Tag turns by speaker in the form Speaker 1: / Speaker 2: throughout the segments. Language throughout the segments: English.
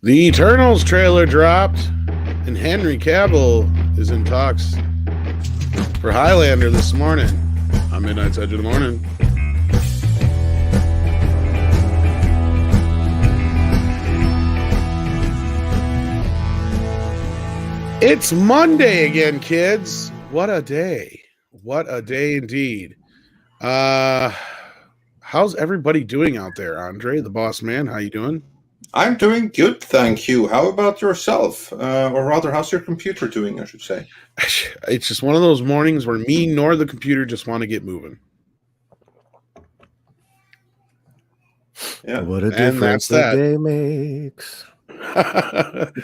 Speaker 1: The Eternals trailer dropped, and Henry Cavill is in talks for Highlander this morning on Midnight's Edge of the Morning. It's Monday again, kids. What a day. What a day indeed. How's everybody doing out there, Andre, the boss man? How you doing?
Speaker 2: I'm doing good, thank you. How about yourself? Or rather, how's your computer doing, I should say?
Speaker 1: It's just one of those mornings where me nor the computer just want to get moving.
Speaker 3: Yeah. What a difference a day makes.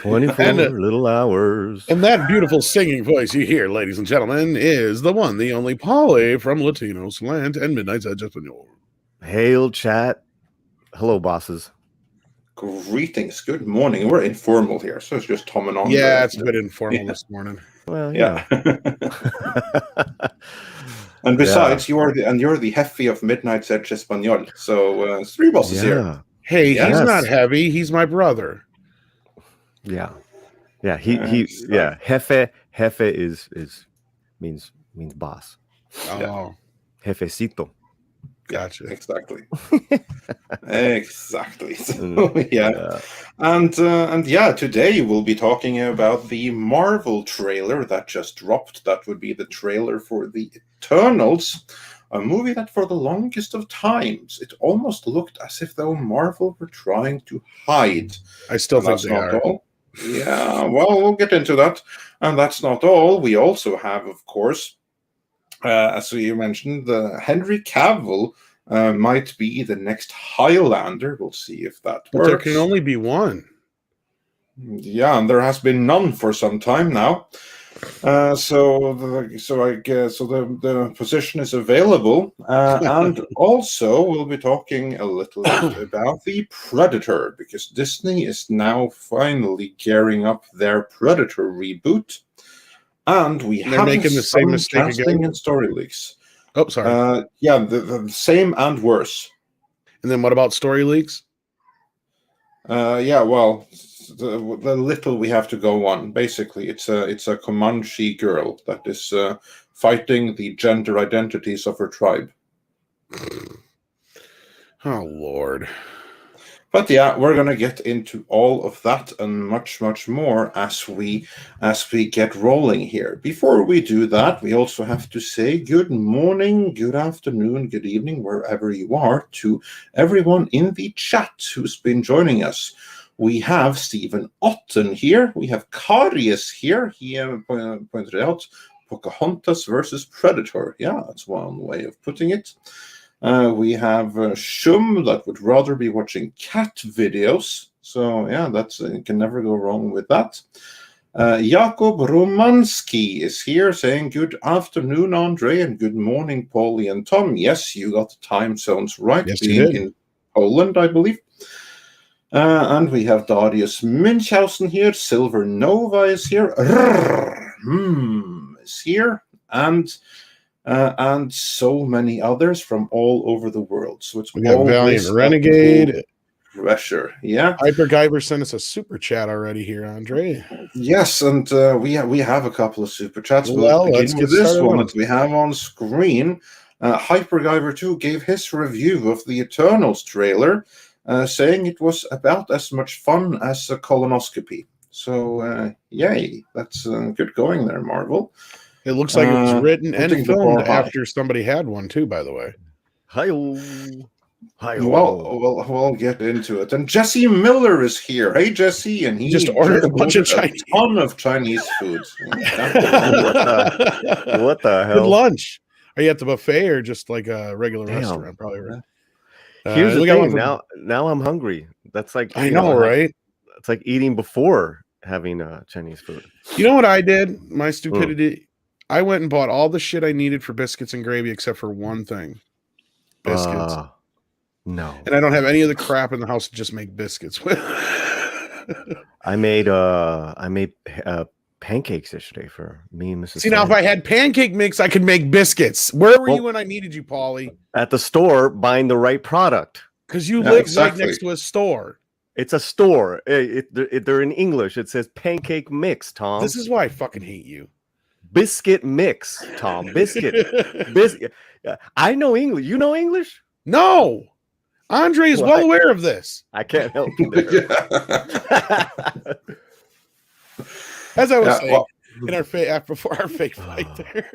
Speaker 3: 24 little hours.
Speaker 1: And that beautiful singing voice you hear, ladies and gentlemen, is the one, the only Paulie from Latino Slant and Midnight's Edge Espanol.
Speaker 3: Hail, chat. Hello, bosses.
Speaker 2: Greetings. Good morning. We're informal here, so it's just Tom and Andre.
Speaker 1: Yeah, it's a bit informal this morning.
Speaker 3: Well, yeah.
Speaker 2: And besides, you're the Hefe of Midnight's Edge Espanol. So three bosses here.
Speaker 1: Hey, he's not heavy. He's my brother.
Speaker 3: Yeah. Hefe is means boss.
Speaker 1: Oh.
Speaker 3: Jefecito.
Speaker 1: Gotcha.
Speaker 2: Exactly. Exactly. So, And today we'll be talking about the Marvel trailer that just dropped. That would be the trailer for the Eternals, a movie that for the longest of times it almost looked as if though Marvel were trying to hide.
Speaker 1: I still think they are.
Speaker 2: All. Yeah, well, we'll get into that. And that's not all. We also have, of course, as you mentioned, Henry Cavill might be the next Highlander. We'll see if that works.
Speaker 1: But there can only be one.
Speaker 2: Yeah, and there has been none for some time now. So the position is available, and also we'll be talking a little bit about the Predator, because Disney is now finally gearing up their Predator reboot. And they're
Speaker 1: making the same mistake again
Speaker 2: in story leaks.
Speaker 1: Oh, sorry.
Speaker 2: The same and worse.
Speaker 1: And then what about story leaks?
Speaker 2: The little we have to go on. Basically, it's a Comanche girl that is fighting the gender identities of her tribe.
Speaker 1: Oh, Lord.
Speaker 2: But yeah, we're going to get into all of that and much, much more as we get rolling here. Before we do that, we also have to say good morning, good afternoon, good evening, wherever you are, to everyone in the chat who's been joining us. We have Stephen Otten here. We have Karius here. He pointed out Pocahontas versus Predator. Yeah, that's one way of putting it. We have Shum that would rather be watching cat videos. So, yeah, you can never go wrong with that. Jakob Romanski is here saying, good afternoon, Andre, and good morning, Paulie and Tom. Yes, you got the time zones right,
Speaker 1: yes,
Speaker 2: being in Poland, I believe. And we have Darius Münchhausen here. Silver Nova is here. Is here. And so many others from all over the world. So it's
Speaker 1: we got Valiant Renegade.
Speaker 2: Pressure, yeah.
Speaker 1: Hyper Guyver sent us a super chat already here, Andre.
Speaker 2: Yes, and we have a couple of super chats.
Speaker 1: Well, let's get
Speaker 2: this one that we have on screen. Hyper Guyver 2 gave his review of the Eternals trailer, saying it was about as much fun as a colonoscopy. So, yay, that's good going there, Marvel.
Speaker 1: It looks like it was written and filmed after somebody had one too, by the way.
Speaker 2: Well, we'll get into it. And Jesse Miller is here. Hey, Jesse, and he
Speaker 1: just ordered a bunch of Chinese,
Speaker 2: ton of Chinese foods.
Speaker 3: What the hell?
Speaker 1: Good lunch. Are you at the buffet or just like a regular restaurant? Probably right.
Speaker 3: Here's the thing. Now I'm hungry. That's like
Speaker 1: I know, right?
Speaker 3: It's like eating before having Chinese food.
Speaker 1: You know what I did? My stupidity. I went and bought all the shit I needed for biscuits and gravy except for one thing. Biscuits.
Speaker 3: No.
Speaker 1: And I don't have any of the crap in the house to just make biscuits with.
Speaker 3: I made pancakes yesterday for me and Mrs.
Speaker 1: See, now if I had pancake mix, I could make biscuits. Where were you when I needed you, Paulie?
Speaker 3: At the store buying the right product.
Speaker 1: Because you live right next to a store.
Speaker 3: It's a store. They're in English. It says pancake mix, Tom.
Speaker 1: This is why I fucking hate you.
Speaker 3: Biscuit mix, Tom. Biscuit. I know English. You know English?
Speaker 1: No. Andre is well aware of this.
Speaker 3: I can't help you there.
Speaker 1: As I was saying, in our before our fake fight there.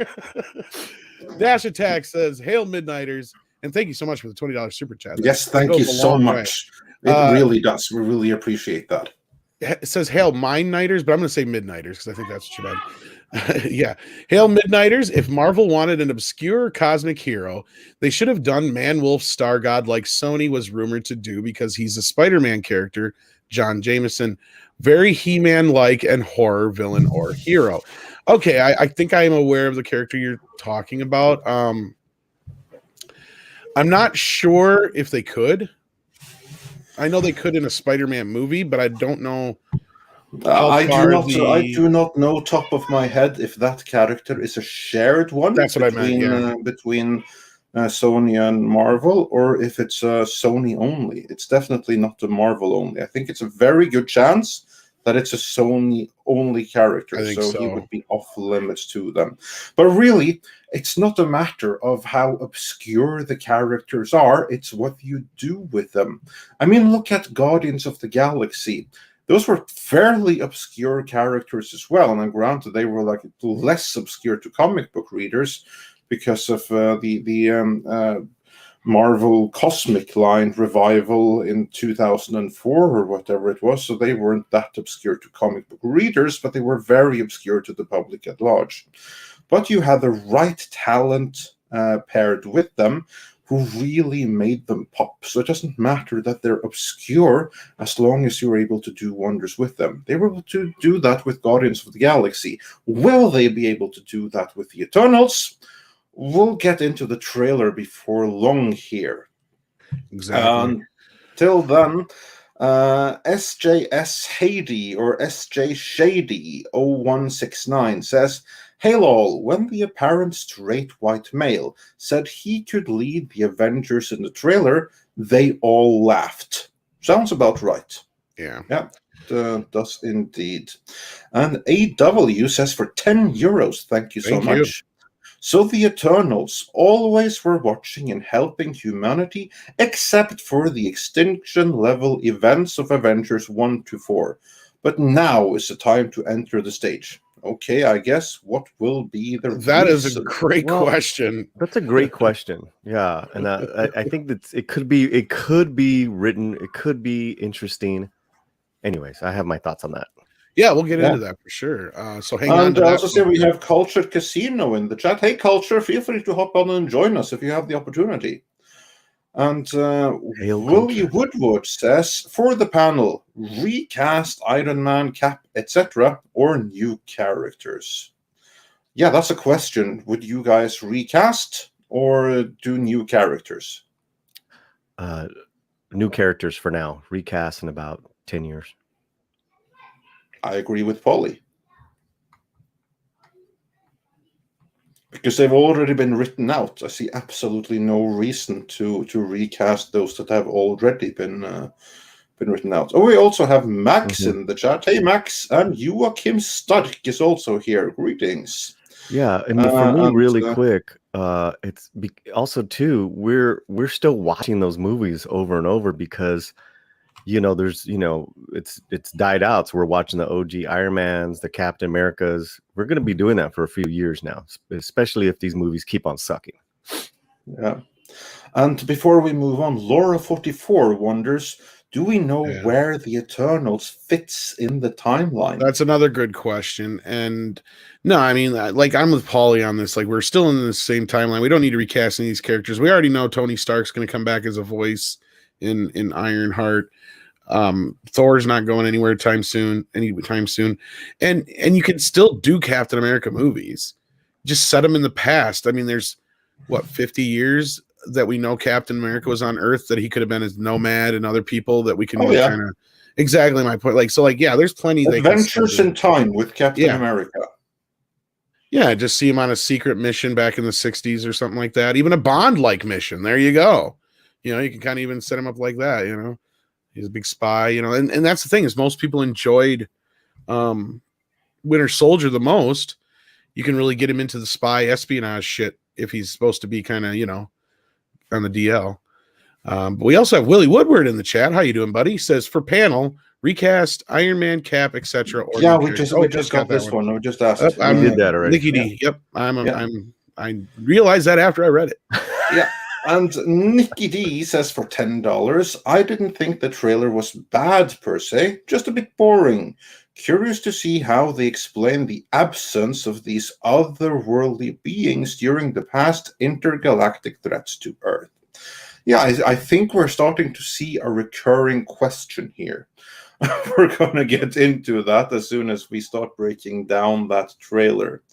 Speaker 1: Dash Attack says, "Hail Midnighters," and thank you so much for the $20 super chat.
Speaker 2: Yes, thank you so much. It really does. We really appreciate that.
Speaker 1: It says "Hail Mine Nighters," but I'm going to say Midnighters because I think that's what you meant. Yeah, "Hail Midnighters." If Marvel wanted an obscure cosmic hero, they should have done Man-Wolf Star God like Sony was rumored to do, because he's a Spider-Man character. John Jameson, very He-Man-like and horror villain or hero. Okay, I think I am aware of the character you're talking about. I'm not sure if they could. I know they could in a Spider-Man movie, but I don't know.
Speaker 2: I do not know top of my head if that character is a shared one.
Speaker 1: That's what I meant. Yeah.
Speaker 2: Between Sony and Marvel, or if it's Sony only. It's definitely not a Marvel only. I think it's a very good chance that it's a Sony only character, so he would be off limits to them. But really, it's not a matter of how obscure the characters are, it's what you do with them. I mean, look at Guardians of the Galaxy. Those were fairly obscure characters as well, and granted, they were like less obscure to comic book readers because of the Marvel Cosmic Line revival in 2004 or whatever it was, so they weren't that obscure to comic book readers, but they were very obscure to the public at large. But you had the right talent paired with them who really made them pop. So it doesn't matter that they're obscure as long as you're able to do wonders with them. They were able to do that with Guardians of the Galaxy. Will they be able to do that with the Eternals? We'll get into the trailer before long here.
Speaker 1: Exactly.
Speaker 2: Till then, SJS Hady or SJ Shady 0169 says, "Hail all, when the apparent straight white male said he could lead the Avengers in the trailer, they all laughed." Sounds about right.
Speaker 1: Yeah.
Speaker 2: Yeah, does indeed. And AW says, for €10, thank you so much. "So the Eternals always were watching and helping humanity, except for the extinction-level events of Avengers 1 to 4. But now is the time to enter the stage." Okay, I guess what will be the
Speaker 1: That
Speaker 2: reason?
Speaker 1: is a great question.
Speaker 3: That's a great question. Yeah, and I think that it could be written. It could be interesting. Anyways, I have my thoughts on that.
Speaker 1: Yeah, we'll get into that for sure. So hang on.
Speaker 2: And I also say we have Cultured Casino in the chat. Hey, Culture, feel free to hop on and join us if you have the opportunity. And Willie Woodward says, for the panel, recast Iron Man, Cap, etc., or new characters? Yeah, that's a question. Would you guys recast or do new characters?
Speaker 3: New characters for now. Recast in about 10 years.
Speaker 2: I agree with Polly. Because they've already been written out. I see absolutely no reason to recast those that have already been written out. Oh, we also have Max in the chat. Hey, Max, and Joachim Stark is also here. Greetings.
Speaker 3: Yeah, and for me, really quick, it's also too we're still watching those movies over and over because there's it's died out. So we're watching the OG Iron Mans, the Captain Americas. We're going to be doing that for a few years now, especially if these movies keep on sucking.
Speaker 2: Yeah. And before we move on, Laura44 wonders, do we know where the Eternals fits in the timeline?
Speaker 1: That's another good question. And no, I mean, like I'm with Paulie on this. Like we're still in the same timeline. We don't need to recast any of these characters. We already know Tony Stark's going to come back as a voice in Ironheart. Thor's not going anywhere anytime soon. And you can still do Captain America movies. Just set them in the past. I mean, there's 50 years that we know Captain America was on Earth, that he could have been as Nomad and other people that we can kind of exactly my point. There's plenty.
Speaker 2: Adventures in Time with Captain America.
Speaker 1: Yeah, just see him on a secret mission back in the 60s or something like that. Even a Bond-like mission. There you go. You can kind of even set him up like that, He's a big spy, you know, and that's the thing is most people enjoyed Winter Soldier the most. You can really get him into the spy espionage shit if he's supposed to be kind of, you know, on the DL. But we also have Willie Woodward in the chat. How you doing, buddy? He says for panel recast Iron Man, Cap, etc.
Speaker 2: Yeah, we just got this one. We just asked.
Speaker 3: We did that already.
Speaker 1: Nikki D. Yep, I realized that after I read it.
Speaker 2: Yeah. And Nikki D says for $10, I didn't think the trailer was bad per se, just a bit boring. Curious to see how they explain the absence of these otherworldly beings during the past intergalactic threats to Earth. Yeah, I think we're starting to see a recurring question here. We're going to get into that as soon as we start breaking down that trailer.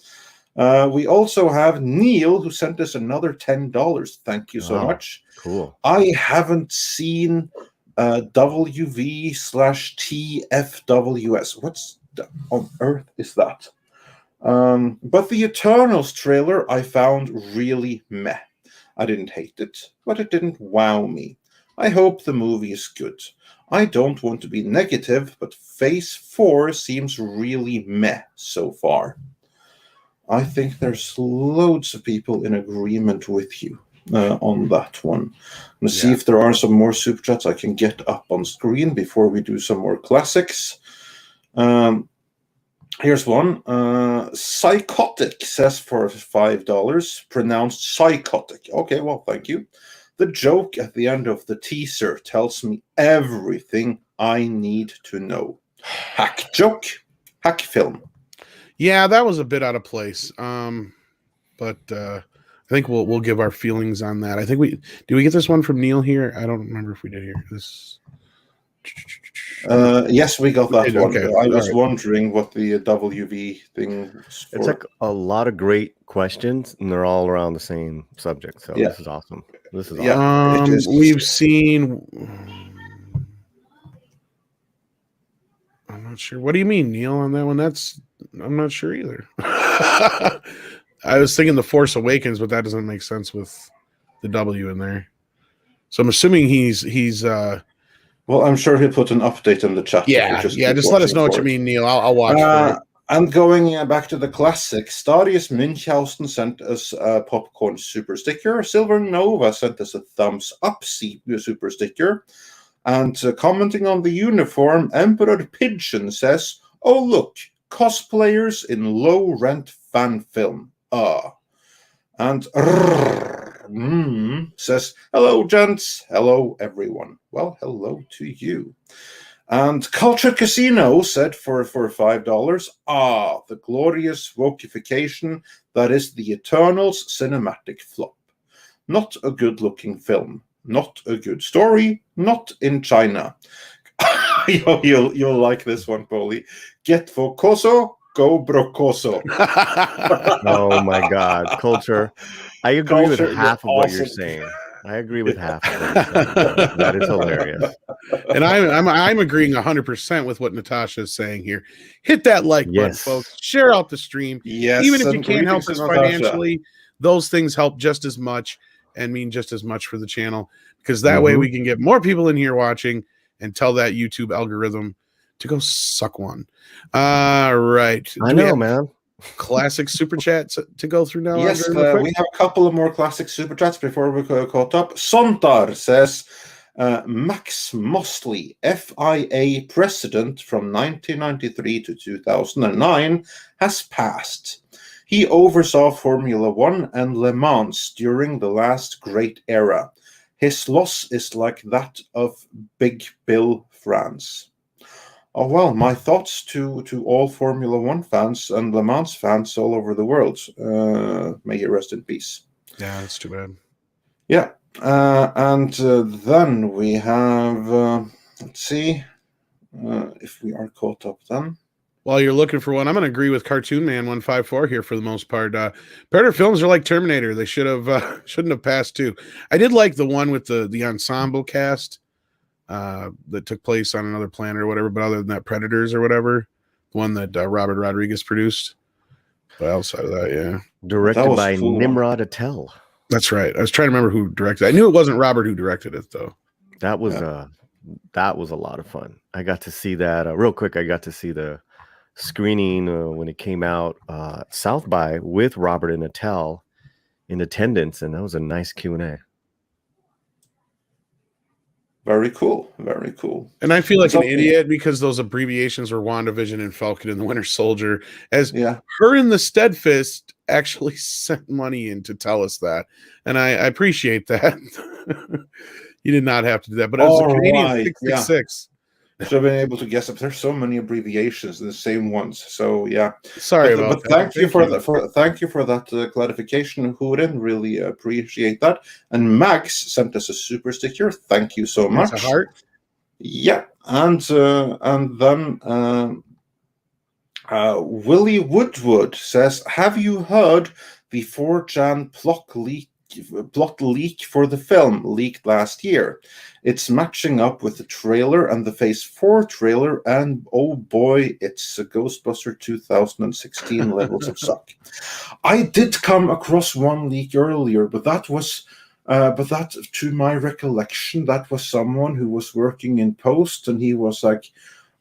Speaker 2: We also have Neil, who sent us another $10. Thank you so much.
Speaker 3: Cool.
Speaker 2: I haven't seen WV/TFWS. What on earth is that? But the Eternals trailer I found really meh. I didn't hate it, but it didn't wow me. I hope the movie is good. I don't want to be negative, but Phase 4 seems really meh so far. I think there's loads of people in agreement with you on that one. Let's see if there are some more super chats I can get up on screen before we do some more classics. Here's one. Psychotic says for $5, pronounced psychotic. Okay, well, thank you. The joke at the end of the teaser tells me everything I need to know. Hack joke, hack film.
Speaker 1: Yeah, that was a bit out of place. But I think we'll give our feelings on that. I think we get this one from Neil here. I don't remember if we did here. This.
Speaker 2: Yes, we got that one.
Speaker 1: Okay.
Speaker 2: I was wondering what the WV thing was for.
Speaker 3: It's like a lot of great questions, and they're all around the same subject. So this is awesome. This is awesome.
Speaker 1: We've seen. I'm not sure. What do you mean, Neil, on that one? I'm not sure either. I was thinking The Force Awakens, but that doesn't make sense with the W in there. So I'm assuming he's.
Speaker 2: Well, I'm sure he'll put an update in the chat.
Speaker 1: Just let us know what you mean, Neil. I'll watch.
Speaker 2: And going back to the classic, Stadius Münchhausen sent us a popcorn super sticker. Silver Nova sent us a thumbs up super sticker. And commenting on the uniform, Emperor Pigeon says, "Oh look, cosplayers in low-rent fan film. And says, "Hello, gents. Hello, everyone." Well, hello to you. And Culture Casino said for $5, the glorious wokification that is the Eternals cinematic flop. Not a good-looking film. Not a good story. Not in China. You'll like this one, Paulie. Get focoso, go brocoso.
Speaker 3: Oh my God, Culture. I agree with half of what you're saying. I agree with half of what you're saying. That is hilarious.
Speaker 1: And I'm agreeing 100% with what Natasha is saying here. Hit that like button, folks. Share out the stream.
Speaker 2: Yes,
Speaker 1: even if you can't help us financially, those things help just as much and mean just as much for the channel, because that way we can get more people in here watching and tell that YouTube algorithm to go suck one. All right.
Speaker 3: I know, man.
Speaker 1: Classic super chats to go through now.
Speaker 2: Yes, we have a couple of more classic super chats before we go caught up. Sontar says, Max Mosley, FIA president from 1993 to 2009, has passed. He oversaw Formula One and Le Mans during the last great era. His loss is like that of Big Bill France. Oh, well, my thoughts to all Formula One fans and Le Mans fans all over the world. May you rest in peace.
Speaker 1: Yeah, that's too bad.
Speaker 2: Yeah. And then we have, let's see if we are caught up then.
Speaker 1: While you're looking for one, I'm going to agree with Cartoon Man 154 here for the most part. Predator films are like Terminator. They shouldn't have passed too. I did like the one with the ensemble cast that took place on another planet or whatever, but other than that, Predators or whatever, the one that Robert Rodriguez produced. But outside of that, yeah.
Speaker 3: Directed by Nimrod Attell.
Speaker 1: That's right. I was trying to remember who directed it. I knew it wasn't Robert who directed it, though.
Speaker 3: That was that was a lot of fun. I got to see that real quick. I got to see the screening when it came out South by with Robert and Attell in attendance, and that was a nice Q&A.
Speaker 2: Very cool. Very cool.
Speaker 1: And I feel like an idiot because those abbreviations were WandaVision and Falcon and the Winter Soldier, as her and the Steadfast actually sent money in to tell us that. And I appreciate that. You did not have to do that, but it was a Canadian 666.
Speaker 2: Should have been able to guess it. There's so many abbreviations in the same ones. So yeah,
Speaker 1: sorry about
Speaker 2: that. Thank you for that clarification, Hurin. Really appreciate that. And Max sent us a super sticker. Thank you so much.
Speaker 1: It's a heart.
Speaker 2: Yeah, and then Willie Woodwood says, "Have you heard the 4chan plot leak for the film leaked last year? It's matching up with the trailer and the Phase 4 trailer, and oh boy, it's a Ghostbuster 2016 levels of suck." I did come across one leak earlier, but that, to my recollection, that was someone who was working in post, and he was like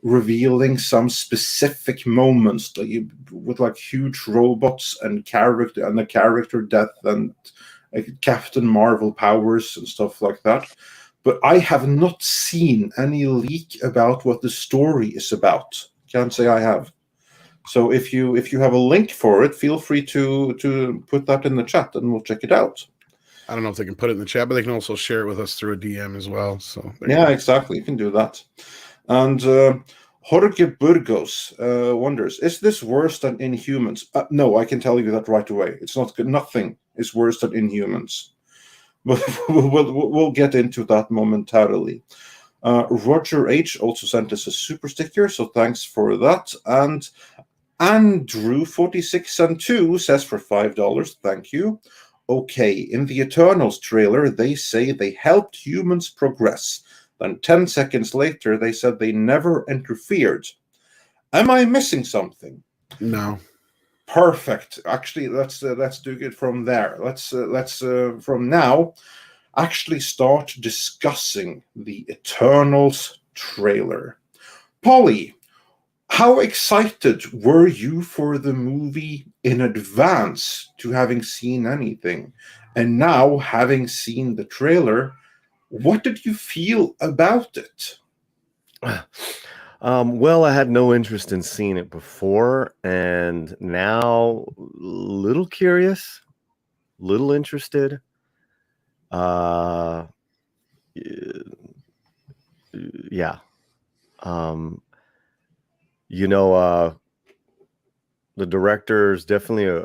Speaker 2: revealing some specific moments with like huge robots and the character death and Captain Marvel powers and stuff like that. But I have not seen any leak about what the story is about. Can't say I have. So if you have a link for it, feel free to put that in the chat and we'll check it out.
Speaker 1: I don't know if they can put it in the chat, but they can also share it with us through a DM as well. So
Speaker 2: yeah, exactly. You can do that. And Jorge Burgos wonders, is this worse than Inhumans? No, I can tell you that right away. It's not good. Nothing is worse than Inhumans. But we'll get into that momentarily. Roger H. also sent us a super sticker, so thanks for that. And Andrew46 says for $5, thank you. Okay, in the Eternals trailer, they say they helped humans progress. Then 10 seconds later, they said they never interfered. Am I missing something?
Speaker 1: No.
Speaker 2: Perfect. Actually, let's do it from there. Let's from now actually start discussing the Eternals trailer. Polly, how excited were you for the movie in advance to having seen anything? And now, having seen the trailer, what did you feel about it?
Speaker 3: Well, I had no interest in seeing it before, and now little curious, little interested. Yeah. The director is definitely a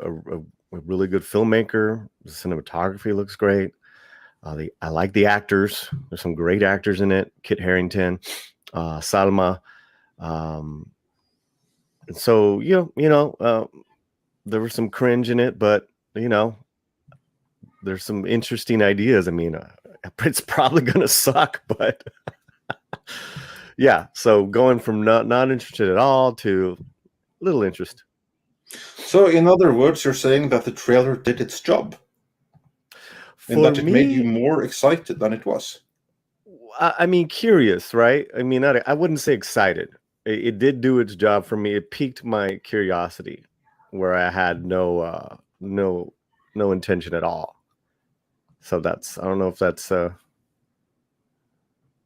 Speaker 3: really good filmmaker. The cinematography looks great. I like the actors. There's some great actors in it. Kit Harington, Salma. And so, there was some cringe in it, but, there's some interesting ideas. I mean, it's probably going to suck, but yeah. So going from not interested at all to little interest.
Speaker 2: So in other words, you're saying that the trailer did its job? And that it made you more excited than it was?
Speaker 3: I mean, curious, right? I mean, I wouldn't say excited. It did do its job for me. It piqued my curiosity where I had no intention at all. So I don't know if that's,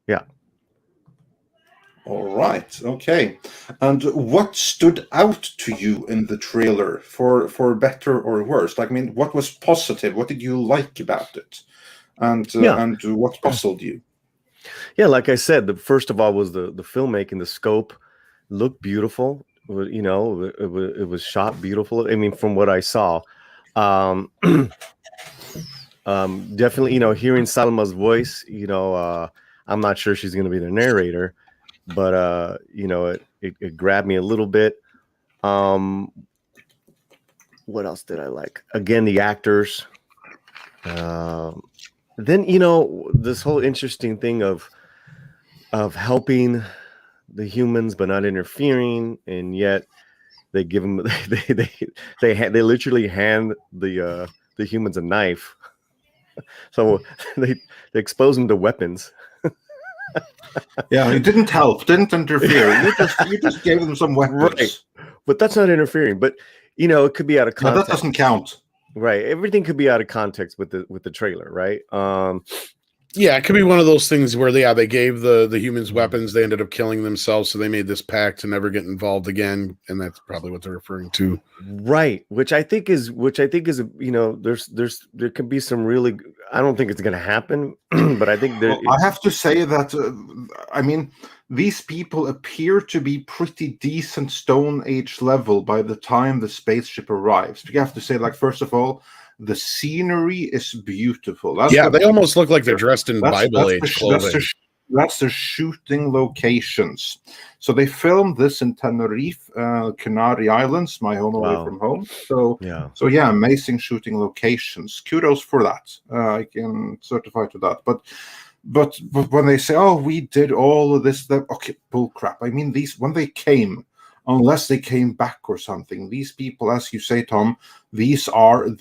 Speaker 3: yeah.
Speaker 2: All right. Okay. And what stood out to you in the trailer for better or worse? Like, I mean, what was positive? What did you like about it? And what puzzled you?
Speaker 3: Yeah, like I said, first of all was the filmmaking. The scope looked beautiful. It was shot beautiful. I mean, from what I saw, definitely, hearing Salma's voice, I'm not sure she's going to be the narrator, but it grabbed me a little bit. What else did I like? Again, the actors. Then this whole interesting thing of helping the humans but not interfering, and yet they give them they literally hand the humans a knife. So they expose them to weapons.
Speaker 2: Yeah, it didn't help, didn't interfere. You just gave them some weapons.
Speaker 3: Right. But that's not interfering. But it could be out of context.
Speaker 2: Yeah, that doesn't count.
Speaker 3: Right. Everything could be out of context with the trailer, right?
Speaker 1: Yeah, it could be one of those things where they gave the humans weapons, they ended up killing themselves, so they made this pact to never get involved again, and that's probably what they're referring to.
Speaker 3: Right, which I think is there can be some really, I don't think it's going to happen, but I think
Speaker 2: I have to say that I mean, these people appear to be pretty decent Stone Age level by the time the spaceship arrives. You have to say, like, first of all, the scenery is beautiful.
Speaker 1: They almost look like they're dressed in Bible Age clothing.
Speaker 2: That's the shooting locations. So they filmed this in Tenerife, Canary Islands, my home away from home. So yeah, amazing shooting locations. Kudos for that. I can certify to that. But when they say, "Oh, we did all of this," okay, bullcrap. I mean, when they came, unless they came back or something, these people, as you say, Tom, these are at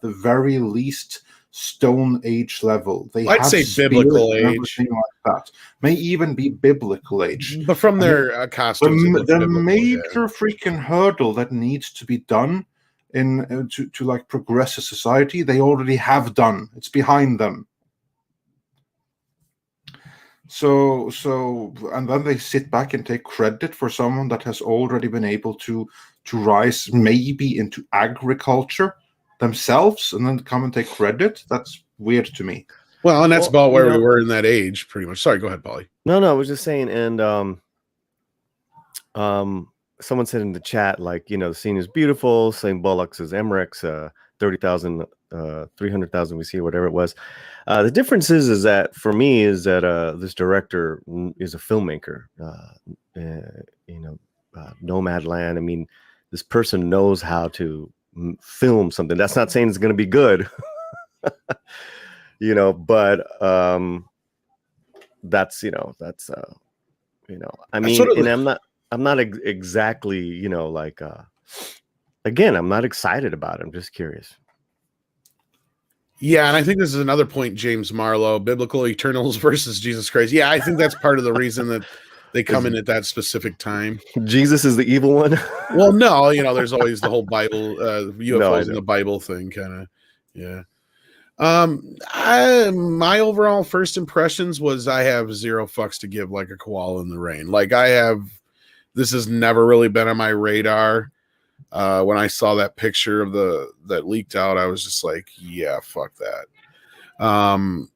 Speaker 2: the very least Stone Age level.
Speaker 1: I'd say biblical age,
Speaker 2: like that. May even be biblical age.
Speaker 1: But from their costumes,
Speaker 2: the major freaking hurdle that needs to be done to like progress a society, they already have done. It's behind them. So, and then they sit back and take credit for someone that has already been able to rise maybe into agriculture themselves, and then come and take credit. That's weird to me.
Speaker 1: Well, and that's about where we were in that age, pretty much. Sorry, go ahead, Polly.
Speaker 3: No, I was just saying, and someone said in the chat, like, the scene is beautiful, same bullocks as Emmerich's, 30,000, 300,000 we see, whatever it was. The difference is that for me is that this director is a filmmaker. Nomadland. I mean, this person knows how to film something. That's not saying it's going to be good, but that's I mean, and I'm not exactly, again, I'm not excited about it. I'm just curious.
Speaker 1: Yeah, and I think this is another point, James Marlowe, biblical Eternals versus Jesus Christ. Yeah, I think that's part of the reason that they come in at that specific time.
Speaker 3: Jesus is the evil one?
Speaker 1: Well, no, there's always the whole Bible, UFOs in the Bible thing, kind of. Yeah. My overall first impressions was I have zero fucks to give, like a koala in the rain. Like this has never really been on my radar. When I saw that picture of that leaked out, I was just like, yeah, fuck that.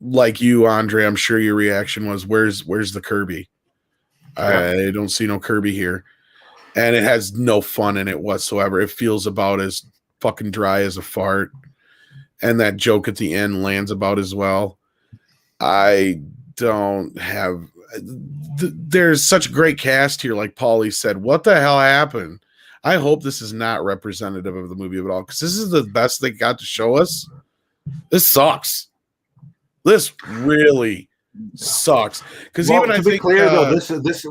Speaker 1: Like you, Andre, I'm sure your reaction was, where's the Kirby? I don't see no Kirby here. And it has no fun in it whatsoever. It feels about as fucking dry as a fart. And that joke at the end lands about as well. I don't have... There's such a great cast here, like Paulie said. What the hell happened? I hope this is not representative of the movie at all, because this is the best they got to show us. This sucks. This really sucks. Because even I think,
Speaker 2: clear though,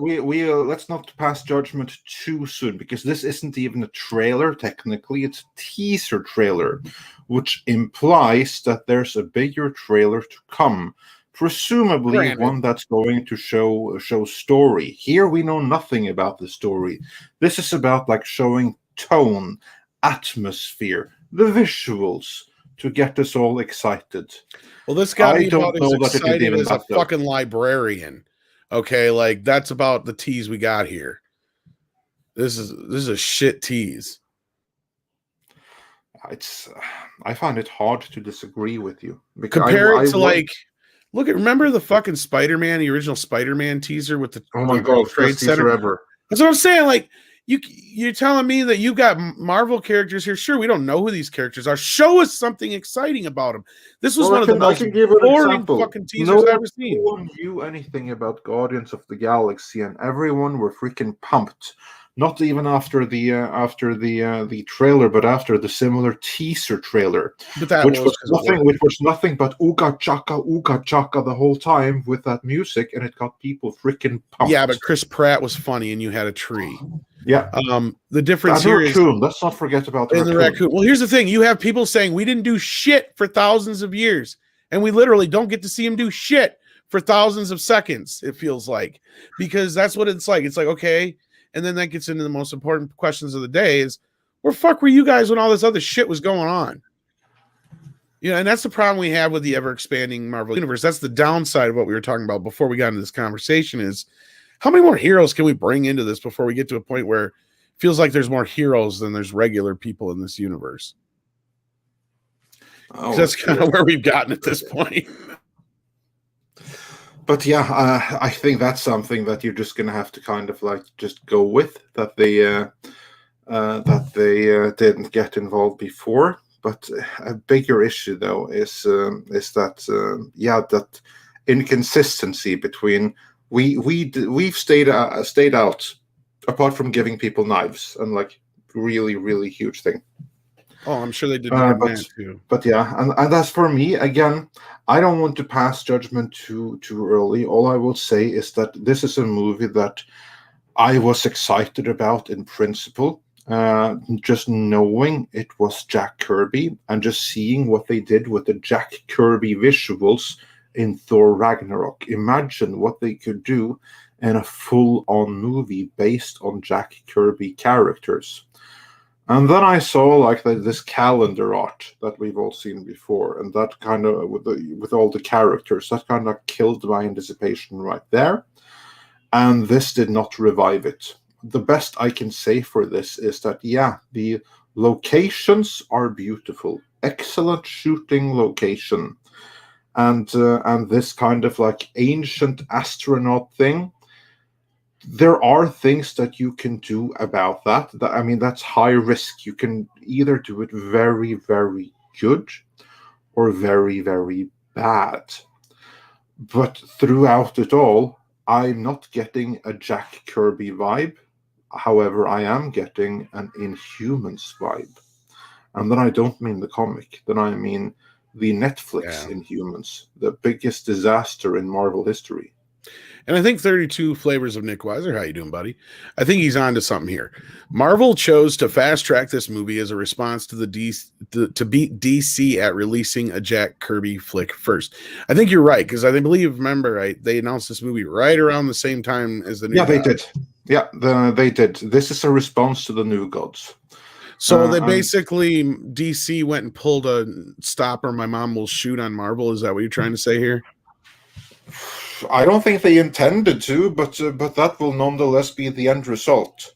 Speaker 2: we let's not pass judgment too soon, because this isn't even a trailer. Technically, it's a teaser trailer, which implies that there's a bigger trailer to come. Presumably one that's going to show story. Here we know nothing about the story. This is about like showing tone, atmosphere, the visuals to get us all excited.
Speaker 1: Well, this got me about as excited as a fucking librarian. Okay, like that's about the tease we got here. This is a shit tease.
Speaker 2: I find it hard to disagree with you.
Speaker 1: Compare it to remember the fucking Spider-Man, the original Spider-Man teaser with the Trade Center ever. That's what I'm saying. Like you're telling me that you got Marvel characters here. Sure, we don't know who these characters are. Show us something exciting about them. This was one of the most boring fucking teasers I've ever seen.
Speaker 2: No one knew anything about Guardians of the Galaxy, and everyone were freaking pumped. Not even after the trailer, but after the similar teaser trailer, which was nothing but ooga chaka the whole time with that music, and it got people freaking pumped.
Speaker 1: Yeah, but Chris Pratt was funny, and you had a tree.
Speaker 2: Yeah.
Speaker 1: The difference here is,
Speaker 2: let's not forget about the
Speaker 1: raccoon. Well, here's the thing: you have people saying we didn't do shit for thousands of years, and we literally don't get to see him do shit for thousands of seconds, it feels like, because that's what it's like. It's like, okay. And then that gets into the most important questions of the day is, where the fuck were you guys when all this other shit was going on? You know, and that's the problem we have with the ever expanding Marvel universe. That's the downside of what we were talking about before we got into this conversation is how many more heroes can we bring into this before we get to a point where it feels like there's more heroes than there's regular people in this universe? Oh, that's kind of where we've gotten at this point.
Speaker 2: But yeah, I think that's something that you're just going to have to kind of like just go with, that they didn't get involved before. But a bigger issue, though, is that that inconsistency between we've stayed out, apart from giving people knives, and like really huge thing.
Speaker 1: Oh, I'm sure they did that too.
Speaker 2: But yeah, and that's for me. Again, I don't want to pass judgment too early. All I will say is that this is a movie that I was excited about in principle. Just knowing it was Jack Kirby and just seeing what they did with the Jack Kirby visuals in Thor Ragnarok. Imagine what they could do in a full-on movie based on Jack Kirby characters. And then I saw like this calendar art that we've all seen before, and that kind of with all the characters, that kind of killed my anticipation right there. And this did not revive it. The best I can say for this is that, yeah, the locations are beautiful, excellent shooting location, and this kind of like ancient astronaut thing. There are things that you can do about that. I mean, that's high risk. You can either do it very, very good or very, very bad. But throughout it all, I'm not getting a Jack Kirby vibe. However, I am getting an Inhumans vibe. And then I don't mean the comic. Then I mean the Netflix Inhumans, the biggest disaster in Marvel history.
Speaker 1: And I think 32 Flavors of Nick Weiser, how you doing, buddy? I think he's on to something here. Marvel chose to fast track this movie as a response to to beat DC at releasing a Jack Kirby flick first. I think you're right, because I believe, remember, right, they announced this movie right around the same time as the New Gods.
Speaker 2: They did. Yeah, they did. This is a response to the New Gods.
Speaker 1: So they basically, DC went and pulled a Stop or My Mom Will Shoot on Marvel. Is that what you're trying to say here?
Speaker 2: I don't think they intended to, but that will nonetheless be the end result.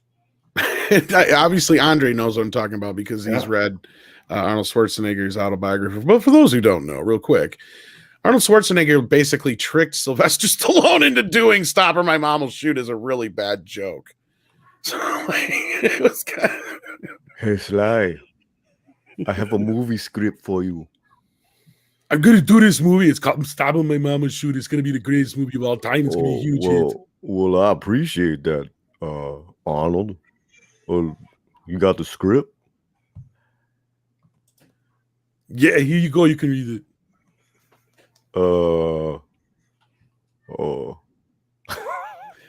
Speaker 1: Obviously, Andre knows what I'm talking about because he's read Arnold Schwarzenegger's autobiography. But for those who don't know, real quick, Arnold Schwarzenegger basically tricked Sylvester Stallone into doing Stop or My Mom Will Shoot as a really bad joke. So it was kind of...
Speaker 3: Hey, Sly, I have a movie script for you.
Speaker 1: I'm going to do this movie. It's called Stop or My Mom Will Shoot. It's going to be the greatest movie of all time. It's going to be a huge hit.
Speaker 3: Well, I appreciate that, Arnold. You got the script?
Speaker 1: Yeah, here you go. You can read it.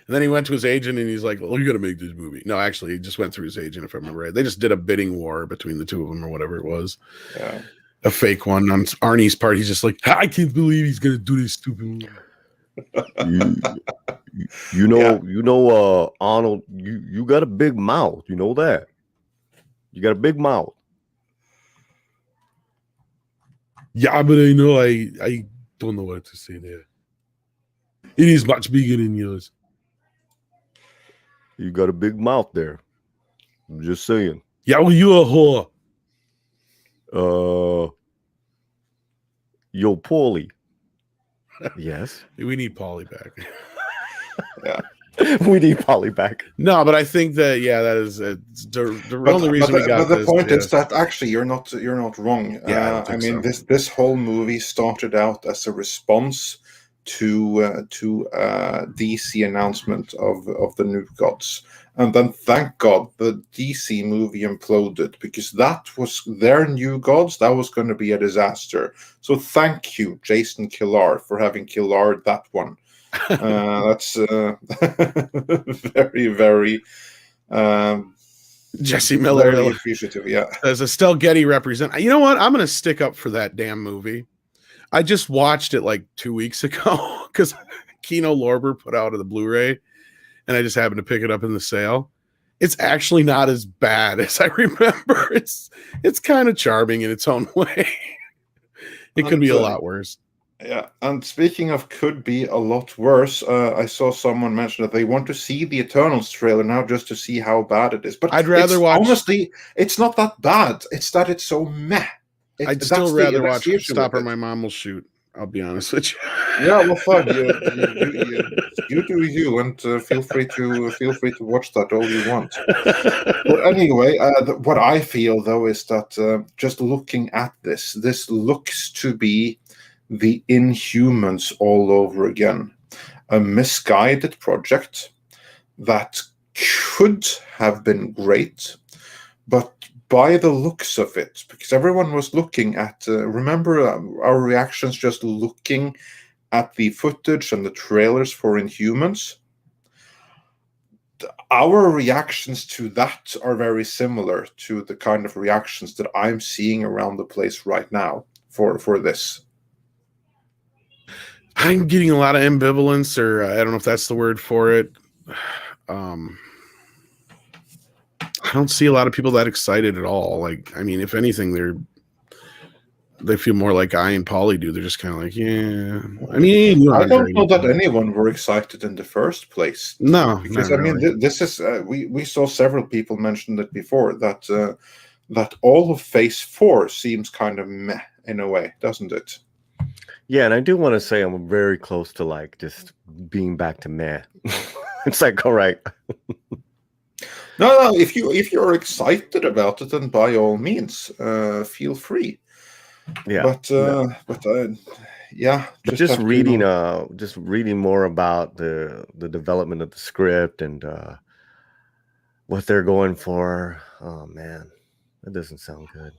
Speaker 1: And then he went to his agent and he's like, well, you got to make this movie. No, actually, he just went through his agent, if I remember right. They just did a bidding war between the two of them or whatever it was.
Speaker 2: Yeah.
Speaker 1: A fake one on Arnie's part. He's just like, I can't believe he's going to do this stupid movie.
Speaker 3: You know, Arnold, you got a big mouth. You know that. You got a big mouth.
Speaker 1: Yeah, but I know I don't know what to say there. It is much bigger than yours.
Speaker 3: You got a big mouth there. I'm just saying.
Speaker 1: Yeah, well, you're a whore.
Speaker 3: Yo, Paulie. Yes.
Speaker 1: We need Paulie back.
Speaker 2: Yeah.
Speaker 3: We need Paulie back.
Speaker 1: No, but I think that that is the only reason we got.
Speaker 2: But the point is that actually you're not wrong.
Speaker 1: Yeah,
Speaker 2: I mean this whole movie started out as a response to DC announcement of the New Gods, and then thank God the DC movie imploded, because that was their New Gods. That was going to be a disaster. So thank you, Jason Killar, for having Killar'd that one. That's very, very
Speaker 1: Jesse Miller,
Speaker 2: very appreciative. Yeah,
Speaker 1: as Estelle Getty represent. You know what? I'm going to stick up for that damn movie. I just watched it like 2 weeks ago because Kino Lorber put out the Blu-ray, and I just happened to pick it up in the sale. It's actually not as bad as I remember. It's kind of charming in its own way. It could be a lot worse.
Speaker 2: Yeah, and speaking of could be a lot worse, I saw someone mention that they want to see the Eternals trailer now just to see how bad it is. But
Speaker 1: I'd rather watch.
Speaker 2: Honestly, it's not that bad. It's that it's so meh.
Speaker 1: I'd still rather watch Stop or My Mom Will Shoot. I'll be honest with you.
Speaker 2: Yeah, well, fine. You do you, and feel free to watch that all you want. But anyway, what I feel though is that just looking at this looks to be the Inhumans all over again. A misguided project that could have been great, but by the looks of it, because everyone was looking at, remember our reactions just looking at the footage and the trailers for Inhumans? Our reactions to that are very similar to the kind of reactions that I'm seeing around the place right now for this.
Speaker 1: I'm getting a lot of ambivalence, or I don't know if that's the word for it. I don't see a lot of people that excited at all. Like, I mean, if anything, they feel more like I and Paulie do. They're just kind of like, yeah. I mean,
Speaker 2: I don't know that anyone were excited in the first place.
Speaker 1: No,
Speaker 2: because I mean, this is we saw several people mention it before that all of Phase 4 seems kind of meh in a way, doesn't it?
Speaker 3: Yeah, and I do want to say I'm very close to like just being back to meh. It's like, all right.
Speaker 2: No, if you're excited about it, then by all means, feel free.
Speaker 3: Yeah,
Speaker 2: yeah.
Speaker 3: Just reading more about the development of the script and what they're going for. Oh man, that doesn't sound good.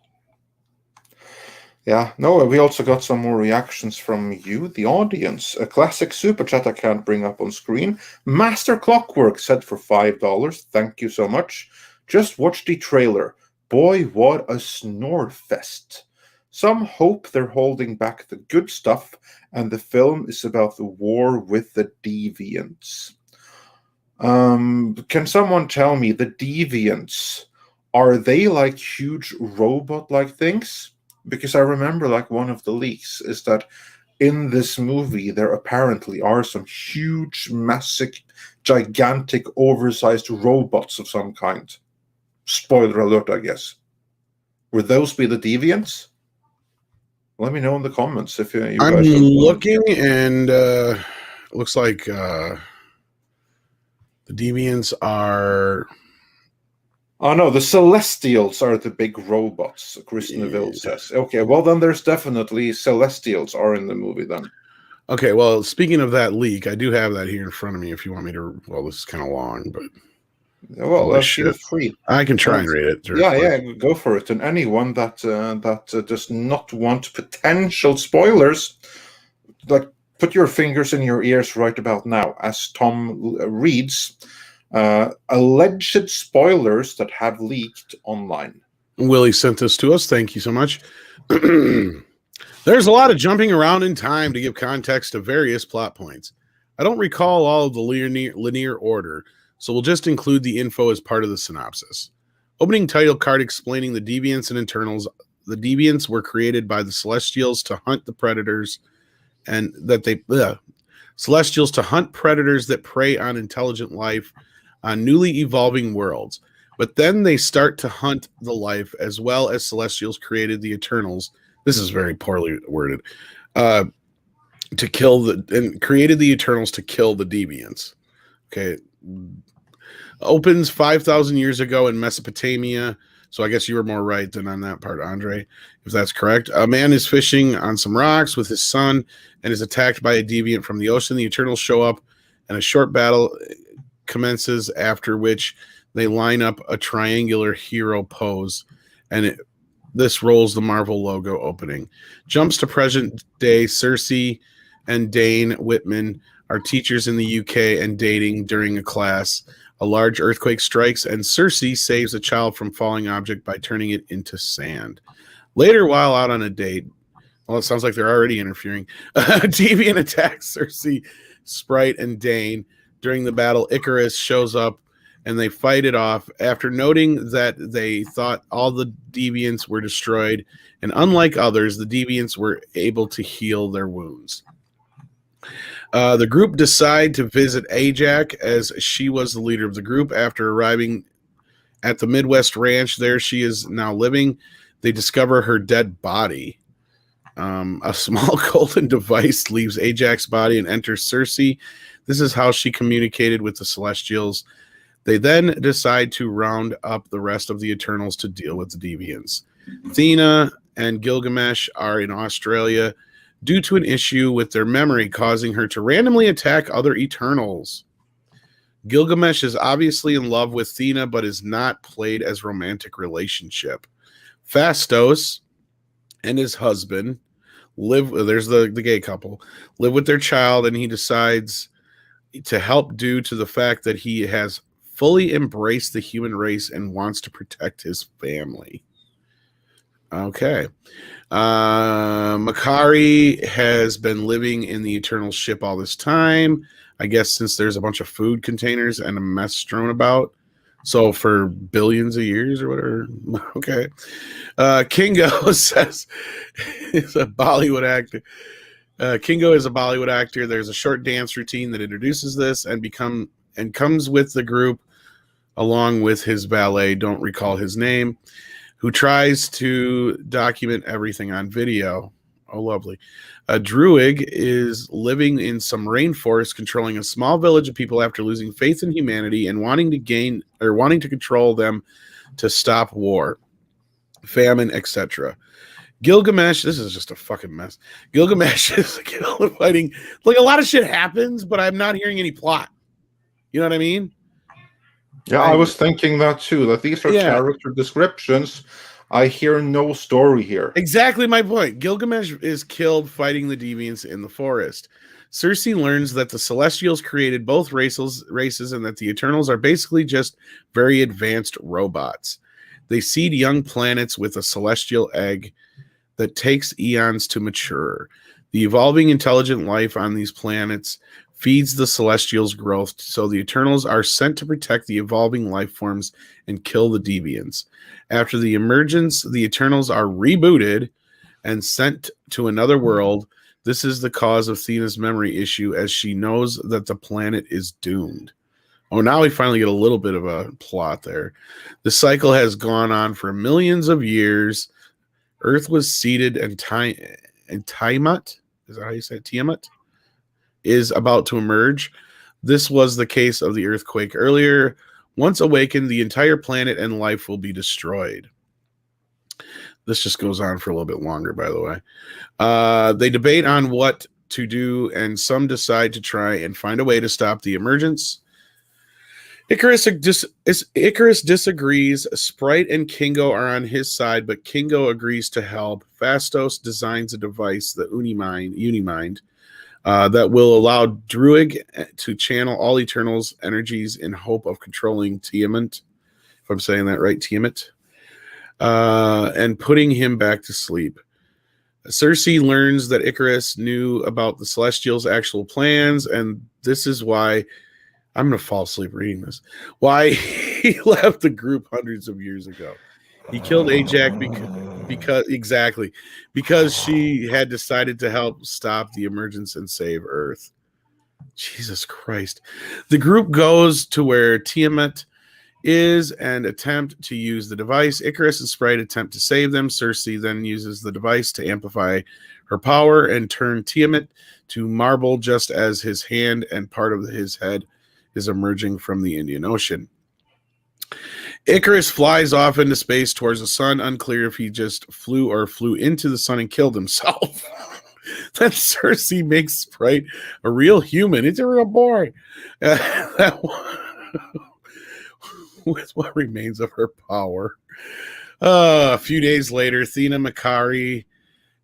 Speaker 2: Yeah, no, we also got some more reactions from you, the audience. A classic super chat I can't bring up on screen. Master Clockwork said for $5. Thank you so much. Just watch the trailer. Boy, what a snore fest. Some hope they're holding back the good stuff, and the film is about the war with the deviants. Can someone tell me, the deviants, are they like huge robot-like things? Because I remember like one of the leaks is that in this movie there apparently are some huge, massive, gigantic, oversized robots of some kind. Spoiler alert, I guess. Would those be the deviants? Let me know in the comments if you guys.
Speaker 1: I'm looking, and it looks like the deviants are.
Speaker 2: Oh no, the Celestials are the big robots, Chris Neville says. Okay, well then there's definitely Celestials are in the movie then.
Speaker 1: Okay, well, speaking of that leak, I do have that here in front of me if you want me to. Well, this is kind of long, but.
Speaker 2: Well, feel free.
Speaker 1: I can try and read it.
Speaker 2: Yeah, go for it. And anyone that does not want potential spoilers, like put your fingers in your ears right about now, as Tom reads. Alleged spoilers that have leaked online.
Speaker 1: Willie sent this to us. Thank you so much. There's a lot of jumping around in time to give context to various plot points. I don't recall all of the linear order, so we'll just include the info as part of the synopsis. Opening title card explaining the deviants and internals. The deviants were created by the Celestials to hunt the predators, and Celestials to hunt predators that prey on intelligent life on newly evolving worlds. But then they start to hunt the life, as well as Celestials created the Eternals. This is very poorly worded. Created the Eternals to kill the deviants. Okay. Opens 5,000 years ago in Mesopotamia. So I guess you were more right than on that part, Andre, if that's correct. A man is fishing on some rocks with his son and is attacked by a deviant from the ocean. The Eternals show up, and a short battle commences, after which they line up a triangular hero pose, and this rolls the Marvel logo opening. Jumps to present day. Cersei and Dane Whitman are teachers in the UK and dating during a class. A large earthquake strikes, and Cersei saves a child from falling object by turning it into sand. Later, while out on a date, Well, it sounds like they're already interfering. Deviant attacks Cersei, Sprite, and Dane. During the battle, Icarus shows up and they fight it off. After noting that they thought all the deviants were destroyed, and unlike others, the deviants were able to heal their wounds. The group decide to visit Ajak, as she was the leader of the group. After arriving at the Midwest Ranch, there she is now living. They discover her dead body. A small golden device leaves Ajak's body and enters Cersei. This is how she communicated with the Celestials. They then decide to round up the rest of the Eternals to deal with the Deviants. Athena and Gilgamesh are in Australia due to an issue with their memory, causing her to randomly attack other Eternals. Gilgamesh is obviously in love with Athena, but is not played as romantic relationship. Phastos and his husband there's the gay couple, live with their child, and he decides to help due to the fact that he has fully embraced the human race and wants to protect his family. Okay. Makari has been living in the Eternal ship all this time, I guess, since there's a bunch of food containers and a mess strewn about. So for billions of years or whatever. Okay. Kingo says is a Bollywood actor. Kingo is a Bollywood actor. There's a short dance routine that introduces this and comes with the group along with his valet, don't recall his name, who tries to document everything on video. Oh, lovely. Druig is living in some rainforest, controlling a small village of people after losing faith in humanity and wanting to control them to stop war, famine, etc. Gilgamesh, this is just a fucking mess. Gilgamesh is fighting. Like, a lot of shit happens, but I'm not hearing any plot. You know what I mean?
Speaker 2: Yeah, I was thinking that too, that these are character descriptions. I hear no story here.
Speaker 1: Exactly my point. Gilgamesh is killed fighting the deviants in the forest. Cersei learns that the Celestials created both races and that the Eternals are basically just very advanced robots. They seed young planets with a celestial egg that takes eons to mature. The evolving intelligent life on these planets feeds the Celestials' growth, so the Eternals are sent to protect the evolving life forms and kill the deviants. After the emergence, the Eternals are rebooted and sent to another world. This is the cause of Athena's memory issue, as she knows that the planet is doomed. Oh, now we finally get a little bit of a plot there. The cycle has gone on for millions of years. Earth was seeded, and Tiamat, is that how you say it? Tiamat is about to emerge. This was the case of the earthquake earlier. Once awakened, the entire planet and life will be destroyed. This just goes on for a little bit longer, by the way. They debate on what to do, and some decide to try and find a way to stop the emergence. Icarus disagrees. Sprite and Kingo are on his side, but Kingo agrees to help. Phastos designs a device, the Unimind, that will allow Druig to channel all Eternals' energies in hope of controlling Tiamat, if I'm saying that right, Tiamat, and putting him back to sleep. Cersei learns that Icarus knew about the Celestials' actual plans, and this is why I'm going to fall asleep reading this. Why he left the group hundreds of years ago. He killed Ajak because she had decided to help stop the emergence and save Earth. Jesus Christ. The group goes to where Tiamat is and attempt to use the device. Icarus and Sprite attempt to save them. Cersei then uses the device to amplify her power and turn Tiamat to marble, just as his hand and part of his head is emerging from the Indian Ocean. Icarus flies off into space towards the sun. Unclear if he just flew into the sun and killed himself. Then Cersei makes Sprite a real human. It's a real boy. With what remains of her power. A few days later, Athena, Makari,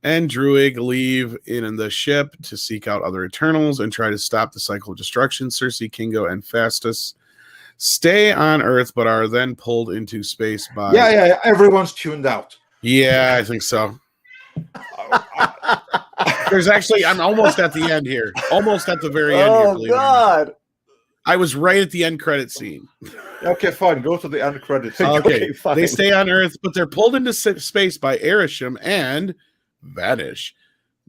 Speaker 1: and Druig leave in the ship to seek out other Eternals and try to stop the cycle of destruction. Cersei, Kingo, and Phastos stay on Earth, but are then pulled into space by...
Speaker 2: Yeah, everyone's tuned out.
Speaker 1: Yeah, I think so. There's actually, I'm almost at the end here. Almost at the very end here.
Speaker 3: Oh God!
Speaker 1: I was right at the end credit scene.
Speaker 2: Okay, fine. Go to the end credits.
Speaker 1: Okay,
Speaker 3: fine.
Speaker 1: They stay on Earth, but they're pulled into space by Arishem and vanish.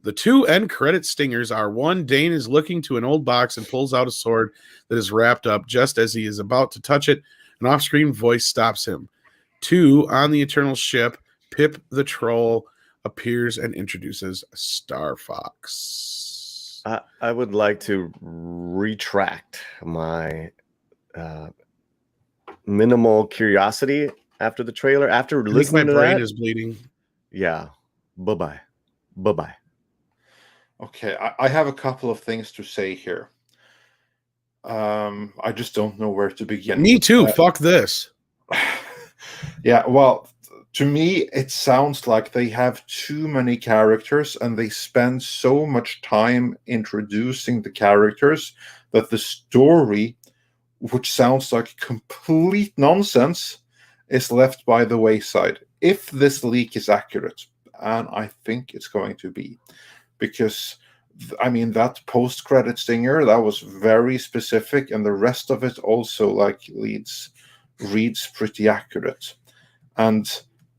Speaker 1: The two end credit stingers are: one, Dane is looking to an old box and pulls out a sword that is wrapped up. Just as he is about to touch it, an off-screen voice stops him. Two, on the Eternal ship, Pip the Troll appears and introduces Star Fox.
Speaker 3: I would like to retract my minimal curiosity after the trailer. After listening to that, my brain
Speaker 1: is bleeding.
Speaker 3: Yeah, bye-bye.
Speaker 2: Okay, I have a couple of things to say here. I just don't know where to begin.
Speaker 1: Me too. Fuck this.
Speaker 2: Yeah, well, to me, it sounds like they have too many characters and they spend so much time introducing the characters that the story, which sounds like complete nonsense, is left by the wayside. If this leak is accurate, and I think it's going to be, because I mean, that post-credit stinger, that was very specific, and the rest of it also reads pretty accurate. And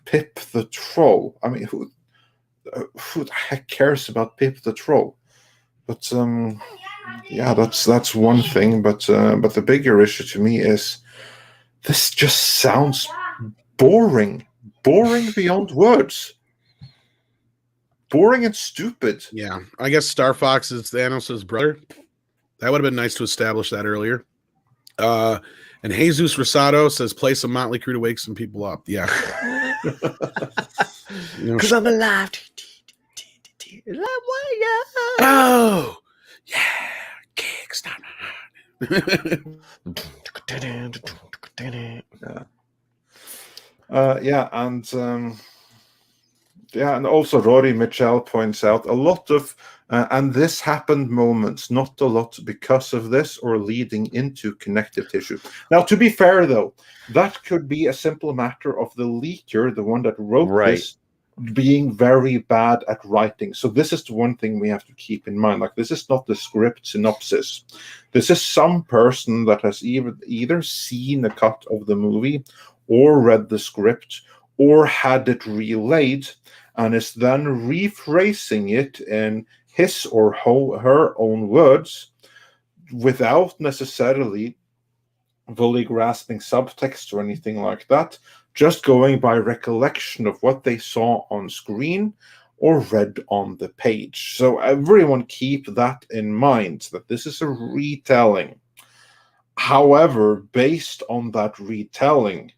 Speaker 2: Pip the Troll, I mean, who the heck cares about Pip the Troll? But yeah, that's one thing. But the bigger issue to me is this just sounds boring beyond words. Boring and stupid.
Speaker 1: Yeah, I guess Star Fox is Thanos' brother. That would have been nice to establish that earlier. And Jesus Rosado says, play some Motley Crue to wake some people up. Yeah.
Speaker 3: Because I'm alive.
Speaker 1: Oh, yeah. Kickstart.
Speaker 2: Yeah, and also Rory Mitchell points out a lot of and this happened moments, not a lot because of this or leading into connective tissue. Now, to be fair, though, that could be a simple matter of the leaker, the one that wrote this, being very bad at writing. So this is the one thing we have to keep in mind. Like, this is not the script synopsis. This is some person that has either seen a cut of the movie or read the script or had it relayed and is then rephrasing it in his or her own words without necessarily fully grasping subtext or anything like that, just going by recollection of what they saw on screen or read on the page. So everyone keep that in mind, that this is a retelling. However, based on that retelling,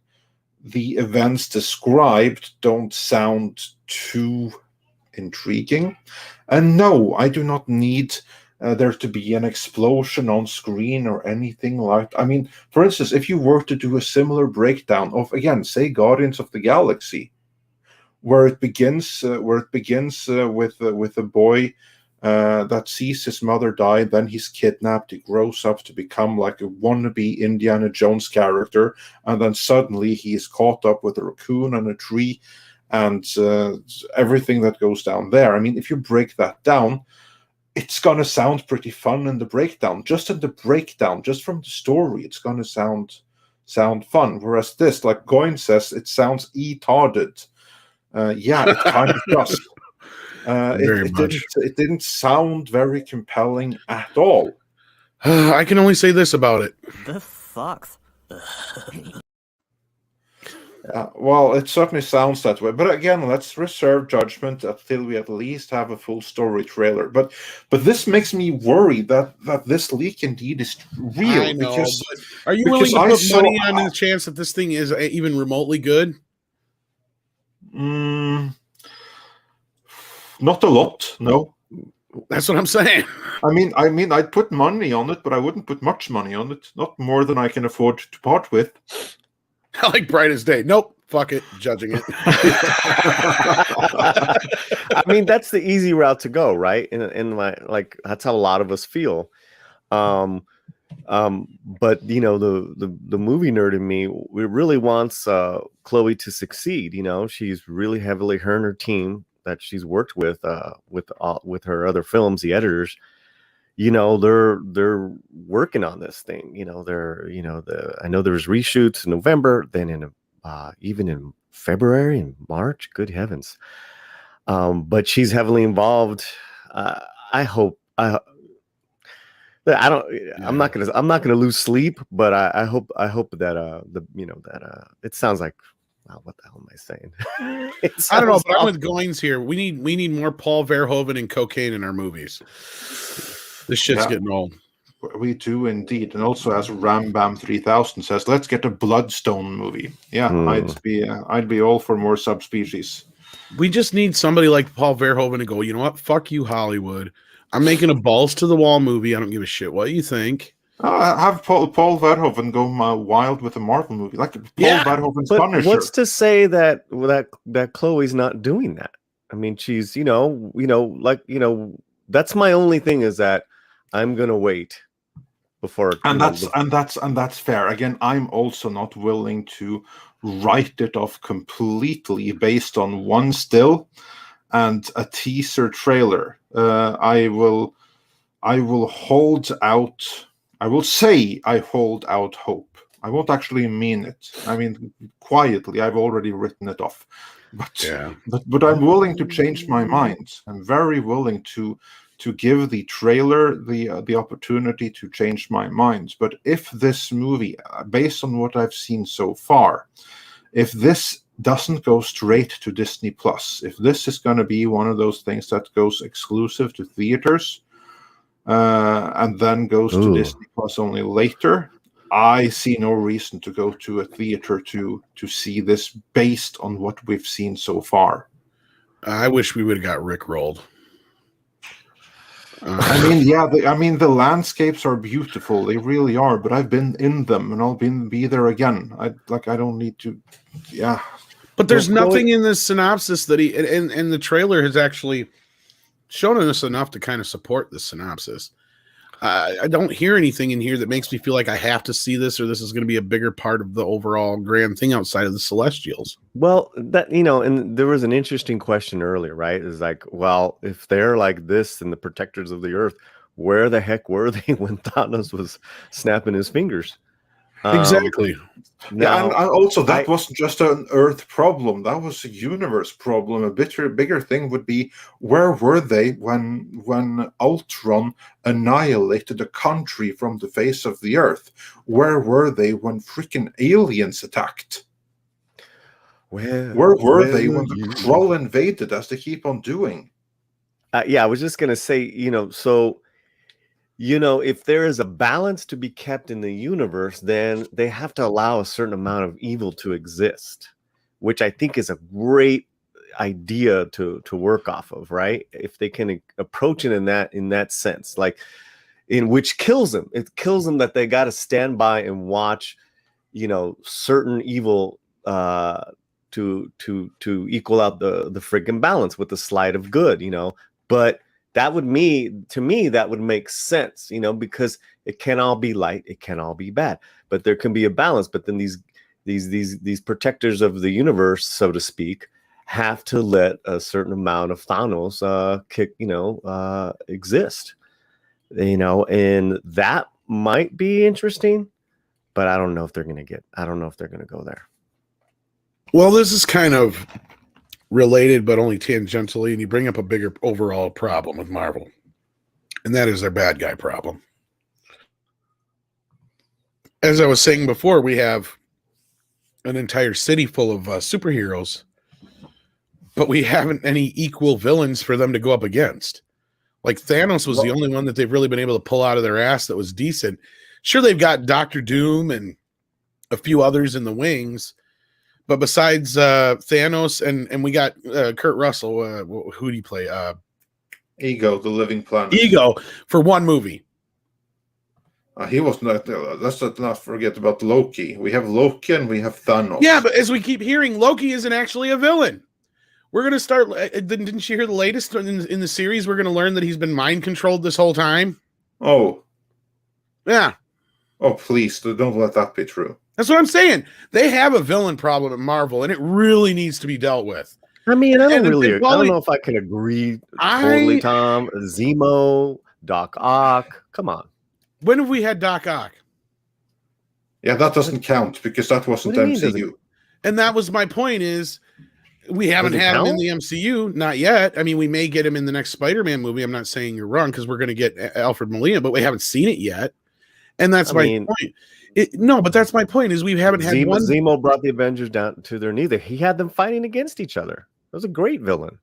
Speaker 2: the events described don't sound too intriguing. And no, I do not need there to be an explosion on screen or anything like that. I mean, for instance, if you were to do a similar breakdown of, again, say Guardians of the Galaxy, where it begins with a boy that sees his mother die, then he's kidnapped, he grows up to become like a wannabe Indiana Jones character, and then suddenly he is caught up with a raccoon and a tree and everything that goes down there. I mean, if you break that down, it's going to sound pretty fun in the breakdown. Just in the breakdown, just from the story, it's going to sound fun. Whereas this, like Goin says, it sounds e-tarded. Yeah, it kind of does. It didn't sound very compelling at all.
Speaker 1: I can only say this about it.
Speaker 4: This sucks.
Speaker 2: Well, it certainly sounds that way. But again, let's reserve judgment until we at least have a full story trailer. But this makes me worry that this leak indeed is real.
Speaker 1: I know, but are you willing to put money on the chance that this thing is even remotely good?
Speaker 2: Not a lot, no.
Speaker 1: That's what I'm saying.
Speaker 2: I mean, I'd put money on it, but I wouldn't put much money on it. Not more than I can afford to part with.
Speaker 1: I like Bright as Day. Nope. Fuck it. Judging it.
Speaker 3: I mean, that's the easy route to go, right? In my, like, that's how a lot of us feel. But you know, the movie nerd in me, really wants Chloe to succeed. You know, she's really heavily, her and her team that she's worked with her other films, the editors, you know, they're working on this thing. You know, I know there's reshoots in November, then in even in February and March. Good heavens! But she's heavily involved. I hope. I don't. Yeah. I'm not gonna lose sleep, but I hope that it sounds like. Wow, what the hell am I saying?
Speaker 1: I don't know, but I'm with Goins here. We need more Paul Verhoeven and cocaine in our movies. This shit's getting old.
Speaker 2: We do indeed, and also as Ram Bam 3000 says, let's get a Bloodstone movie. Yeah, I'd be all for more subspecies.
Speaker 1: We just need somebody like Paul Verhoeven to go, you know what? Fuck you, Hollywood. I'm making a balls to the wall movie. I don't give a shit what you think.
Speaker 2: Have Paul Verhoeven go wild with a Marvel movie, like Paul Verhoeven's Punisher.
Speaker 3: What's to say that Chloe's not doing that? I mean, she's that's my only thing is that I'm gonna wait before.
Speaker 2: And that's fair. Again, I'm also not willing to write it off completely based on one still and a teaser trailer. I will hold out. I will say I hold out hope. I won't actually mean it. I mean, quietly, I've already written it off. But I'm willing to change my mind. I'm very willing to give the trailer the opportunity to change my mind. But if this movie, based on what I've seen so far, if this doesn't go straight to Disney Plus, if this is going to be one of those things that goes exclusive to theaters, and then goes to Disney Plus only later, I see no reason to go to a theater to see this based on what we've seen so far.
Speaker 1: I wish we would have got Rickrolled.
Speaker 2: The landscapes are beautiful. They really are. But I've been in them, and I'll be there again. I don't need to. Yeah.
Speaker 1: But there's nothing in this synopsis that and the trailer has actually shown us enough to kind of support this synopsis. I don't hear anything in here that makes me feel like I have to see this or this is going to be a bigger part of the overall grand thing outside of the Celestials.
Speaker 3: Well, that, and there was an interesting question earlier, right? It's like, well, if they're like this and the protectors of the earth, where the heck were they when Thanos was snapping his fingers?
Speaker 1: Exactly.
Speaker 2: And also that wasn't just an Earth problem; that was a universe problem. A bigger thing would be, where were they when Ultron annihilated a country from the face of the Earth? Where were they when freaking aliens attacked? Where were they when the Skrull invaded, as they keep on doing?
Speaker 3: I was just gonna say, so. If there is a balance to be kept in the universe, then they have to allow a certain amount of evil to exist, which I think is a great idea to work off of, right? If they can approach it in that sense, like in which kills them. It kills them that they got to stand by and watch, certain evil to equal out the friggin' balance with the slide of good, but that would that would make sense, because it can all be light, it can all be bad, but there can be a balance. But then these protectors of the universe, so to speak, have to let a certain amount of Thanos exist, and that might be interesting, but I don't know if they're gonna go there.
Speaker 1: Well, this is kind of related, but only tangentially, and you bring up a bigger overall problem with Marvel, and that is their bad guy problem. As I was saying before, we have an entire city full of superheroes, but we haven't any equal villains for them to go up against. Like Thanos was the only one that they've really been able to pull out of their ass that was decent. Sure, they've got Doctor Doom and a few others in the wings, but besides Thanos and we got Kurt Russell, who do you play?
Speaker 2: Ego, the Living Planet.
Speaker 1: Ego for one movie.
Speaker 2: He was not. Let's not forget about Loki. We have Loki and we have Thanos.
Speaker 1: Yeah, but as we keep hearing, Loki isn't actually a villain. We're going to start. Didn't you hear the latest in the series? We're going to learn that he's been mind controlled this whole time.
Speaker 2: Oh.
Speaker 1: Yeah.
Speaker 2: Oh, please, don't let that be true.
Speaker 1: That's what I'm saying. They have a villain problem at Marvel, and it really needs to be dealt with.
Speaker 3: I mean, I don't
Speaker 1: Wally,
Speaker 3: know if I can agree totally, Tom. Zemo, Doc Ock. Come on.
Speaker 1: When have we had Doc Ock?
Speaker 2: Yeah, that doesn't count because that wasn't MCU.
Speaker 1: And that was my point is we haven't had him in the MCU, not yet. I mean, we may get him in the next Spider-Man movie. I'm not saying you're wrong because we're going to get Alfred Molina, but we haven't seen it yet. And that's my point. But that's my point is we haven't had one.
Speaker 3: Zemo brought the Avengers down to their knees. He had them fighting against each other. That was a great villain.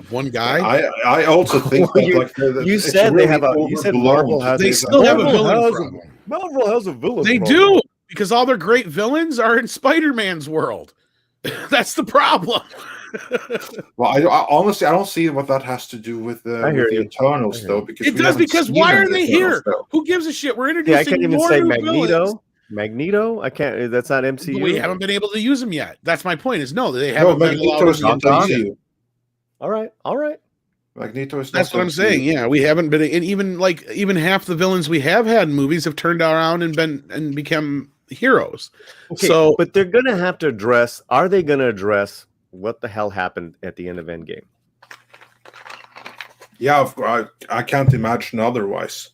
Speaker 1: One guy.
Speaker 2: I also think
Speaker 3: you said they have a. You said Marvel has.
Speaker 1: They still have a villain problem.
Speaker 3: Marvel has a villain.
Speaker 1: They do because all their great villains are in Spider-Man's world. That's the problem.
Speaker 2: Well, I honestly don't see what that has to do with the Eternals, though. Because
Speaker 1: it does. Because why are they here? Who gives a shit? We're introducing.
Speaker 3: I can't even say Magneto.
Speaker 1: Villains.
Speaker 3: Magneto. I can't. That's not MCU.
Speaker 1: But we haven't been able to use them yet. That's my point. Is they haven't been
Speaker 2: allowed to MCU.
Speaker 3: All right.
Speaker 2: Magneto is.
Speaker 1: That's what I'm saying. Yeah, we haven't been, and even half the villains we have had in movies have turned around and become heroes.
Speaker 3: Okay, so, but they're gonna have to address. Are they gonna address what the hell happened at the end of Endgame?
Speaker 2: Yeah, of course. I can't imagine otherwise,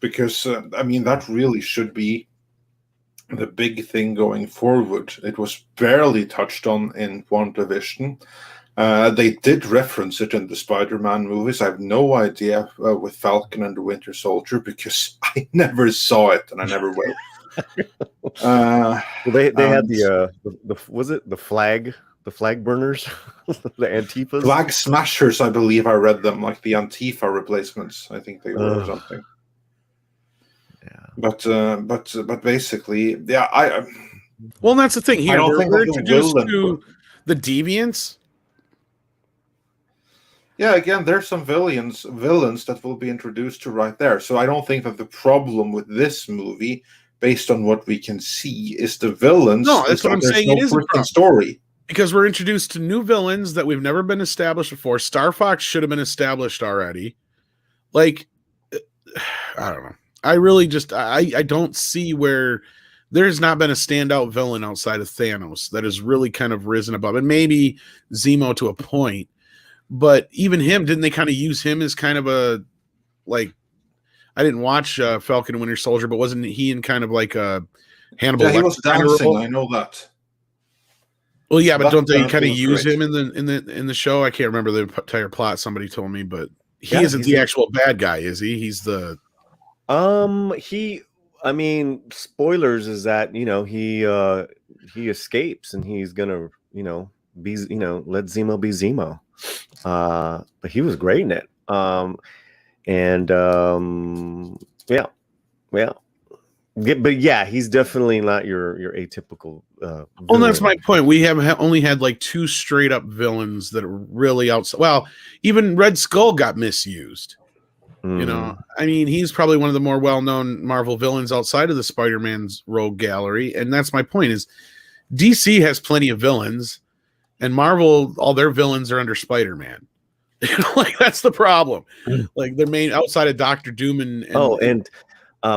Speaker 2: because I mean that really should be the big thing going forward. It was barely touched on in WandaVision. They did reference it in the Spider-Man movies. I have no idea with Falcon and the Winter Soldier because I never saw it and I never will.
Speaker 3: They had the was it the flag burners, the Antifas,
Speaker 2: flag smashers. I believe I read them like the Antifa replacements. I think they were something. Yeah, but basically, yeah.
Speaker 1: Well, that's the thing here. We're introduced to the deviants.
Speaker 2: Yeah, again, there's some villains that will be introduced to right there. So I don't think that the problem with this movie, based on what we can see, is the villains.
Speaker 1: No, that's what I'm saying. It is a problem.
Speaker 2: Story.
Speaker 1: Because we're introduced to new villains that we've never been established before. Star Fox should have been established already. Like, I don't know. I really just I don't see where there's not been a standout villain outside of Thanos that has really kind of risen above. And maybe Zemo to a point. But even him, didn't they kind of use him as kind of a, like, I didn't watch Falcon and Winter Soldier, but wasn't he in kind of like a Hannibal?
Speaker 2: Yeah, he was dancing. I know that.
Speaker 1: Well, yeah, but don't they kind of use him in the show? I can't remember the entire plot. Somebody told me, but he isn't the actual bad guy, is he? He's the.
Speaker 3: I mean, spoilers is that he escapes and he's gonna be let Zemo be Zemo. But he was great in it. But yeah, he's definitely not your atypical.
Speaker 1: Well, that's my point. We have only had like two straight up villains that are really outside. Well, even Red Skull got misused. I mean, he's probably one of the more well-known Marvel villains outside of the Spider-Man's rogue gallery, and that's my point. Is DC has plenty of villains. And Marvel, all their villains are under Spider-Man. Like that's the problem. Like their main outside of Doctor Doom and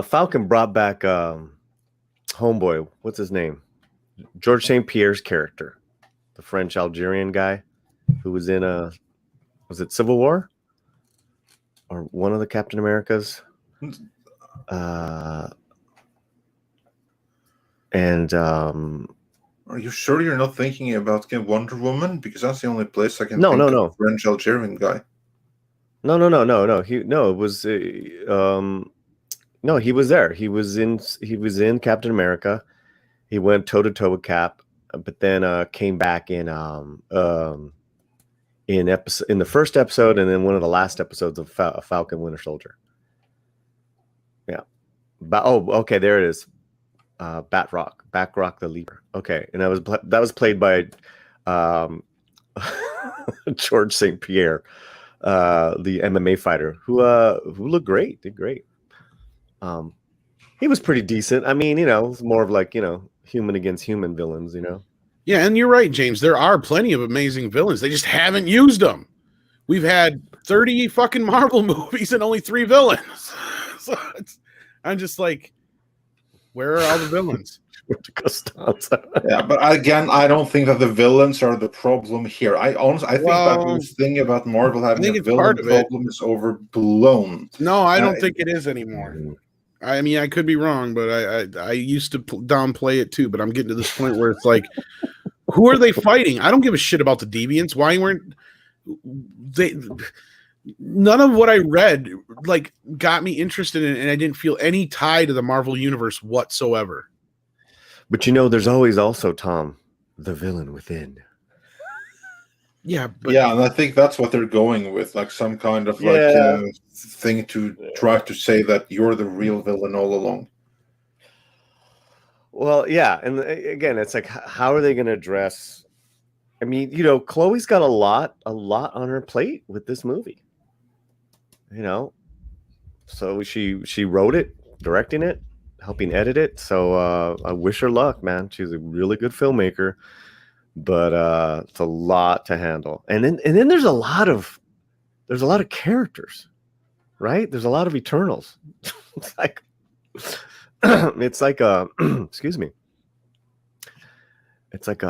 Speaker 3: Falcon brought back homeboy. What's his name? George St. Pierre's character, the French Algerian guy who was in was it Civil War or one of the Captain Americas?
Speaker 2: Are you sure you're not thinking about Wonder Woman? Because that's the only place I can
Speaker 3: think
Speaker 2: of French Algerian guy.
Speaker 3: No. It was he was there. He was in Captain America. He went toe to toe with Cap, but then came back in the first episode and then one of the last episodes of Falcon Winter Soldier. Yeah. Okay, there it is. Batroc the Leaper. Okay, and that was played by George St. Pierre, the MMA fighter who looked great, did great. He was pretty decent. I mean, it's more of like human against human villains,
Speaker 1: Yeah, and you're right, James. There are plenty of amazing villains. They just haven't used them. We've had 30 fucking Marvel movies and only 3 villains. So I'm just like. Where are all the villains?
Speaker 2: Yeah, but again, I don't think that the villains are the problem here. I think that this thing about Marvel having a villain problem is overblown.
Speaker 1: No, I don't think it is anymore. I mean, I could be wrong, but I used to downplay it too. But I'm getting to this point where it's like, who are they fighting? I don't give a shit about the Deviants. Why weren't they? None of what I read like got me interested in it, and I didn't feel any tie to the Marvel universe whatsoever.
Speaker 3: But you know, there's always also, Tom, the villain within.
Speaker 1: Yeah,
Speaker 2: and I think that's what they're going with, like some kind of thing to try to say that you're the real villain all along.
Speaker 3: Well, yeah, and again, it's like, how are they going to address? I mean, you know, Chloe's got a lot on her plate with this movie. You know, so she wrote it, directing it, helping edit it. So I wish her luck, man. She's a really good filmmaker, but it's a lot to handle. And then there's a lot of characters, right? There's a lot of Eternals. It's like excuse me. It's like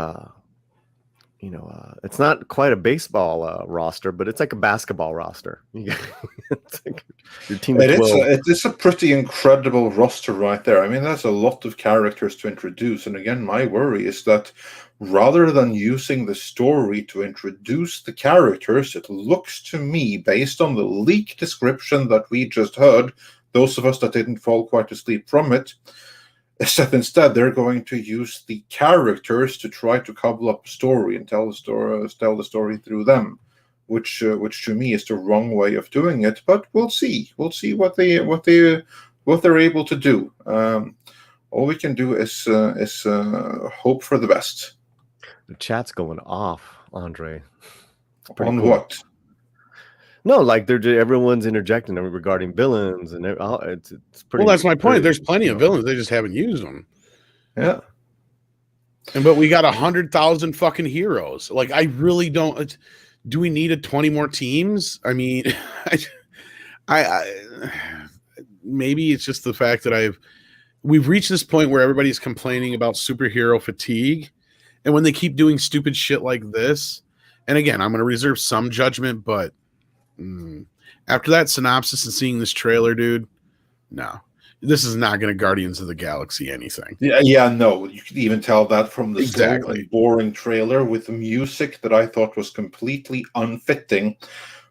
Speaker 3: it's not quite a baseball roster, but it's like a basketball roster. It's like your team of 12.
Speaker 2: It is a pretty incredible roster right there. I mean, there's a lot of characters to introduce. And again, my worry is that rather than using the story to introduce the characters, it looks to me, based on the leak description that we just heard, those of us that didn't fall quite asleep from it, is that instead they're going to use the characters to try to cobble up a story and tell the story through them, which to me is the wrong way of doing it. But we'll see what they're able to do. All we can do is hope for the best.
Speaker 3: The chat's going off, Andre.
Speaker 2: On cool. What?
Speaker 3: No, like everyone's interjecting regarding villains, and it's pretty.
Speaker 1: Well, that's my point. There's plenty of villains; they just haven't used them.
Speaker 2: Yeah,
Speaker 1: but we got 100,000 fucking heroes. Like, I really don't. Do we need 20 more teams? I mean, I maybe it's just the fact that we've reached this point where everybody's complaining about superhero fatigue, and when they keep doing stupid shit like this, and again, I'm going to reserve some judgment, but. After that synopsis and seeing this trailer, dude, no, this is not going to Guardians of the Galaxy anything.
Speaker 2: Yeah, no, you can even tell that from the slow and boring trailer with the music that I thought was completely unfitting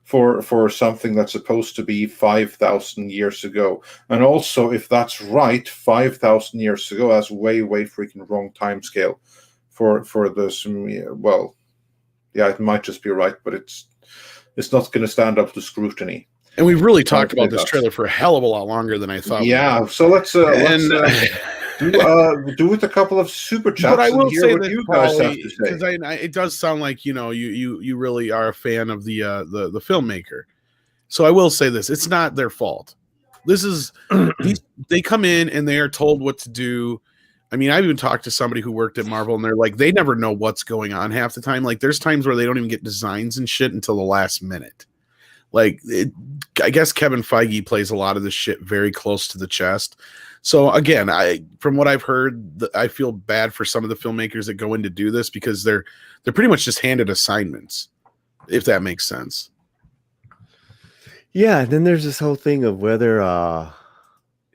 Speaker 2: for something that's supposed to be 5,000 years ago. And also, if that's right, 5,000 years ago, that's way freaking wrong time scale for this. Well, yeah, it might just be right, but it's not going to stand up to scrutiny.
Speaker 1: And we've really talked about this trailer for a hell of a lot longer than I thought.
Speaker 2: Yeah, so let's do with a couple of super chats.
Speaker 1: But I will say that
Speaker 2: you guys have to say,
Speaker 1: because it does sound like you really are a fan of the filmmaker. So I will say this: it's not their fault. This is they come in and they are told what to do. I mean, I've even talked to somebody who worked at Marvel, and they're like, they never know what's going on half the time. Like, there's times where they don't even get designs and shit until the last minute. Like, I guess Kevin Feige plays a lot of this shit very close to the chest. So again, from what I've heard, I feel bad for some of the filmmakers that go in to do this because they're pretty much just handed assignments, if that makes sense.
Speaker 3: Yeah, and then there's this whole thing of whether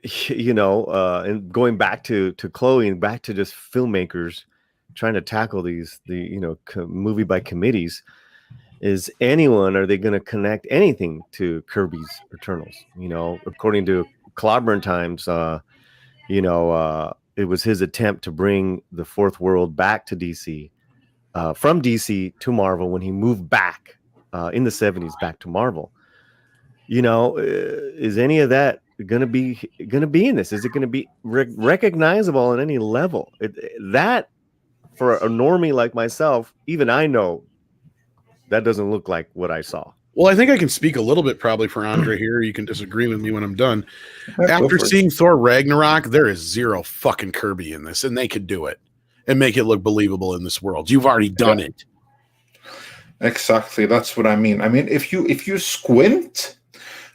Speaker 3: and going back to Chloe and back to just filmmakers trying to tackle the movie by committees, are they going to connect anything to Kirby's Eternals? You know, according to Clobberin Times, it was his attempt to bring the Fourth World back to DC, from DC to Marvel when he moved back in the 70s back to Marvel. You know, is any of that going to be in this? Is it going to be recognizable on any level? That for a normie like myself, even I know that doesn't look like what I saw.
Speaker 1: Well, I think I can speak a little bit probably for Andre here. You can disagree with me when I'm done. After seeing Thor Ragnarok, there is zero fucking Kirby in this, and they could do it and make it look believable in this world. You've already done it.
Speaker 2: Exactly. That's what I mean. I mean, if you squint,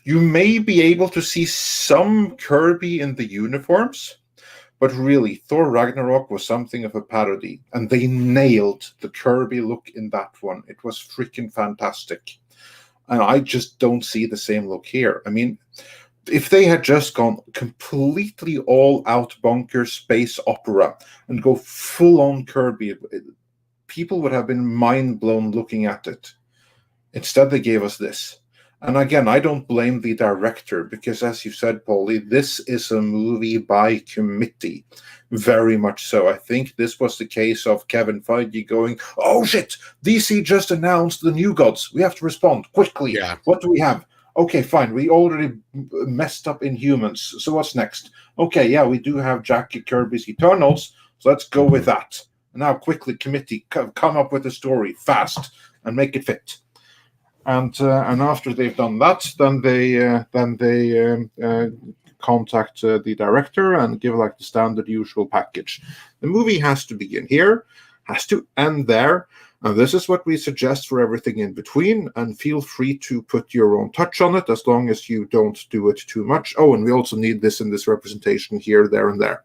Speaker 2: you may be able to see some Kirby in the uniforms, But really, Thor Ragnarok was something of a parody, and they nailed the Kirby look in that one. It was freaking fantastic. And I just don't see the same look here. I mean, if they had just gone completely all-out bonkers space opera and go full-on Kirby, people would have been mind-blown looking at it. Instead, they gave us this. And again, I don't blame the director because, as you said, Paulie, this is a movie by committee. Very much so. I think this was the case of Kevin Feige going, oh shit, DC just announced the new gods. We have to respond quickly.
Speaker 1: Yeah.
Speaker 2: What do we have? Okay, fine. We already messed up Inhumans. So what's next? Okay, yeah, we do have Jack Kirby's Eternals. So let's go with that. Now, quickly, committee, come up with a story fast and make it fit. And after they've done that, then they contact the director and give like the standard usual package. The movie has to begin here, has to end there, and this is what we suggest for everything in between. And feel free to put your own touch on it as long as you don't do it too much. Oh, and we also need this in this representation here, there, and there.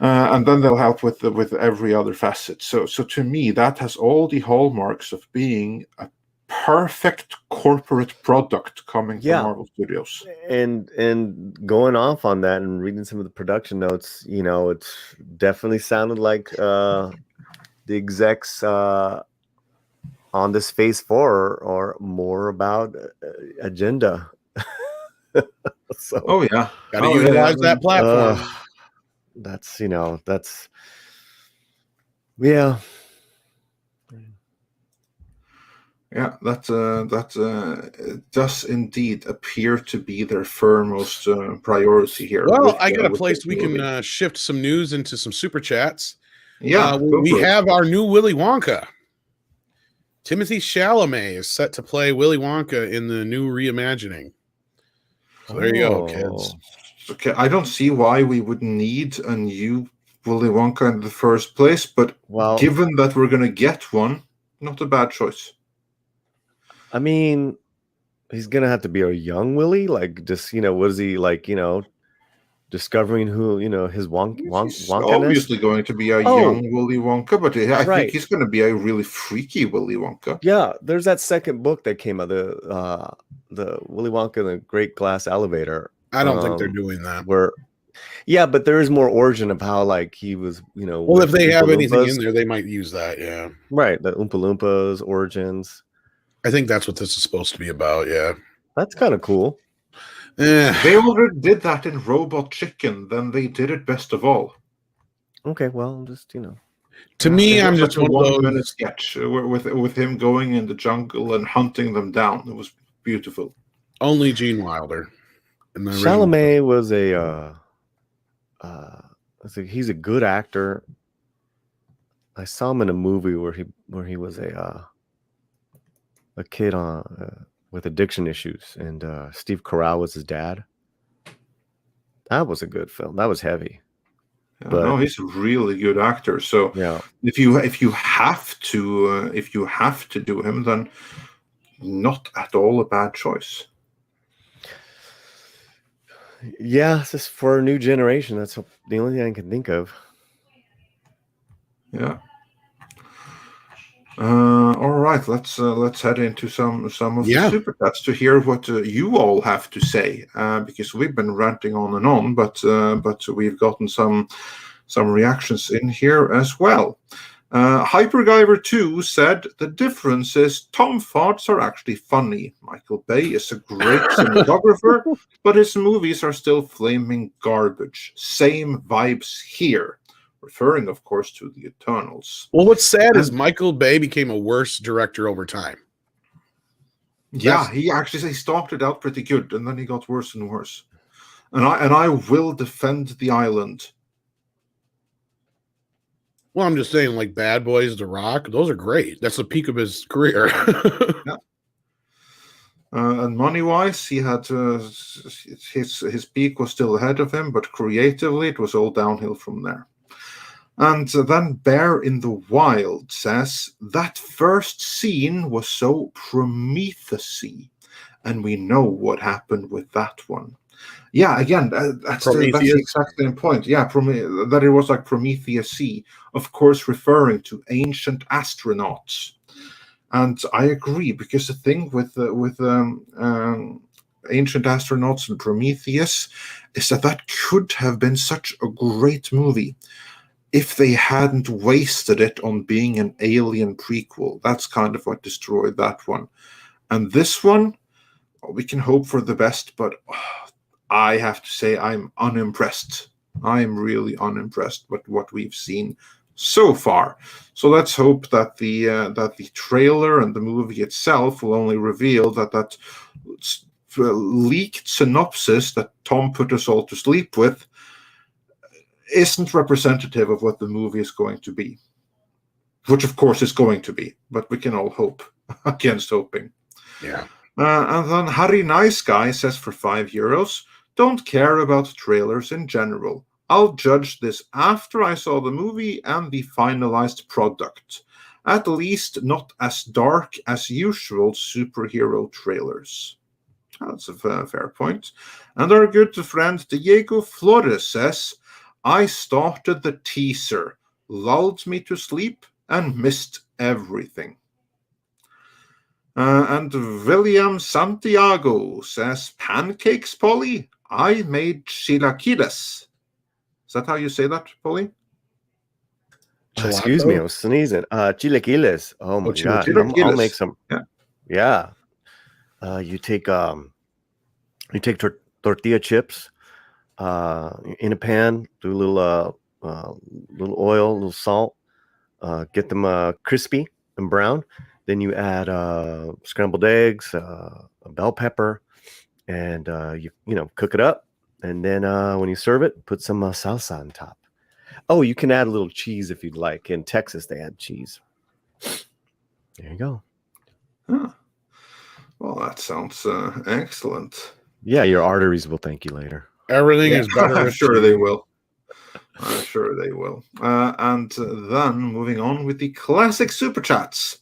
Speaker 2: And then they'll help with every other facet. So to me, that has all the hallmarks of being a perfect corporate product coming from Marvel Studios.
Speaker 3: And going off on that and reading some of the production notes, you know, it's definitely sounded like the execs on this Phase 4 are more about agenda. So,
Speaker 2: oh yeah,
Speaker 1: gotta utilize that platform.
Speaker 3: That's, you know, that's, yeah.
Speaker 2: Yeah, that does indeed appear to be their foremost priority here.
Speaker 1: Well, I got a place we can shift some news into some super chats.
Speaker 2: Yeah,
Speaker 1: we have our new Willy Wonka. Timothy Chalamet is set to play Willy Wonka in the new reimagining. So there you go, kids.
Speaker 2: Okay, I don't see why we would need a new Willy Wonka in the first place, but given that we're going to get one, not a bad choice.
Speaker 3: I mean, he's going to have to be a young Willy, like just, you know, what is he like, you know, discovering who, you know, his Wonka-ness?
Speaker 2: Obviously going to be a young Willy Wonka, but I think he's going to be a really freaky Willy Wonka.
Speaker 3: Yeah, there's that second book that came out, the Willy Wonka and the Great Glass Elevator.
Speaker 1: I don't think they're doing that.
Speaker 3: Yeah, but there is more origin of how, like, he was, you know.
Speaker 1: Well, if they have anything in there, they might use that, yeah.
Speaker 3: Right, the Oompa Loompas origins.
Speaker 1: I think that's what this is supposed to be about, yeah.
Speaker 3: That's kind of cool.
Speaker 2: They already did that in Robot Chicken, then they did it best of all.
Speaker 3: Okay, well, just, you know.
Speaker 1: To me, I'm just
Speaker 2: one of those... minute sketch with him going in the jungle and hunting them down. It was beautiful.
Speaker 1: Only Gene Wilder.
Speaker 3: Chalamet was he's a good actor. I saw him in a movie where he was a kid with addiction issues, and Steve Carell was his dad. That was a good film. That was heavy.
Speaker 2: Yeah, but no, he's a really good actor. So
Speaker 3: yeah,
Speaker 2: if you have to do him, then not at all a bad choice.
Speaker 3: Yeah, it's just for a new generation. That's the only thing I can think of.
Speaker 2: Yeah. All right, let's head into some of the super chats to hear what you all have to say, because we've been ranting on and on, but we've gotten some reactions in here as well. Hypergiver 2 said the difference is Tom farts are actually funny. Michael Bay is a great cinematographer, but his movies are still flaming garbage. Same vibes here. Referring, of course, to the Eternals.
Speaker 1: Well, what's sad is Michael Bay became a worse director over time.
Speaker 2: Yeah, he started out pretty good, and then he got worse and worse. And I will defend The Island.
Speaker 1: Well, I'm just saying, like Bad Boys, The Rock, those are great. That's the peak of his career.
Speaker 2: Yeah. And money-wise, he had his peak was still ahead of him, but creatively, it was all downhill from there. And then Bear in the Wild says, that first scene was so Prometheus-y, and we know what happened with that one. Yeah, again, that's the exact same point. Yeah, that it was like Prometheus C, of course, referring to ancient astronauts. And I agree, because the thing with ancient astronauts and Prometheus is that could have been such a great movie if they hadn't wasted it on being an Alien prequel. That's kind of what destroyed that one. And this one, we can hope for the best, but I have to say I'm unimpressed. I'm really unimpressed with what we've seen so far. So let's hope that the trailer and the movie itself will only reveal that leaked synopsis that Tom put us all to sleep with isn't representative of what the movie is going to be, which of course is going to be, but we can all hope against hoping.
Speaker 1: Yeah.
Speaker 2: And then Harry Nice Guy says for €5, don't care about trailers in general. I'll judge this after I saw the movie and the finalized product. At least not as dark as usual superhero trailers. That's a fair point. And our good friend Diego Flores says, I started the teaser, lulled me to sleep, and missed everything. And William Santiago says, pancakes, Polly? I made chilaquiles. Is that how you say that, Polly?
Speaker 3: Excuse me, I was sneezing. Chilaquiles. Oh my God. I'll make some. Yeah. You take tortilla chips in a pan, do a little oil, a little salt, get them crispy and brown. Then you add scrambled eggs, a bell pepper, and you cook it up. And then when you serve it, put some salsa on top. Oh, you can add a little cheese if you'd like. In Texas, they add cheese. There you go.
Speaker 2: Huh. Well, that sounds excellent.
Speaker 3: Yeah, your arteries will thank you later.
Speaker 1: Everything is better.
Speaker 2: I'm sure they will. I'm sure they will. And then moving on with the classic super chats.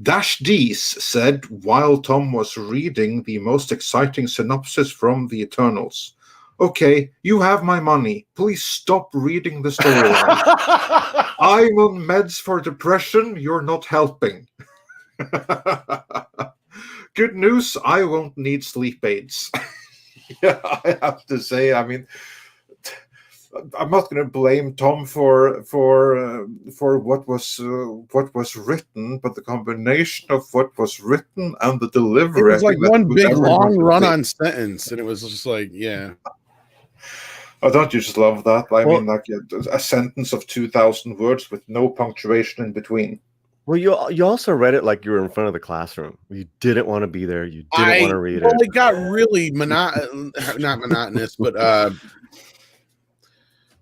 Speaker 2: Dash D's said while Tom was reading the most exciting synopsis from the Eternals, okay, you have my money. Please stop reading the storyline. I'm on meds for depression. You're not helping. Good news, I won't need sleep aids. Yeah, I have to say, I mean, I'm not going to blame Tom for what was written, but the combination of what was written and the delivery.
Speaker 1: It was like one big long run-on sentence, and it was just like, yeah.
Speaker 2: Oh, don't you just love that? I mean, like a sentence of 2,000 words with no punctuation in between.
Speaker 3: Well, you also read it like you were in front of the classroom. You didn't want to be there. You didn't want to read it.
Speaker 1: Well, it got really not monotonous, but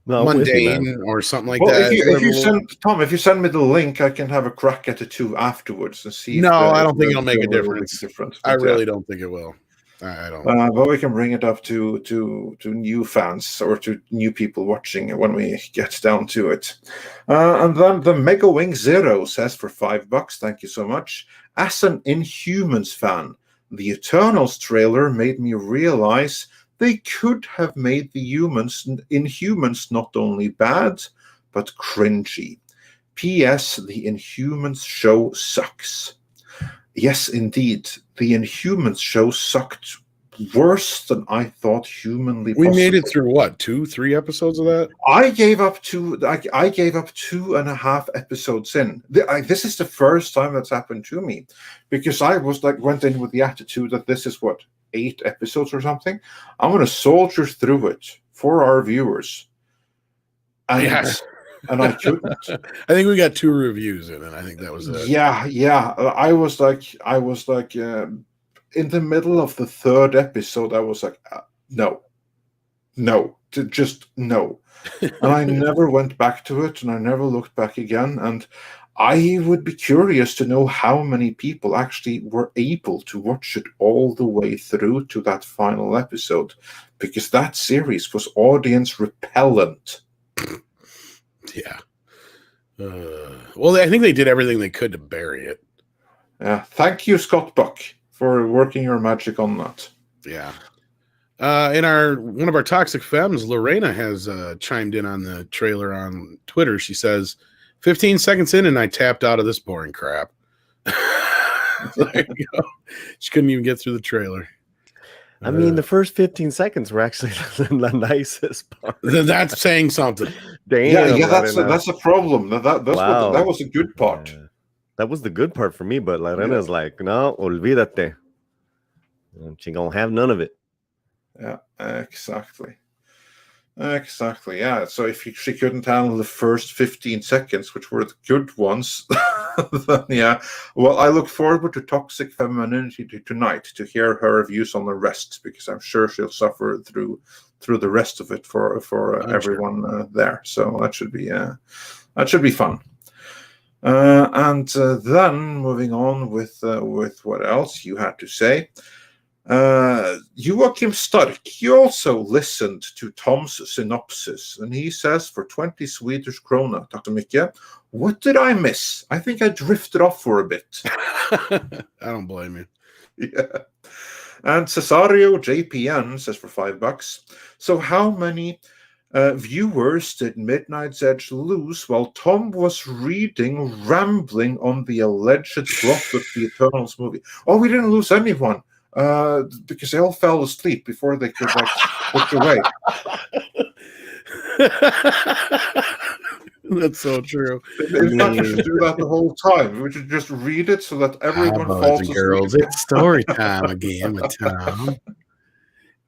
Speaker 1: mundane or something like that.
Speaker 2: If you send me the link, I can have a crack at it too afterwards and see.
Speaker 1: No, I don't think it'll make a difference. I really don't think it will. I don't.
Speaker 2: But we can bring it up to new fans or to new people watching when we get down to it. And then the Mega Wing Zero says for $5, thank you so much. As an Inhumans fan, the Eternals trailer made me realize they could have made the Inhumans not only bad, but cringy. P.S. The Inhumans show sucks. Yes, indeed. The Inhumans show sucked worse than I thought humanly possible.
Speaker 1: We made it through what, 2-3 episodes of that?
Speaker 2: I gave up 2.5 episodes in. This is the first time that's happened to me, because I went in with the attitude that this is 8 episodes or something. I'm going to soldier through it for our viewers. And I couldn't.
Speaker 1: I think we got 2 reviews in, and I think that was it.
Speaker 2: Yeah. I was like in the middle of the 3rd episode. I was like, no, just no. And I never went back to it, and I never looked back again. And I would be curious to know how many people actually were able to watch it all the way through to that final episode, because that series was audience repellent.
Speaker 1: Yeah. Well, I think they did everything they could to bury it.
Speaker 2: Yeah. Thank you, Scott Buck, for working your magic on that.
Speaker 1: Yeah. In one of our toxic femmes, Lorena has chimed in on the trailer on Twitter. She says, 15 seconds in and I tapped out of this boring crap. There you go. She couldn't even get through the trailer.
Speaker 3: I mean, the first 15 seconds were actually the nicest part.
Speaker 1: That's saying something.
Speaker 3: Damn.
Speaker 2: Yeah, that's a problem. That was a good part.
Speaker 3: Yeah. That was the good part for me, but Lorena's like, no, olvídate. She gonna have none of it.
Speaker 2: Yeah, exactly. Yeah. So if she couldn't handle the first 15 seconds, which were the good ones, then yeah. Well, I look forward to Toxic Femininity tonight to hear her views on the rest, because I'm sure she'll suffer through the rest of it for everyone there. So that should be fun. And then moving on with what else you had to say. Joachim Stark, you also listened to Tom's synopsis, and he says for 20 Swedish krona, tack så mycket. What did I miss? I think I drifted off for a bit.
Speaker 1: I don't blame you.
Speaker 2: Yeah. And Cesario JPN says for $5. So how many viewers did Midnight's Edge lose while Tom was rambling on the alleged plot of the Eternals movie? Oh, we didn't lose anyone. Because they all fell asleep before they could look away.
Speaker 1: That's so true.
Speaker 2: In fact, we should do that the whole time. We should just read it so that everyone falls asleep.
Speaker 1: Girls, it's story time again with Tom.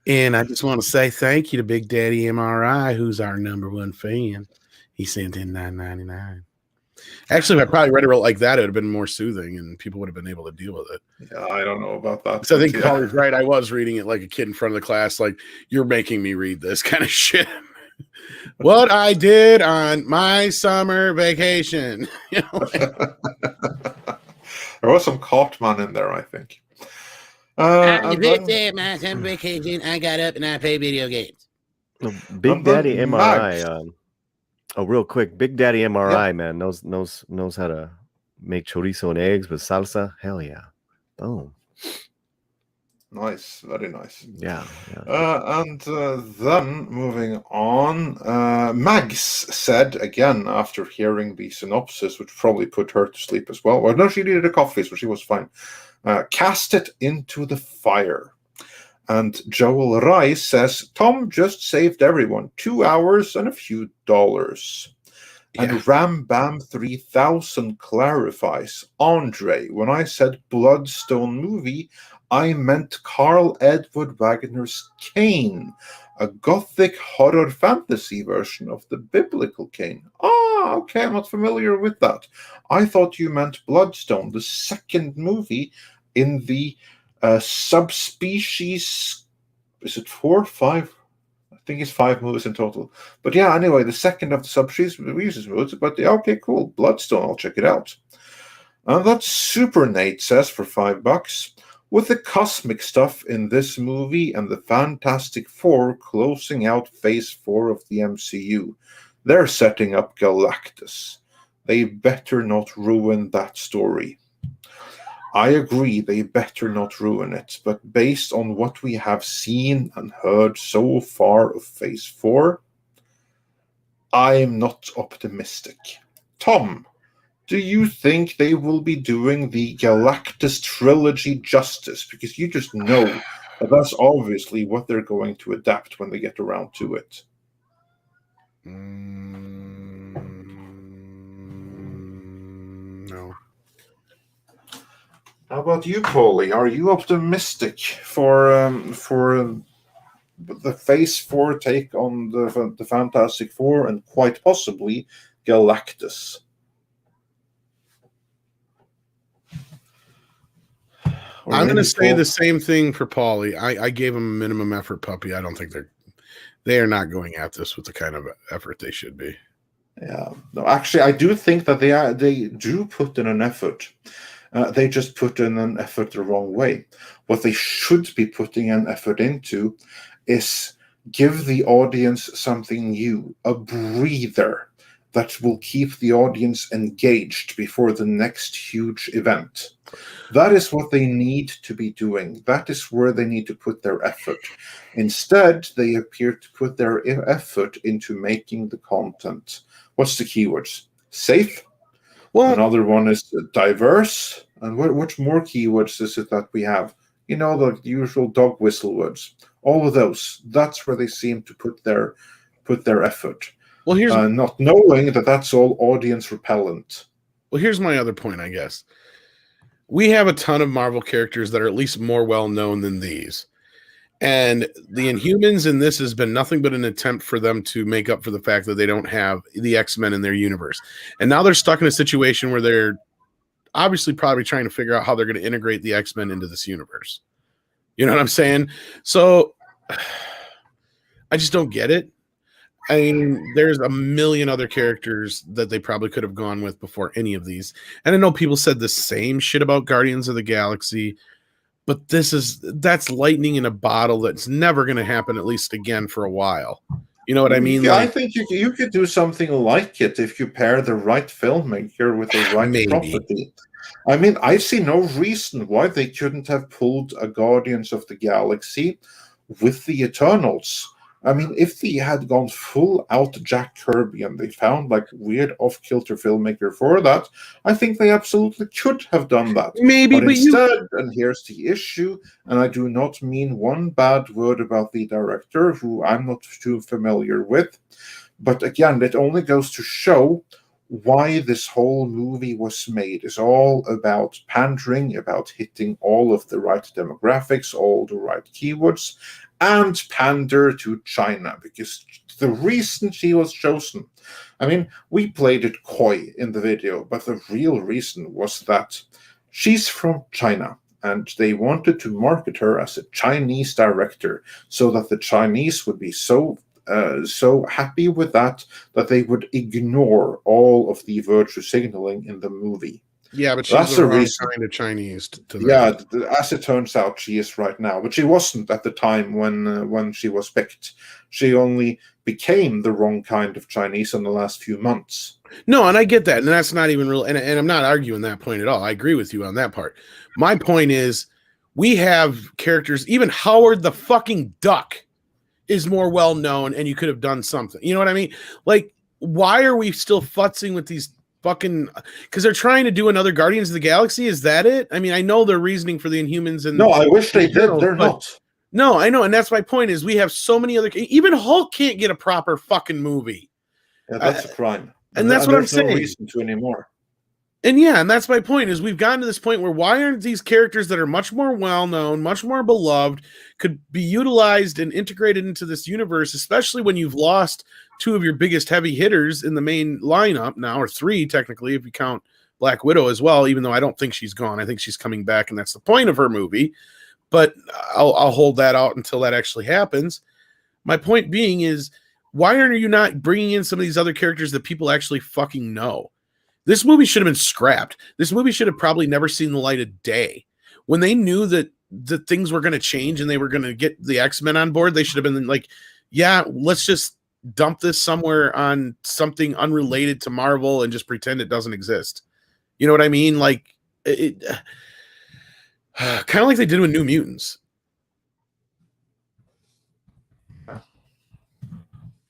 Speaker 1: And I just want to say thank you to Big Daddy MRI, who's our #1 fan. He sent in $9.99. Actually, if I probably read it like that, it would have been more soothing and people would have been able to deal with it.
Speaker 2: Yeah, I don't know about that.
Speaker 1: So I think Paulie's right. I was reading it like a kid in front of the class, like, you're making me read this kind of shit. What I did on my summer vacation. You know?
Speaker 2: There was some Cartman in there, I think.
Speaker 1: On my summer vacation, I got up and I played video games.
Speaker 3: Big Daddy MRI. Real quick, Big Daddy MRI, man, knows how to make chorizo and eggs with salsa. Hell yeah. Boom.
Speaker 2: Nice, very nice.
Speaker 3: Yeah.
Speaker 2: And then moving on, Mags said again after hearing the synopsis, which probably put her to sleep as well. Well, no, she needed a coffee, so she was fine. Cast it into the fire. And Joel Rice says, Tom just saved everyone 2 hours and a few dollars. Yeah. And Ram Bam 3000 clarifies, Andre, when I said Bloodstone movie, I meant Carl Edward Wagner's Cain, a gothic horror fantasy version of the biblical Cain. Okay, I'm not familiar with that. I thought you meant Bloodstone, the second movie in the subspecies. Is it 4 or 5? I think it's 5 movies in total. But yeah, anyway, the second of the subspecies movies. But yeah, okay, cool. Bloodstone, I'll check it out. And that's Super Nate says for $5. With the cosmic stuff in this movie and the Fantastic Four closing out Phase 4 of the MCU, they're setting up Galactus. They better not ruin that story. I agree, they better not ruin it, but based on what we have seen and heard so far of Phase 4, I'm not optimistic. Tom, do you think they will be doing the Galactus trilogy justice? Because you just know that that's obviously what they're going to adapt when they get around to it.
Speaker 1: No.
Speaker 2: How about you, Paulie? Are you optimistic for the Phase 4 take on the Fantastic Four and quite possibly Galactus?
Speaker 1: I'm going to say the same thing for Paulie. I gave him a minimum effort puppy. I don't think they are not going at this with the kind of effort they should be.
Speaker 2: Yeah, no, actually, I do think that they do put in an effort. They just put in an effort the wrong way. What they should be putting an effort into is give the audience something new, a breather. that will keep the audience engaged before the next huge event. That is what they need to be doing. That is where they need to put their effort. Instead, they appear to put their effort into making the content. What's the keywords? Safe.
Speaker 1: Well,
Speaker 2: another one is diverse. And what more keywords is it that we have? The usual dog whistle words. All of those. That's where they seem to put their effort.
Speaker 1: Well, here's
Speaker 2: not knowing that that's all audience repellent.
Speaker 1: Well, here's my other point, I guess. We have a ton of Marvel characters that are at least more well-known than these. And the Inhumans in this has been nothing but an attempt for them to make up for the fact that they don't have the X-Men in their universe. And now they're stuck in a situation where they're obviously probably trying to figure out how they're going to integrate the X-Men into this universe. You know what I'm saying? So I just don't get it. I mean, there's a million other characters that they probably could have gone with before any of these. And I know people said the same shit about Guardians of the Galaxy, but that's lightning in a bottle that's never going to happen, at least again, for a while. You know what I mean?
Speaker 2: Yeah, I think you could do something like it if you pair the right filmmaker with the right property. I mean, I see no reason why they couldn't have pulled a Guardians of the Galaxy with the Eternals. I mean, if they had gone full out Jack Kirby and they found like weird off-kilter filmmaker for that, I think they absolutely could have done that.
Speaker 1: Maybe,
Speaker 2: but instead, and here's the issue, and I do not mean one bad word about the director, who I'm not too familiar with, but again, it only goes to show why this whole movie was made. Is all about pandering, about hitting all of the right demographics, all the right keywords, and pander to China, because the reason she was chosen, I mean, we played it coy in the video, but the real reason was that she's from China, and they wanted to market her as a Chinese director so that the Chinese would be so happy with that they would ignore all of the virtue signaling in the movie.
Speaker 1: Yeah, but she's the wrong kind of Chinese to
Speaker 2: that. Yeah, as it turns out, she is right now. But she wasn't at the time when she was picked. She only became the wrong kind of Chinese in the last few months.
Speaker 1: No, and I get that. And that's not even real. And I'm not arguing that point at all. I agree with you on that part. My point is, we have characters, even Howard the fucking Duck is more well-known, and you could have done something. You know what I mean? Like, why are we still futzing with these fucking, because they're trying to do another Guardians of the Galaxy? Is that it? I mean, I know their reasoning for the Inhumans, and
Speaker 2: no, I wish they did. They're not.
Speaker 1: No, I know, and that's my point. Is we have so many other, even Hulk can't get a proper fucking movie.
Speaker 2: Yeah, that's a crime,
Speaker 1: and that's what I'm saying.
Speaker 2: No reason to anymore.
Speaker 1: And yeah, and that's my point. Is we've gotten to this point where why aren't these characters that are much more well known, much more beloved, could be utilized and integrated into this universe, especially when you've lost two of your biggest heavy hitters in the main lineup now, or three technically if you count Black Widow as well, even though I don't think she's gone. I think she's coming back, and that's the point of her movie. But I'll hold that out until that actually happens. My point being is, why are you not bringing in some of these other characters that people actually fucking know? This movie should have been scrapped. This movie should have probably never seen the light of day. When they knew that things were going to change and they were going to get the X-Men on board, they should have been like, yeah, let's just dump this somewhere on something unrelated to Marvel and just pretend it doesn't exist. You know what I mean? Like, it kind of like they did with New Mutants.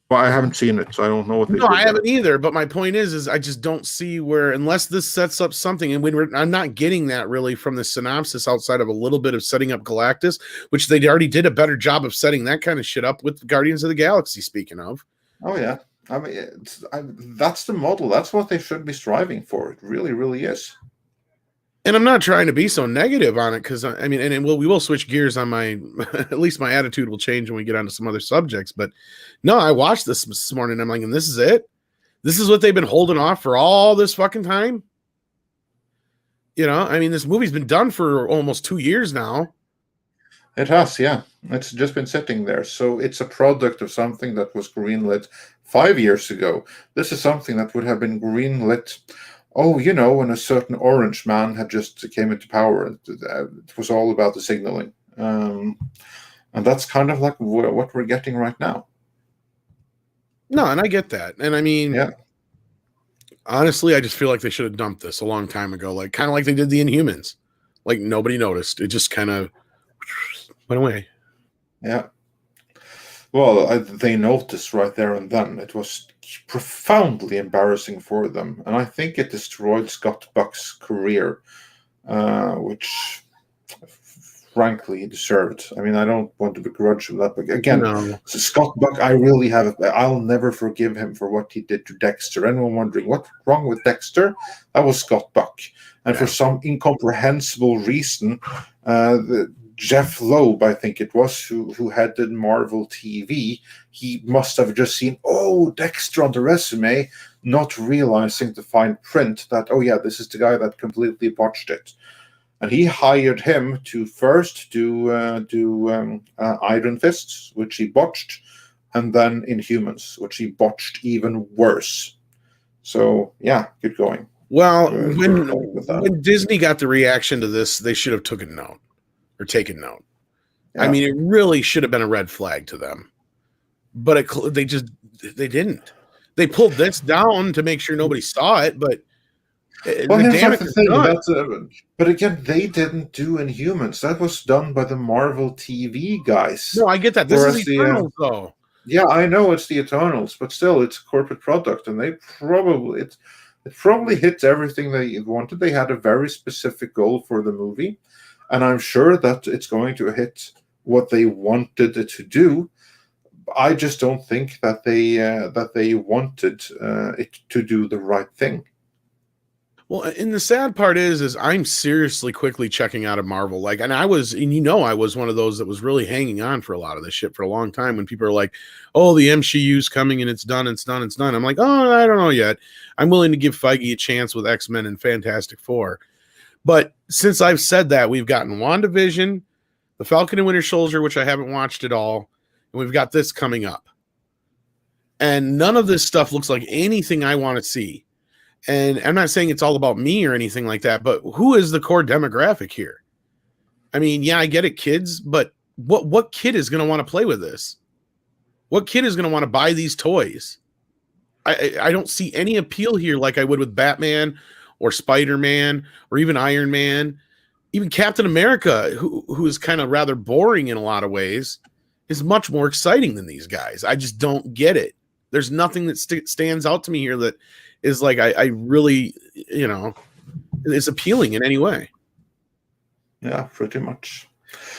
Speaker 2: Well, I haven't seen it, so I don't know what they did.
Speaker 1: No, I haven't either. But my point is I just don't see where, unless this sets up something, and I'm not getting that really from the synopsis outside of a little bit of setting up Galactus, which they already did a better job of setting that kind of shit up with Guardians of the Galaxy, speaking of.
Speaker 2: Oh, yeah. I mean, that's the model. That's what they should be striving for. It really, really is.
Speaker 1: And I'm not trying to be so negative on it, because I mean, and we will switch gears on my, at least my attitude will change when we get onto some other subjects. But no, I watched this morning. I'm like, and this is it? This is what they've been holding off for all this fucking time? You know, I mean, this movie's been done for almost 2 years now.
Speaker 2: It has, yeah. It's just been sitting there. So it's a product of something that was greenlit 5 years ago. This is something that would have been greenlit, when a certain orange man had just came into power. It was all about the signaling. And that's kind of like what we're getting right now.
Speaker 1: No, and I get that. And I mean,
Speaker 2: yeah.
Speaker 1: Honestly, I just feel like they should have dumped this a long time ago, like kind of like they did the Inhumans. Like nobody noticed. It just kind of went away.
Speaker 2: Yeah. Well, they noticed right there and then. It was profoundly embarrassing for them, and I think it destroyed Scott Buck's career, which frankly he deserved. I mean, I don't want to begrudge him that, but again,
Speaker 1: No.
Speaker 2: so Scott Buck, I'll never forgive him for what he did to Dexter. Anyone wondering what's wrong with Dexter? That was Scott Buck, and for some incomprehensible reason, Jeff Loeb, I think it was, who headed Marvel TV, he must have just seen, Dexter on the resume, not realizing the fine print that, this is the guy that completely botched it. And he hired him to first do Iron Fists, which he botched, and then Inhumans, which he botched even worse. So, yeah, good going.
Speaker 1: Well, when Disney got the reaction to this, they should have taken note. Yeah. I mean, it really should have been a red flag to them. But they didn't. They pulled this down to make sure nobody saw it, but
Speaker 2: here's the thing. But again, they didn't do Inhumans. That was done by the Marvel TV guys.
Speaker 1: No, I get that. This is Eternals, though.
Speaker 2: Yeah, I know it's the Eternals, but still, it's a corporate product, and it probably hit everything they wanted. They had a very specific goal for the movie, and I'm sure that it's going to hit what they wanted it to do. I just don't think that they wanted it to do the right thing.
Speaker 1: Well, and the sad part is I'm seriously quickly checking out of Marvel. And I was one of those that was really hanging on for a lot of this shit for a long time when people are like, the MCU's coming and it's done. I'm like, I don't know yet. I'm willing to give Feige a chance with X-Men and Fantastic Four. But since I've said that, we've gotten WandaVision, The Falcon and Winter Soldier, which I haven't watched at all, and we've got this coming up. And none of this stuff looks like anything I want to see. And I'm not saying it's all about me or anything like that, but who is the core demographic here? I mean, yeah, I get it, kids, but what kid is going to want to play with this? What kid is going to want to buy these toys? I don't see any appeal here like I would with Batman or Spider-Man or even Iron Man. Even Captain America, who is kind of rather boring in a lot of ways, is much more exciting than these guys. I just don't get it. There's nothing that stands out to me here that is like I really, is appealing in any way.
Speaker 2: Yeah, pretty much.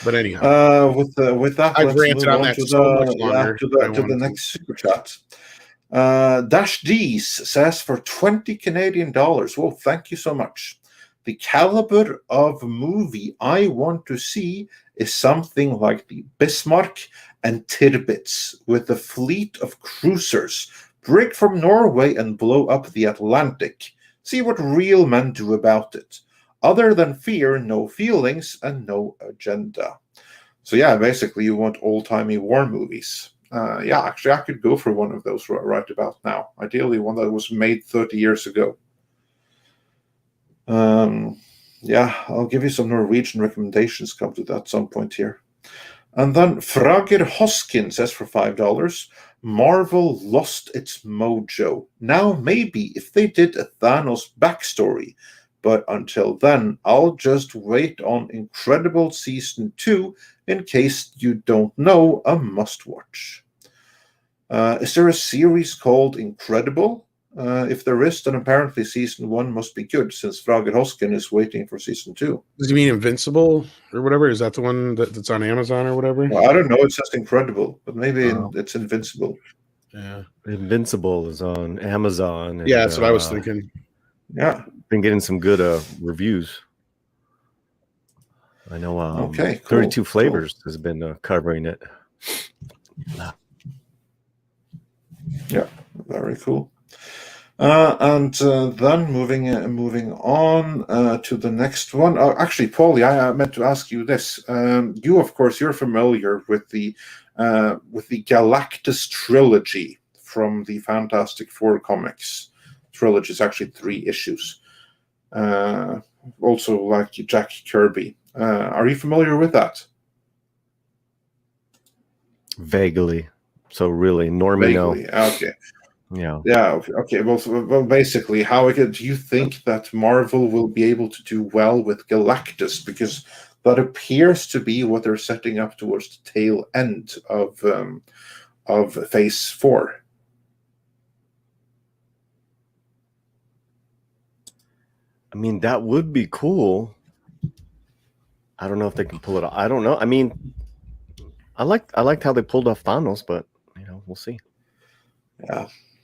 Speaker 1: But anyhow,
Speaker 2: with that,
Speaker 1: I've ranted on that so much longer.
Speaker 2: To the next super chat. Dash D's says for $20 Canadian. Well, thank you so much. The caliber of movie I want to see is something like the Bismarck and Tirpitz with a fleet of cruisers break from Norway and blow up the Atlantic. See what real men do about it. Other than fear, no feelings and no agenda. So yeah, basically you want old-timey war movies. Actually I could go for one of those right about now. Ideally one that was made 30 years ago. I'll give you some Norwegian recommendations come to that at some point here. And then Frager Hoskin says for $5, Marvel lost its mojo. Now maybe if they did a Thanos backstory, but until then, I'll just wait on Incredible Season 2 in case you don't know, a must-watch. Is there a series called Incredible? If there is, then apparently Season 1 must be good, since Frager Hoskin is waiting for Season 2.
Speaker 1: Does he mean Invincible or whatever? Is that the one that's on Amazon or whatever?
Speaker 2: Well, I don't know. It says Incredible, but maybe it's Invincible.
Speaker 1: Yeah.
Speaker 3: Invincible is on Amazon.
Speaker 1: And, that's what I was thinking.
Speaker 2: Yeah.
Speaker 3: Been getting some good reviews. I know
Speaker 2: cool.
Speaker 3: 32 Flavors has been covering it.
Speaker 2: Yeah, very cool. And then moving on to the next one. Actually, Paulie, I meant to ask you this. You, of course, you're familiar with the Galactus trilogy from the Fantastic Four comics. Trilogy is actually 3 issues. Also, like Jack Kirby. Are you familiar with that?
Speaker 3: Vaguely. So really, normally no.
Speaker 2: Okay.
Speaker 3: Yeah.
Speaker 2: Yeah. Okay. Well, basically, how do you think that Marvel will be able to do well with Galactus? Because that appears to be what they're setting up towards the tail end of Phase 4.
Speaker 3: I mean, that would be cool. I don't know if they can pull it off. I don't know. I mean, I liked how they pulled off Thanos, but we'll see.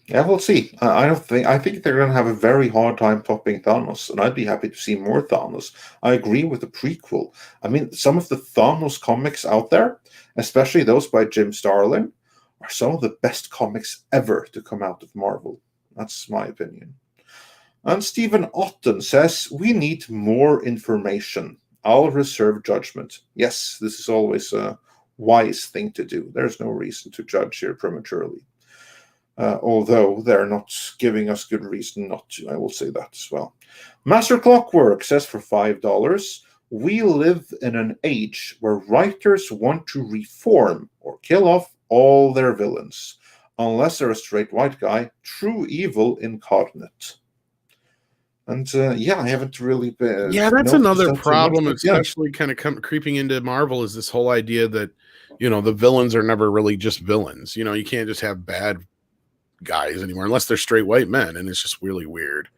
Speaker 2: Yeah, we'll see. I think they're going to have a very hard time topping Thanos, and I'd be happy to see more Thanos. I agree with the prequel. I mean, some of the Thanos comics out there, especially those by Jim Starlin, are some of the best comics ever to come out of Marvel. That's my opinion. And Stephen Otten says, we need more information. I'll reserve judgment. Yes, this is always a wise thing to do. There's no reason to judge here prematurely. Although they're not giving us good reason not to. I will say that as well. Master Clockwork says for $5, we live in an age where writers want to reform or kill off all their villains. Unless they're a straight white guy, true evil incarnate. And I haven't really been.
Speaker 1: Yeah, that's another problem,
Speaker 2: much,
Speaker 1: especially kind of creeping into Marvel, is this whole idea that, the villains are never really just villains. You can't just have bad guys anymore unless they're straight white men, and it's just really weird.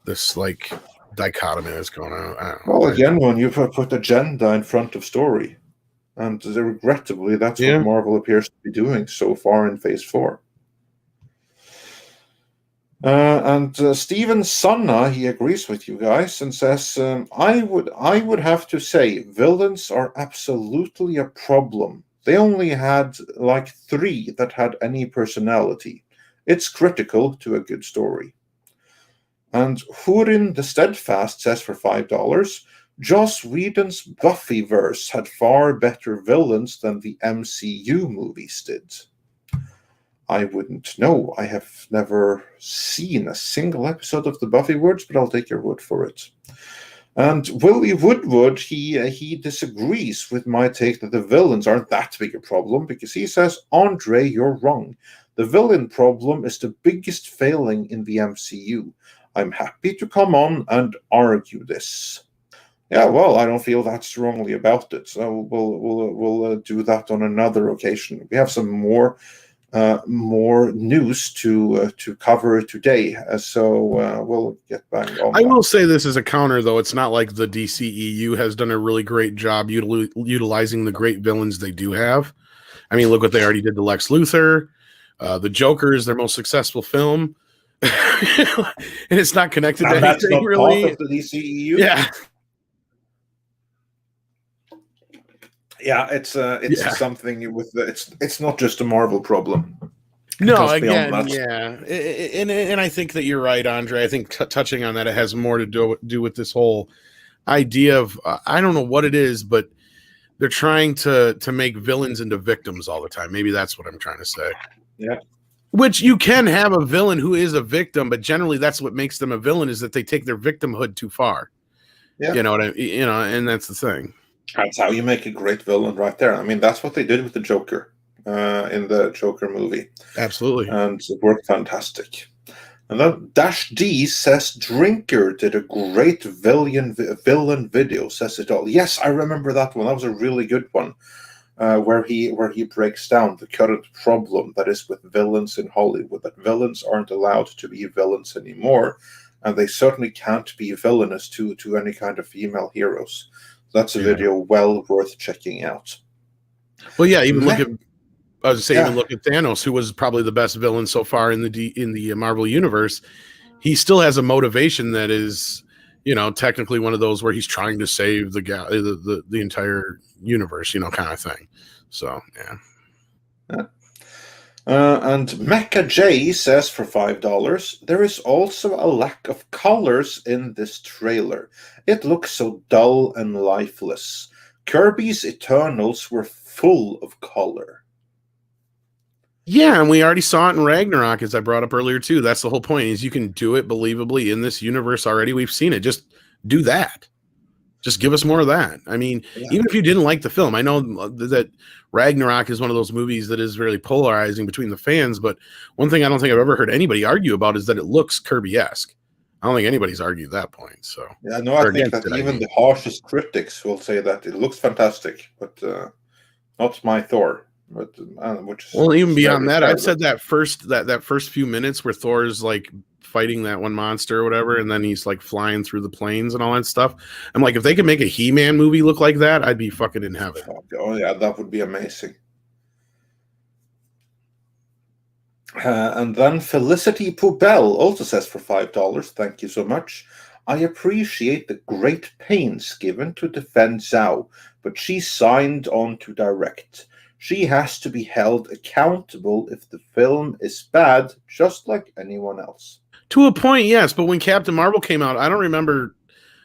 Speaker 1: This like dichotomy that's going on. I don't know.
Speaker 2: Well, again, when you put agenda in front of story, and regrettably, that's what Marvel appears to be doing so far in Phase 4. And Steven Sanna, he agrees with you guys and says, I would have to say villains are absolutely a problem. They only had like 3 that had any personality. It's critical to a good story. And Hurin the Steadfast says for $5, Joss Whedon's Buffyverse had far better villains than the MCU movies did. I wouldn't know. I have never seen a single episode of the Buffyverse, but I'll take your word for it. And Willie Woodward, he disagrees with my take that the villains aren't that big a problem, because he says, Andre, you're wrong. The villain problem is the biggest failing in the MCU. I'm happy to come on and argue this. Yeah, well, I don't feel that strongly about it, so we'll do that on another occasion. We have some more news to cover today, so we'll get back on
Speaker 1: I will say this as a counter, though. It's not like the DCEU has done a really great job utilizing the great villains they do have. I mean, look what they already did to Lex Luthor. The Joker is their most successful film. And it's not connected to
Speaker 2: that's
Speaker 1: anything,
Speaker 2: not
Speaker 1: really.
Speaker 2: Part of the DCEU?
Speaker 1: Yeah.
Speaker 2: Yeah, it's something with it's not just a Marvel problem.
Speaker 1: No, again, and I think that you're right, Andre. I think touching on that, it has more to do with this whole idea of I don't know what it is, but they're trying to make villains into victims all the time. Maybe that's what I'm trying to say.
Speaker 2: Yeah.
Speaker 1: Which you can have a villain who is a victim, but generally that's what makes them a villain, is that they take their victimhood too far. Yeah. And that's the thing.
Speaker 2: That's how you make a great villain right there. I mean, that's what they did with the Joker in the Joker movie.
Speaker 1: Absolutely.
Speaker 2: And it worked fantastic. And then Dash D says Drinker did a great villain video, says it all. Yes, I remember that one. That was a really good one. Where he breaks down the current problem that is with villains in Hollywood, that villains aren't allowed to be villains anymore, and they certainly can't be villainous to any kind of female heroes. That's a video well worth checking out.
Speaker 1: Well, yeah, even look at Thanos, who was probably the best villain so far in the Marvel universe. He still has a motivation that is, technically one of those where he's trying to save the entire universe, kind of thing. So, yeah.
Speaker 2: And Mecha J says for $5, there is also a lack of colors in this trailer. It looks so dull and lifeless. Kirby's Eternals were full of color.
Speaker 1: Yeah, and we already saw it in Ragnarok, as I brought up earlier too. That's the whole point, is you can do it believably in this universe already. We've seen it. Just do that. Just give us more of that. I mean, even if you didn't like the film, I know that Ragnarok is one of those movies that is really polarizing between the fans, but one thing I don't think I've ever heard anybody argue about is that it looks Kirby-esque. I don't think anybody's argued that point. So
Speaker 2: yeah, no, I think that even the harshest critics will say that it looks fantastic, but not my Thor. But
Speaker 1: even beyond that, I've said that first few minutes where Thor's like fighting that one monster or whatever, and then he's like flying through the planes and all that stuff. I'm like, if they could make a He-Man movie look like that, I'd be fucking in heaven.
Speaker 2: Oh yeah, that would be amazing. And then Felicity Poubelle also says for $5, thank you so much. I appreciate the great pains given to defend Zhao, but she signed on to direct. She has to be held accountable if the film is bad, just like anyone else.
Speaker 1: To a point, yes, but when Captain Marvel came out, I don't remember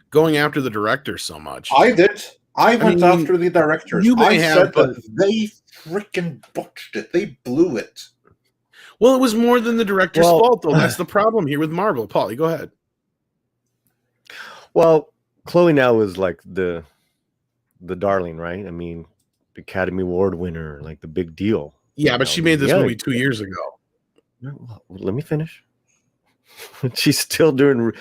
Speaker 1: going after the director so much.
Speaker 2: I did. I went after the directors. I said that they freaking botched it. They blew it.
Speaker 1: Well, it was more than the director's fault, though. That's the problem here with Marvel. Paul, you go ahead.
Speaker 3: Well, Chloe now is like the darling, right? I mean, the Academy Award winner, like the big deal.
Speaker 1: Yeah, but she made this movie 2 years ago.
Speaker 3: Let me finish. They still were doing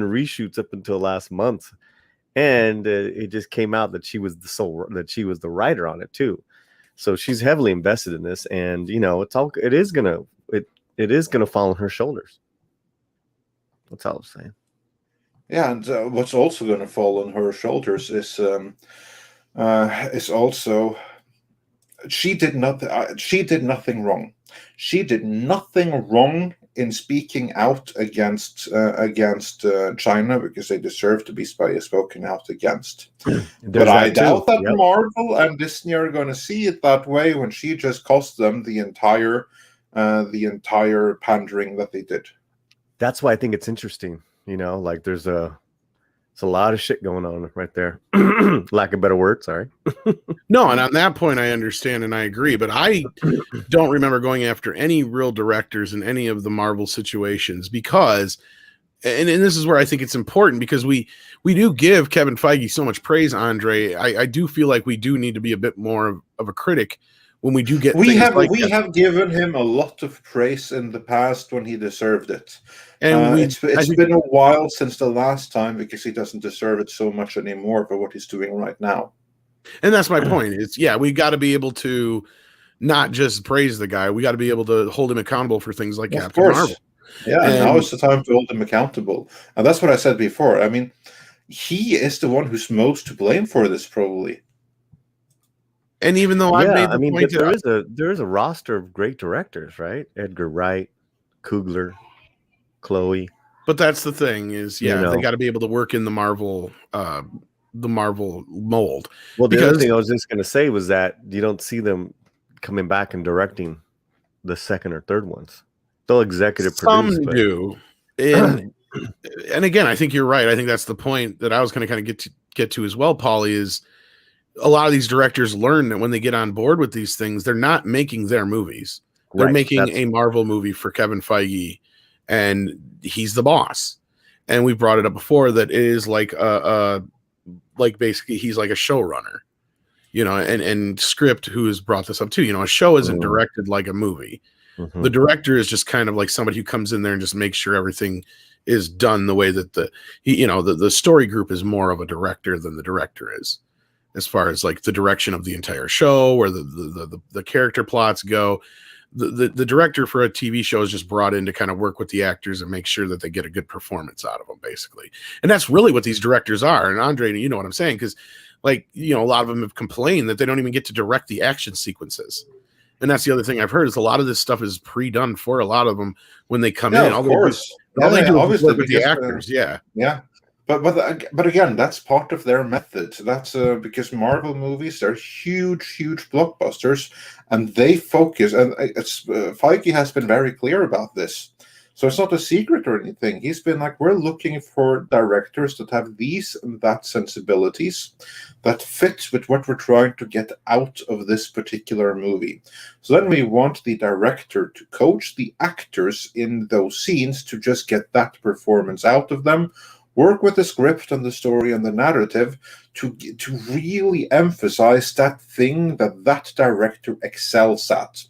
Speaker 3: reshoots up until last month, and it just came out that she was the writer on it too. So she's heavily invested in this, and it is gonna fall on her shoulders. That's all I'm saying.
Speaker 2: Yeah, and what's also going to fall on her shoulders is also she did nothing wrong. She did nothing wrong in speaking out against China, because they deserve to be spoken out against. But I doubt that Marvel and Disney are going to see it that way when she just cost them the entire pandering that they did.
Speaker 3: That's why I think it's interesting. Like there's a lot of shit going on right there. Lack of better word, sorry.
Speaker 1: No, and on that point, I understand and I agree, but I don't remember going after any real directors in any of the Marvel situations because, and this is where I think it's important, because we do give Kevin Feige so much praise, Andre. I do feel like we do need to be a bit more of a critic when we do get
Speaker 2: we have given him a lot of praise in the past when he deserved it. And it's been a while since the last time, because he doesn't deserve it so much anymore for what he's doing right now.
Speaker 1: And that's my point. We got to be able to not just praise the guy. We got to be able to hold him accountable for things like Captain Marvel.
Speaker 2: Yeah, and now is the time to hold him accountable. And that's what I said before. I mean, he is the one who's most to blame for this, probably.
Speaker 1: And even though
Speaker 3: there is a roster of great directors, right? Edgar Wright, Coogler, Chloe.
Speaker 1: But that's the thing is, they got to be able to work in the Marvel mold.
Speaker 3: Well, the other thing I was just going to say was that you don't see them coming back and directing the second or third ones. They'll executive produce.
Speaker 1: Some do. And again, I think you're right. I think that's the point that I was going to kind of get to as well, Paulie, is a lot of these directors learn that when they get on board with these things, they're not making their movies. They're making a Marvel movie for Kevin Feige, and he's the boss. And we brought it up before that it is like basically he's like a showrunner, and Script, who has brought this up too. A show isn't directed like a movie. Mm-hmm. The director is just kind of like somebody who comes in there and just makes sure everything is done the way that the story group is more of a director than the director is, as far as like the direction of the entire show or the character plots go. The director for a TV show is just brought in to kind of work with the actors and make sure that they get a good performance out of them, basically. And that's really what these directors are. And Andre, you know what I'm saying? Because a lot of them have complained that they don't even get to direct the action sequences. And that's the other thing I've heard is a lot of this stuff is pre-done for a lot of them when they come in.
Speaker 2: Of course.
Speaker 1: All they do is work with the actors. Yeah.
Speaker 2: But again, that's part of their method. That's because Marvel movies are huge blockbusters, and they focus. And Feige has been very clear about this, so it's not a secret or anything. He's been like, we're looking for directors that have these and that sensibilities that fit with what we're trying to get out of this particular movie. So then we want the director to coach the actors in those scenes to just get that performance out of them, Work with the script and the story and the narrative to really emphasize that thing that director excels at.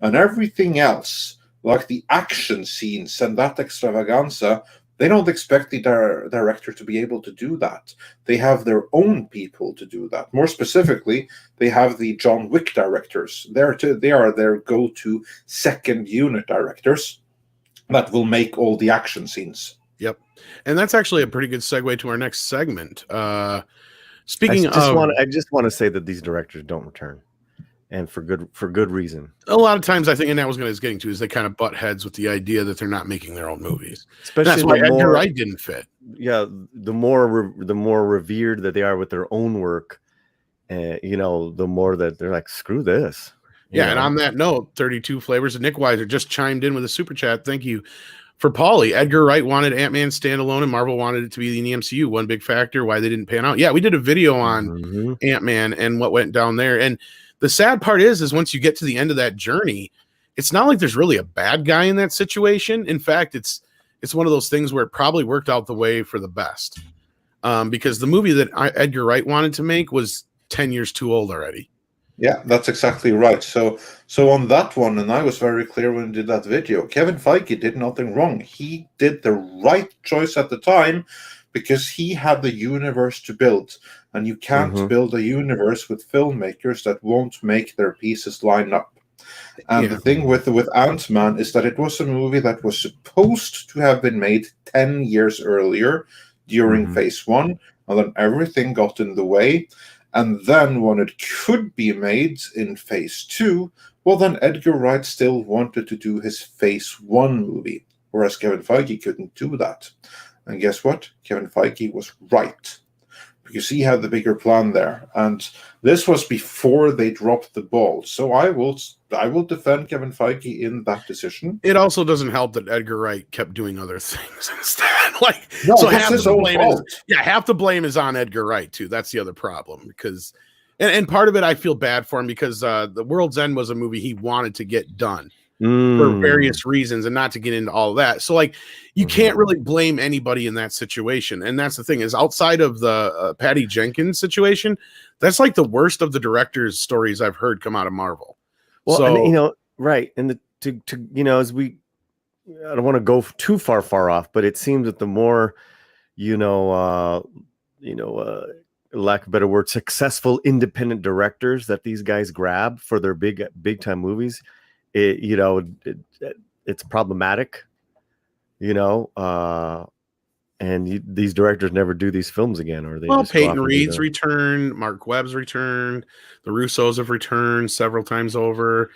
Speaker 2: And everything else, like the action scenes and that extravaganza, they don't expect the director to be able to do that. They have their own people to do that. More specifically, they have the John Wick directors. They are their go-to second unit directors that will make all the action scenes.
Speaker 1: Yep. And that's actually a pretty good segue to our next segment. I just
Speaker 3: want to say that these directors don't return, and for good reason.
Speaker 1: A lot of times, I think, and that was what I was getting to, is they kind of butt heads with the idea that they're not making their own movies.
Speaker 3: Especially
Speaker 1: that's why Edgar Wright didn't fit.
Speaker 3: Yeah, the more revered that they are with their own work, the more that they're like, screw this.
Speaker 1: Yeah, and on that note, 32 Flavors of Nick Weiser just chimed in with a super chat. Thank you. For Paulie, Edgar Wright wanted Ant-Man standalone and Marvel wanted it to be in the MCU. One big factor why they didn't pan out. Yeah, we did a video on Ant-Man and what went down there. And the sad part is once you get to the end of that journey, it's not like there's really a bad guy in that situation. In fact, it's one of those things where it probably worked out the way for the best. Because the movie that Edgar Wright wanted to make was 10 years too old already.
Speaker 2: Yeah, that's exactly right. So on that one, and I was very clear when I did that video, Kevin Feige did nothing wrong. He did the right choice at the time because he had the universe to build. And you can't build a universe with filmmakers that won't make their pieces line up. And the thing with Ant-Man is that it was a movie that was supposed to have been made 10 years earlier during phase 1, and then everything got in the way. And then when it could be made in phase 2, well, then Edgar Wright still wanted to do his phase 1 movie, whereas Kevin Feige couldn't do that. And guess what? Kevin Feige was right, because he had the bigger plan there. And this was before they dropped the ball. So I will defend Kevin Feige in that decision.
Speaker 1: It also doesn't help that Edgar Wright kept doing other things instead. Half the blame is on Edgar Wright too. That's the other problem, because and part of it I feel bad for him because The World's End was a movie he wanted to get done for various reasons, and not to get into all of that. So you can't really blame anybody in that situation. And that's the thing, is outside of the Patty Jenkins situation, that's like the worst of the director's stories I've heard come out of Marvel.
Speaker 3: Well, so, and, right. And as we, I don't want to go too far off, but it seems that the more, lack of a better word, successful independent directors that these guys grab for their big time movies, it's problematic, and these directors never do these films again, or they.
Speaker 1: Well, Peyton Reed's returned, Mark Webb's returned, the Russos have returned several times over.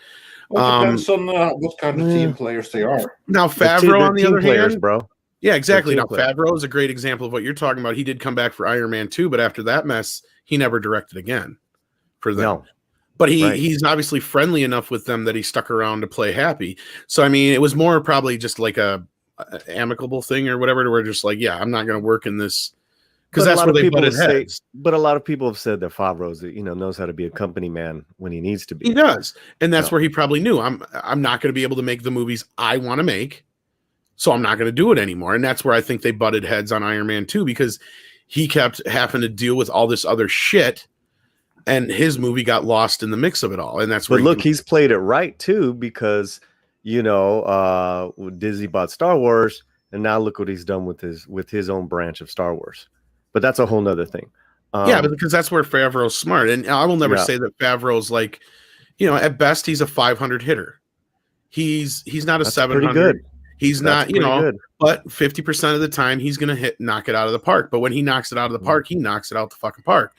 Speaker 2: Well, it depends on what kind of team players they are.
Speaker 1: Now Favreau, on the other hand,
Speaker 3: bro.
Speaker 1: Yeah, exactly. Now Favreau is a great example of what you're talking about. He did come back for Iron Man 2, but after that mess, he never directed again for them.
Speaker 3: No.
Speaker 1: But he's obviously friendly enough with them that he stuck around to play happy. So I mean, it was more probably just like a amicable thing or whatever, to where just like, yeah, I'm not going to work in this, because that's where they butted heads.
Speaker 3: But a lot of people have said that Favreau's, knows how to be a company man when he needs to be.
Speaker 1: He does, and that's where he probably knew I'm not going to be able to make the movies I want to make, so I'm not going to do it anymore. And that's where I think they butted heads on Iron Man 2, because he kept having to deal with all this other shit, and his movie got lost in the mix of it all. And that's where
Speaker 3: he's played it right too, because Disney bought Star Wars, and now look what he's done with his own branch of Star Wars. But that's a whole nother thing.
Speaker 1: But because that's where Favreau's smart. And I will never say that Favreau's like, at best he's a 500 hitter. He's not a 700. Good. He's not, good. But 50% of the time he's going to knock it out of the park. But when he knocks it out of the park, he knocks it out the fucking park.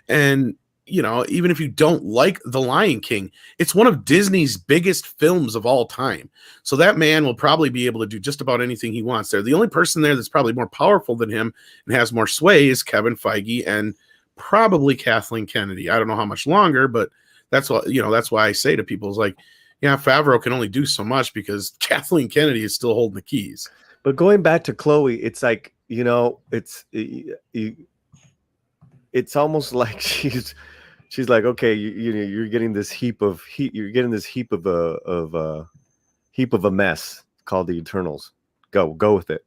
Speaker 1: And even if you don't like The Lion King, it's one of Disney's biggest films of all time. So that man will probably be able to do just about anything he wants there. The only person there that's probably more powerful than him and has more sway is Kevin Feige and probably Kathleen Kennedy. I don't know how much longer, but that's what, that's why I say to people is like, yeah, Favreau can only do so much because Kathleen Kennedy is still holding the keys.
Speaker 3: But going back to Chloe, it's like, it's almost like she's like, okay, you're getting this heap of a mess called the Eternals. Go with it.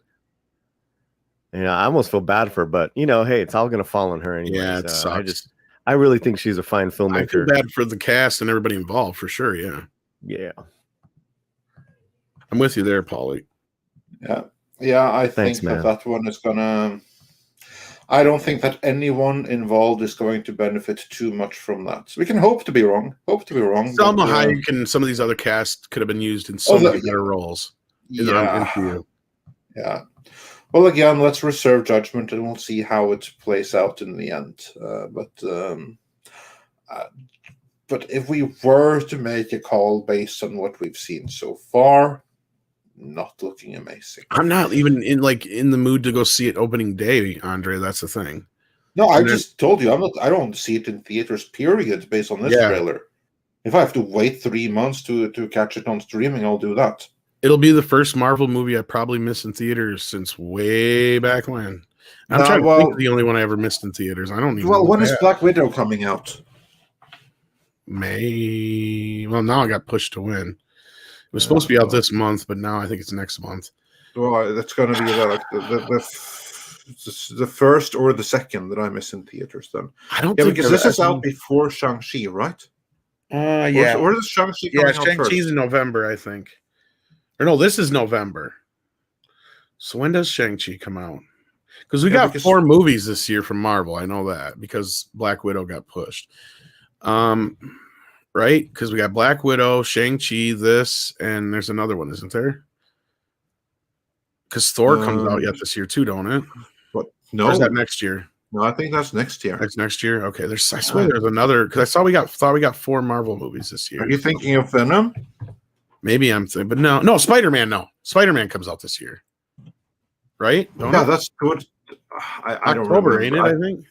Speaker 3: I almost feel bad for her, but hey, it's all gonna fall on her anyway.
Speaker 1: Yeah, it
Speaker 3: So
Speaker 1: sucks.
Speaker 3: I really think she's a fine
Speaker 1: I feel
Speaker 3: filmmaker.
Speaker 1: bad for the cast and everybody involved for sure. Yeah.
Speaker 3: Yeah.
Speaker 1: I'm with you there, Paulie.
Speaker 2: Yeah. I
Speaker 3: Thanks,
Speaker 2: think
Speaker 3: man.
Speaker 2: that one is gonna. I don't think that anyone involved is going to benefit too much from that. We can hope to be wrong.
Speaker 1: Selma Hayek and some of these other casts could have been used in many better roles.
Speaker 2: Yeah.
Speaker 1: MCU.
Speaker 2: Yeah. Well, again, let's reserve judgment and we'll see how it plays out in the end. But if we were to make a call based on what we've seen so far, not looking amazing.
Speaker 1: I'm not even in the mood to go see it opening day, Andre. That's the thing.
Speaker 2: No, I just told you I don't see it in theaters, period, based on this trailer. If I have to wait 3 months to catch it on streaming, I'll do that.
Speaker 1: It'll be the first Marvel movie I probably missed in theaters since way back when. I'm trying to think of the only one I ever missed in theaters. I don't even know.
Speaker 2: When is Black Widow coming out?
Speaker 1: May. Well, now I got pushed to win. It was supposed to be out this month, but now I think it's next month.
Speaker 2: Well, that's going to be the first or the second that I miss in theaters. Then
Speaker 1: I don't think
Speaker 2: because this is out before Shang-Chi, right?
Speaker 1: Yeah.
Speaker 2: Or is Shang-Chi coming out first?
Speaker 1: Shang-Chi's in November, I think. Or no, this is November. So when does Shang-Chi come out? Because we got 4 movies this year from Marvel. I know that because Black Widow got pushed. Right? Because we got Black Widow, Shang-Chi, this, and there's another one, isn't there? Because Thor comes out yet this year too, don't it?
Speaker 2: What? No.
Speaker 1: Or is that next year?
Speaker 2: No, I think that's next year.
Speaker 1: That's next year? Okay. I swear there's another, because I thought we got 4 Marvel movies this year.
Speaker 2: Are you thinking of Venom?
Speaker 1: Maybe I'm thinking, but no, Spider-Man, no. Spider-Man comes out this year. Right?
Speaker 2: That's good. I don't remember.
Speaker 1: Ain't it, I think?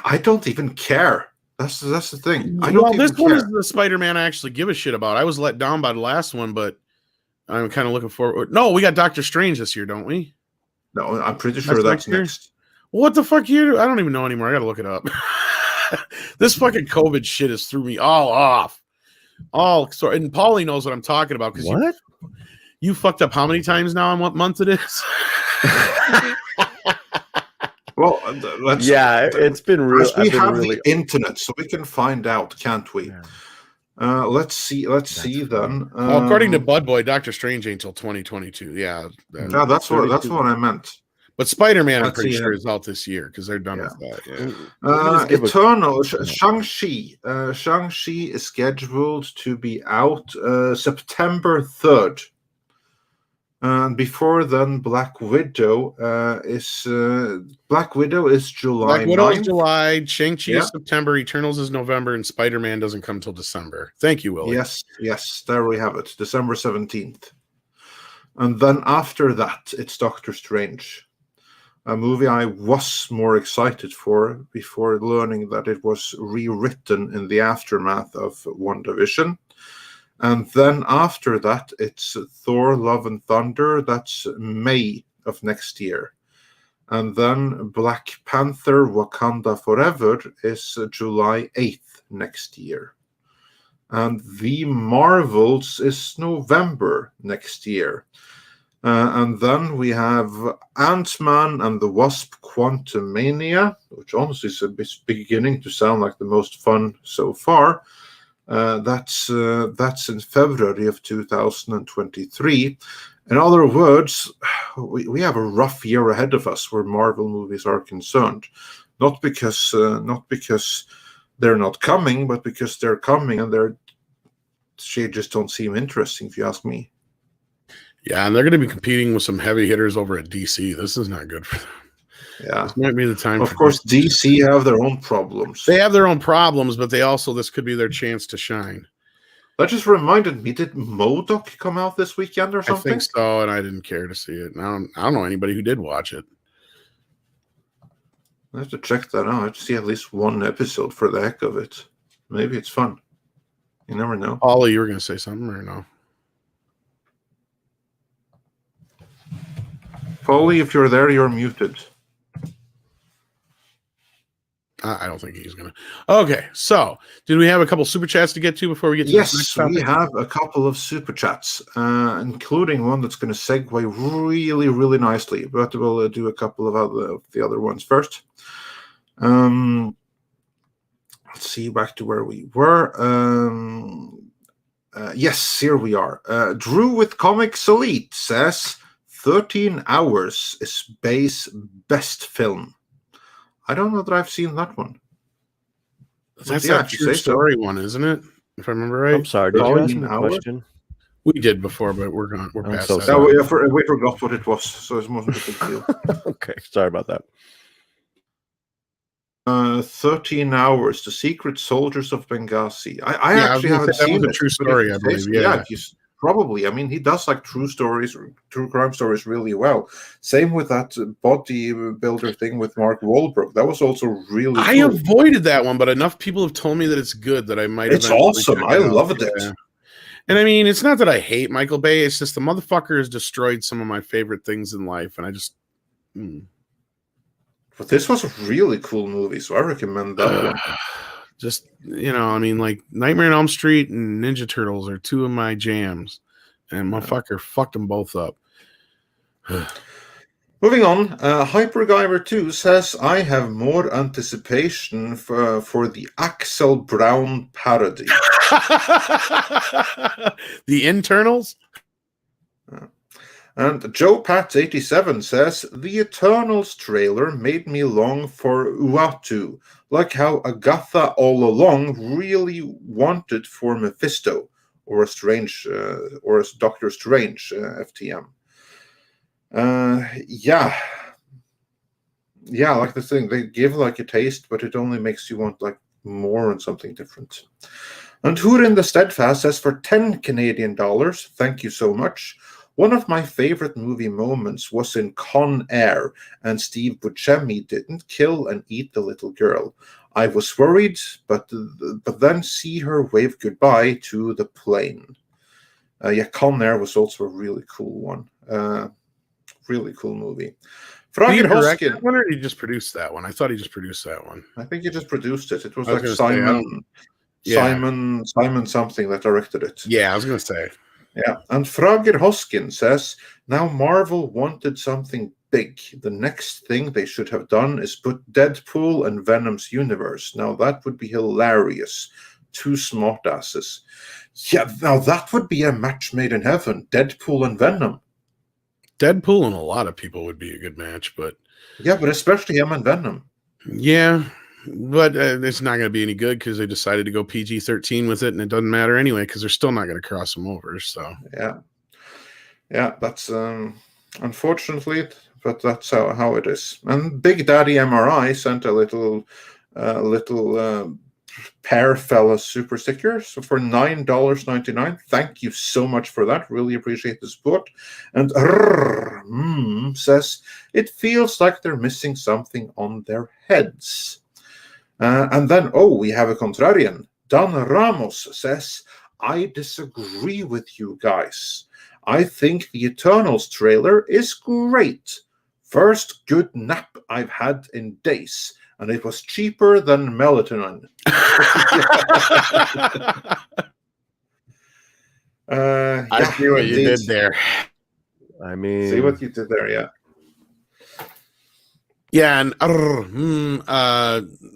Speaker 2: I don't even care. That's the thing.
Speaker 1: This one is the Spider-Man I actually give a shit about. I was let down by the last one, but I'm kind of looking forward. No, we got Doctor Strange this year, don't we?
Speaker 2: No, I'm pretty sure that's next.
Speaker 1: What the fuck year? I don't even know anymore. I gotta look it up. This fucking COVID shit has threw me all off. And Paulie knows what I'm talking about because you fucked up how many times now on what month it is?
Speaker 2: Well,
Speaker 3: it's been real.
Speaker 2: We have the internet, so we can find out, can't we? Yeah. Let's see then.
Speaker 1: According to Bud Boy, Doctor Strange ain't till 2022. Yeah,
Speaker 2: that's what I meant.
Speaker 1: But Spider-Man, I'm pretty sure is out this year because they're done with that. Yeah.
Speaker 2: Eternal Shang-Chi. Shang-Chi is scheduled to be out September 3rd. And before then, Black Widow is July. Black Widow is
Speaker 1: July. Shang-Chi is September. Eternals is November, and Spider-Man doesn't come till December. Thank you, Willie.
Speaker 2: Yes, there we have it. December 17th. And then after that, it's Doctor Strange, a movie I was more excited for before learning that it was rewritten in the aftermath of WandaVision. And then after that, it's Thor, Love and Thunder. That's May of next year. And then Black Panther, Wakanda Forever is July 8th next year. And The Marvels is November next year. And then we have Ant-Man and the Wasp Quantumania, which honestly is beginning to sound like the most fun so far. That's in February of 2023. In other words, we have a rough year ahead of us where Marvel movies are concerned. Not because they're not coming, but because they're coming and they just don't seem interesting, if you ask me.
Speaker 1: Yeah, and they're going to be competing with some heavy hitters over at DC. This is not good for them.
Speaker 2: Yeah,
Speaker 1: this might be the time.
Speaker 2: Of course, DC have their own problems.
Speaker 1: They have their own problems, but this could be their chance to shine.
Speaker 2: That just reminded me, did MODOK come out this weekend or something?
Speaker 1: I think so, and I didn't care to see it. I don't know anybody who did watch it.
Speaker 2: I have to check that out. I have to see at least one episode for the heck of it. Maybe it's fun. You never know.
Speaker 1: Ollie, you were going to say something or no?
Speaker 2: Paulie, if you're there, you're muted.
Speaker 1: I don't think he's gonna. Okay, so did we have a couple super chats to get to before we get to this next
Speaker 2: Yes,
Speaker 1: topic?
Speaker 2: we have a couple of super chats, including one that's going to segue really, really nicely. But we'll do a couple of the other ones first. Let's see, back to where we were. Yes, here we are. Drew with Comics Elite says 13 Hours is Bay's best film. I don't know that I've seen that one.
Speaker 1: That's that true story one, isn't it? If I remember right.
Speaker 3: I'm sorry. Did you ask me a question?
Speaker 1: We did before, but we're past
Speaker 3: so
Speaker 1: that.
Speaker 3: sorry.
Speaker 2: We forgot what it was, so it wasn't a big deal.
Speaker 3: Okay, sorry about that.
Speaker 2: 13 Hours, The Secret Soldiers of Benghazi. I actually haven't seen
Speaker 1: that was a true story, I believe. Yeah,
Speaker 2: probably. I mean, he does like true crime stories really well. Same with that bodybuilder thing with Mark Wahlberg. That was also really
Speaker 1: I
Speaker 2: cool.
Speaker 1: avoided that one, but enough people have told me that it's good that I might.
Speaker 2: It's awesome. I loved it.
Speaker 1: And I mean, it's not that I hate Michael Bay. It's just the motherfucker has destroyed some of my favorite things in life, and I just.
Speaker 2: But this was a really cool movie, so I recommend that one.
Speaker 1: Just, I mean, like Nightmare on Elm Street and Ninja Turtles are two of my jams, and motherfucker fucked them both up.
Speaker 2: Moving on, Hypergiver 2 says, I have more anticipation for the Axel Brown parody.
Speaker 1: The Internals?
Speaker 2: And Joe Pat 87 says, the Eternals trailer made me long for Uatu, like how Agatha all along really wanted for Mephisto, or a Doctor Strange FTM. Yeah, like the thing, they give like a taste, but it only makes you want like more and something different. And Hurin the Steadfast says, for 10 Canadian dollars, thank you so much. One of my favorite movie moments was in Con Air, and Steve Buscemi didn't kill and eat the little girl. I was worried, but then see her wave goodbye to the plane. Con Air was also a really cool one. Really cool movie.
Speaker 1: Did he direct that one, or did he just produce that one? I thought he just produced that one.
Speaker 2: I think he just produced it. It was like Simon something that directed it.
Speaker 1: Yeah, I was going to say.
Speaker 2: Yeah, and Frager Hoskin says, now Marvel wanted something big. The next thing they should have done is put Deadpool and Venom's universe. Now that would be hilarious. Two smartasses. Yeah, now that would be a match made in heaven. Deadpool and Venom.
Speaker 1: Deadpool and a lot of people would be a good match, but...
Speaker 2: Yeah, but especially him and Venom.
Speaker 1: Yeah, but it's not going to be any good because they decided to go PG-13 with it, and it doesn't matter anyway because they're still not going to cross them over. So
Speaker 2: yeah, that's unfortunately, but that's how it is. And Big Daddy MRI sent a little pair fella super sticker, so for $9.99. Thank you so much for that. Really appreciate the support. And says it feels like they're missing something on their heads. And then, we have a contrarian. Dan Ramos says, I disagree with you guys. I think the Eternals trailer is great. First good nap I've had in days, and it was cheaper than melatonin.
Speaker 1: I see what you did there.
Speaker 3: I mean,
Speaker 2: see what you did there, yeah.
Speaker 1: Yeah, and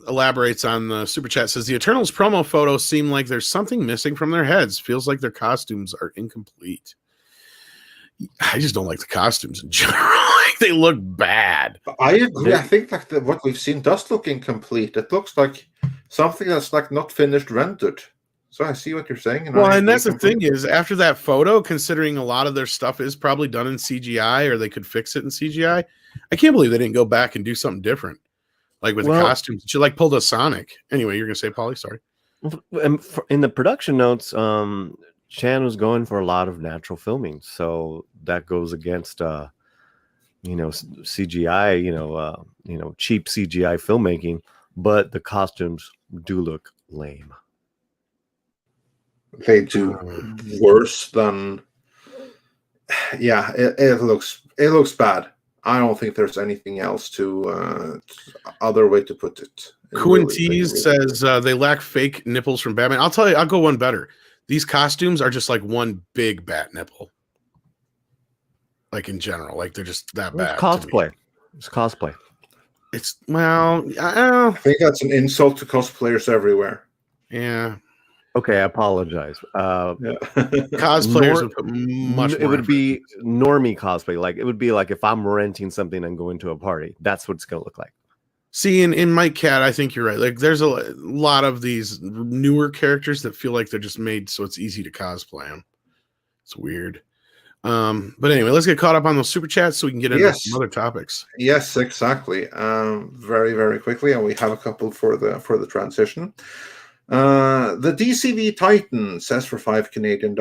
Speaker 1: elaborates on the super chat, says the Eternals promo photos seem like there's something missing from their heads. Feels like their costumes are incomplete. I just don't like the costumes in general. They look bad.
Speaker 2: I agree. I think that what we've seen does look incomplete. It looks like something that's like not finished rendered. So I see what you're saying.
Speaker 1: Well, and that's the thing is, after that photo, considering a lot of their stuff is probably done in CGI or they could fix it in CGI, I can't believe they didn't go back and do something different, like with the costumes. She like pulled a Sonic. Anyway, you're gonna say, Paulie? Sorry.
Speaker 3: In the production notes, Chan was going for a lot of natural filming, so that goes against CGI, cheap CGI filmmaking. But the costumes do look lame.
Speaker 2: They do worse than. Yeah, it looks bad. I don't think there's anything else other way to put it.
Speaker 1: Quintees says they lack fake nipples from Batman. I'll tell you, I'll go one better. These costumes are just like one big bat nipple. Like in general, like they're just that bad.
Speaker 3: It's cosplay. It's cosplay.
Speaker 1: It's well,
Speaker 2: I think that's an insult to cosplayers everywhere.
Speaker 1: Yeah.
Speaker 3: Okay, I apologize.
Speaker 1: Cosplayers would put much more.
Speaker 3: It would be normie cosplay. Like it would be like if I'm renting something and going to a party. That's what it's gonna look like.
Speaker 1: See, in Mike Cat, I think you're right. Like there's a lot of these newer characters that feel like they're just made so it's easy to cosplay them. It's weird. But anyway, let's get caught up on those super chats so we can get into some other topics.
Speaker 2: Yes, exactly. Very, very quickly, and we have a couple for the transition. The DCV Titan says for $5 Canadian,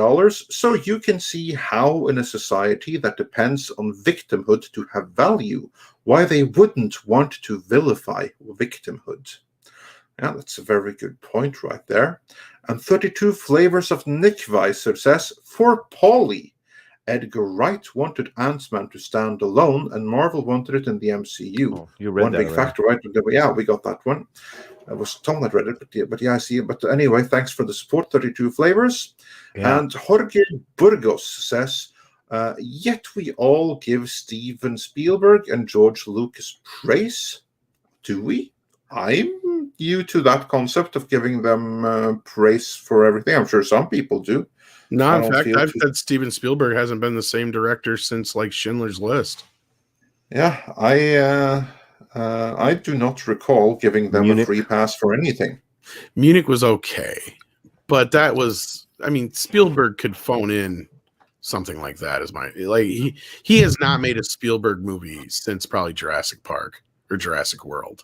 Speaker 2: so you can see how in a society that depends on victimhood to have value, why they wouldn't want to vilify victimhood. Yeah, that's a very good point right there. And 32 Flavors of Nick Weiser says, for Paulie, Edgar Wright wanted Ant-Man to stand alone, and Marvel wanted it in the MCU.
Speaker 3: Oh, you read
Speaker 2: one
Speaker 3: that
Speaker 2: big
Speaker 3: right?
Speaker 2: Factor, right? Yeah, we got that one. It was Tom that read it, but yeah, I see it. But anyway, thanks for the support, 32 Flavors. Yeah. And Jorge Burgos says, yet we all give Steven Spielberg and George Lucas praise. Do we? I'm new to that concept of giving them praise for everything. I'm sure some people do.
Speaker 1: No, in fact, I've said Steven Spielberg hasn't been the same director since like Schindler's List.
Speaker 2: Yeah, I do not recall giving them a free pass for anything.
Speaker 1: Munich was okay, but that was, I mean, Spielberg could phone in something like that as he has not made a Spielberg movie since probably Jurassic Park or Jurassic World.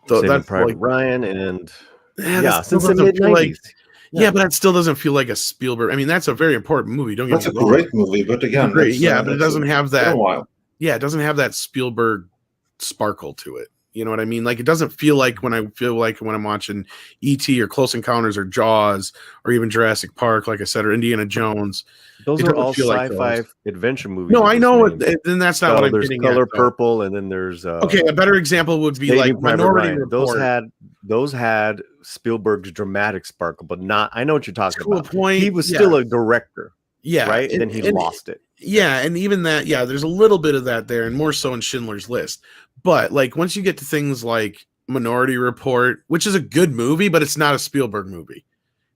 Speaker 3: So that's Private Ryan and
Speaker 1: since the mid-90s. Yeah, but that still doesn't feel like a Spielberg. I mean, that's a very important movie. Don't get me wrong.
Speaker 2: That's a great movie, but again,
Speaker 1: but it doesn't have that.
Speaker 2: Yeah,
Speaker 1: it doesn't have that Spielberg sparkle to it. You know what I mean? Like it doesn't feel like when I'm watching E.T. or Close Encounters or Jaws or even Jurassic Park, like I said, or Indiana Jones.
Speaker 3: Those are all sci-fi adventure movies.
Speaker 1: No, I know it. Then that's not what I'm getting at.
Speaker 3: There's Color Purple, and then there's
Speaker 1: okay. A better example would be like Minority Report.
Speaker 3: Those had Spielberg's dramatic sparkle, but not. I know what you're talking about.
Speaker 1: Point,
Speaker 3: he was still a director.
Speaker 1: Yeah,
Speaker 3: right. And then he lost it.
Speaker 1: Yeah, and even that. Yeah, there's a little bit of that there, and more so in Schindler's List. But like once you get to things like Minority Report, which is a good movie, but it's not a Spielberg movie.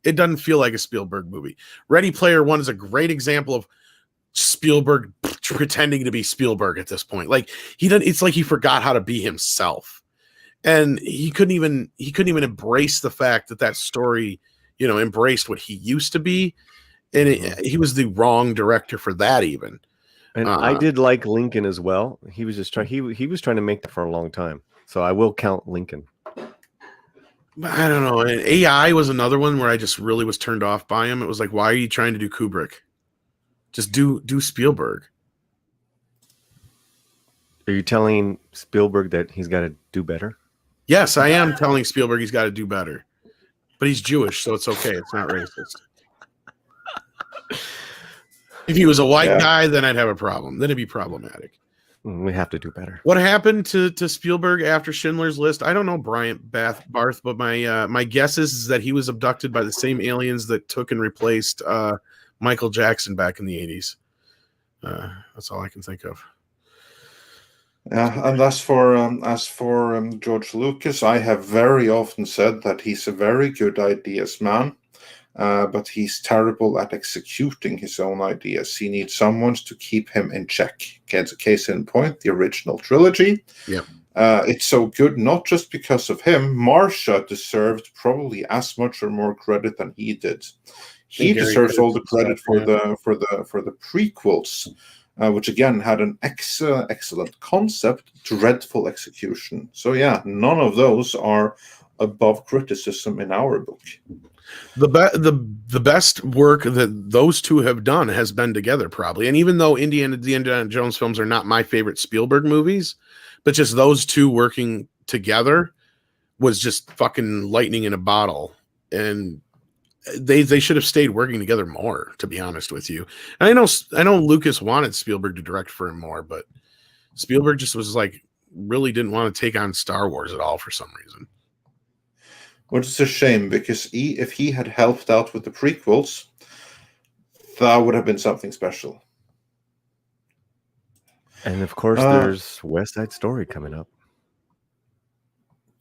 Speaker 1: It doesn't feel like a Spielberg movie. Ready Player One is a great example of Spielberg pretending to be Spielberg at this point. Like it's like he forgot how to be himself, and he couldn't even embrace the fact that story, embraced what he used to be, and he was the wrong director for that even.
Speaker 3: And I did like Lincoln as well. He was just trying. He was trying to make that for a long time. So I will count Lincoln.
Speaker 1: I don't know. And AI was another one where I just really was turned off by him. It was like, why are you trying to do Kubrick? Just do Spielberg.
Speaker 3: Are you telling Spielberg that he's got to do better?
Speaker 1: Yes, I am telling Spielberg he's got to do better. But he's Jewish, so it's okay. It's not racist. If he was a white guy, then I'd have a problem. Then it'd be problematic.
Speaker 3: We have to do better.
Speaker 1: What happened to Spielberg after Schindler's List? I don't know, Bryant Barth, but my guess is that he was abducted by the same aliens that took and replaced Michael Jackson back in the 80s. That's all I can think of.
Speaker 2: Yeah, and as for George Lucas, I have very often said that he's a very good ideas man. But he's terrible at executing his own ideas. He needs someone to keep him in check. Case in point, the original trilogy.
Speaker 1: Yeah,
Speaker 2: it's so good not just because of him. Marsha deserved probably as much or more credit than he did. He deserves all the credit for the prequels, which again had an excellent concept, dreadful execution. So yeah, none of those are above criticism in our book.
Speaker 1: The best work that those two have done has been together, probably. And even though the Indiana Jones films are not my favorite Spielberg movies, but just those two working together was just fucking lightning in a bottle. And they should have stayed working together more, to be honest with you. And I know Lucas wanted Spielberg to direct for him more, but Spielberg just was like really didn't want to take on Star Wars at all for some reason.
Speaker 2: which is a shame because if he had helped out with the prequels, that would have been something special.
Speaker 3: And of course, there's West Side Story coming up.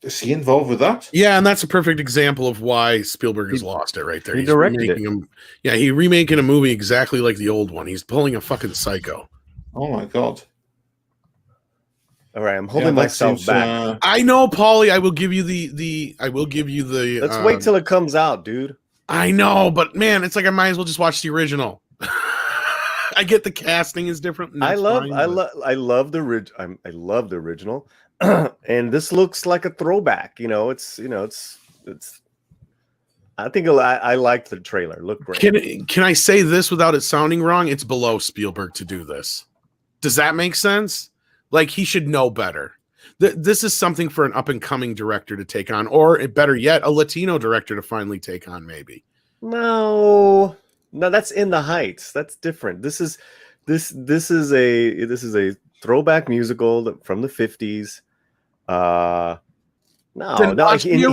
Speaker 2: Is he involved with that?
Speaker 1: Yeah, and that's a perfect example of why Spielberg has lost it right there.
Speaker 3: He's remaking
Speaker 1: him. Yeah, he's remaking a movie exactly like the old one. He's pulling a fucking psycho.
Speaker 2: Oh my god!
Speaker 3: All right, I'm holding myself back.
Speaker 1: I know, Paulie. I will give you the. I will give you the.
Speaker 3: Let's wait till it comes out, dude.
Speaker 1: I know, but man, it's like I might as well just watch the original. I get the casting is different.
Speaker 3: I love the original, and this looks like a throwback. It's. I think I liked the trailer. Looked great.
Speaker 1: Can I say this without it sounding wrong? It's below Spielberg to do this. Does that make sense? Like, he should know better. This is something for an up-and-coming director to take on, or better yet, a Latino director to finally take on, maybe.
Speaker 3: No, that's In the Heights. That's different. This is a throwback musical from the 50s. The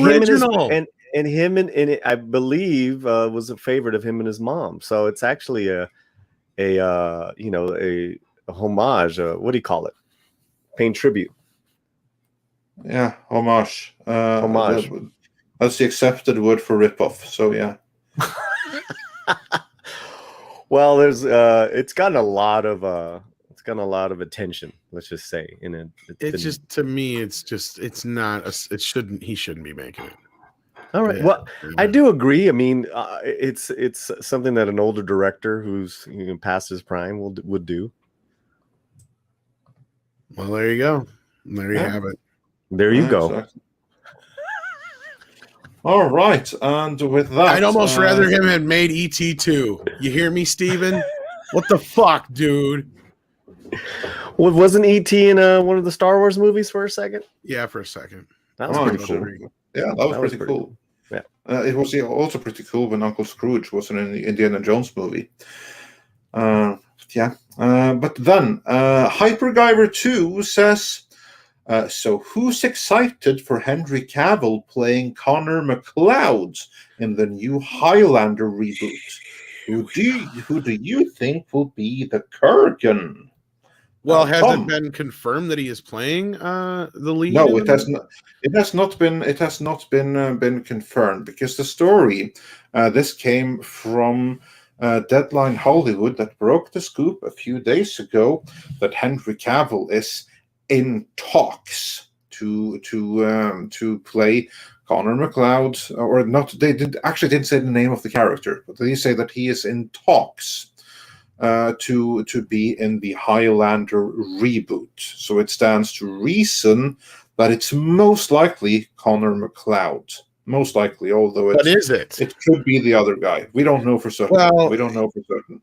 Speaker 3: original. Him and I believe was a favorite of him and his mom. So it's actually a homage. What do you call it? Paying tribute.
Speaker 2: Yeah, homage.
Speaker 3: Homage.
Speaker 2: That's the accepted word for ripoff. So yeah.
Speaker 3: Well, there's it's gotten a lot of attention. Let's just say,
Speaker 1: to me, it's not. He shouldn't be making it.
Speaker 3: All right. Yeah. Well, I do agree. I mean, it's something that an older director who's past his prime would do.
Speaker 1: Well, there you go. There you have it.
Speaker 3: There you go.
Speaker 2: Exactly. All right, and with that,
Speaker 1: I'd almost rather him had made E.T. 2. You hear me, Steven? What the fuck, dude?
Speaker 3: Well, wasn't E.T. in one of the Star Wars movies for a second?
Speaker 1: Yeah, for a second.
Speaker 3: That was pretty cool.
Speaker 2: Yeah, that was pretty cool.
Speaker 3: Yeah,
Speaker 2: it was also pretty cool when Uncle Scrooge was in the Indiana Jones movie. But then Hyperguyver 2 says, so who's excited for Henry Cavill playing Connor MacLeod in the new Highlander reboot? Who do you think will be the Kurgan?
Speaker 1: Well, has it been confirmed that he is playing the lead?
Speaker 2: No, it has not. It has not been. It has not been confirmed because the story. This came from Deadline Hollywood that broke the scoop a few days ago that Henry Cavill is in talks to play Connor MacLeod, or not. They didn't say the name of the character, but they say that he is in talks to be in the Highlander reboot. So it stands to reason that it's most likely Connor MacLeod. Most likely, although
Speaker 1: but is it?
Speaker 2: It could be the other guy. We don't know for certain. We don't know for certain.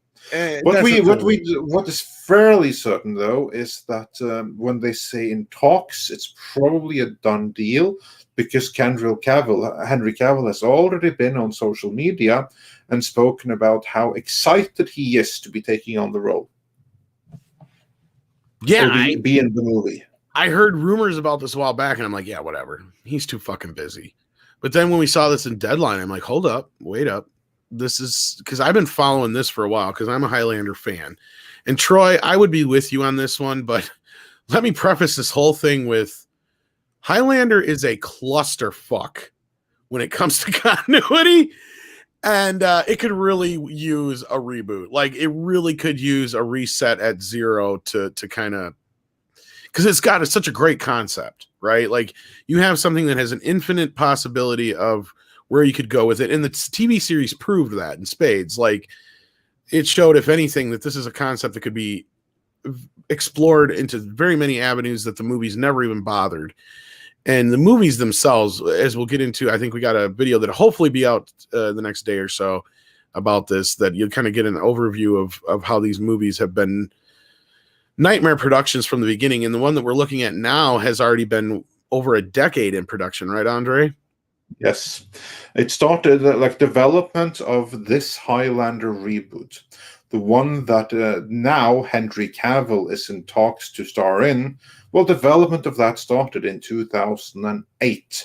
Speaker 2: What is fairly certain though is that when they say in talks, it's probably a done deal because Henry Cavill has already been on social media and spoken about how excited he is to be taking on the role.
Speaker 1: Yeah,
Speaker 2: be in the movie.
Speaker 1: I heard rumors about this a while back, and I'm like, yeah, whatever. He's too fucking busy. But then when we saw this in Deadline, I'm like, hold up, wait up. This is because I've been following this for a while because I'm a Highlander fan. And Troy, I would be with you on this one, but let me preface this whole thing with Highlander is a clusterfuck when it comes to continuity. And it could really use a reboot. Like, it really could use a reset at zero to kind of, because it's got such a great concept, right? Like, you have something that has an infinite possibility of where you could go with it. And the TV series proved that in spades. Like, it showed, if anything, that this is a concept that could be explored into very many avenues that the movies never even bothered. And the movies themselves, as we'll get into, I think we got a video that'll hopefully be out the next day or so about this, that you'll kind of get an overview of how these movies have been nightmare productions from the beginning. And the one that we're looking at now has already been over a decade in production, right, Andre?
Speaker 2: Yes. It started like development of this Highlander reboot. The one that now Henry Cavill is in talks to star in. Well, development of that started in 2008.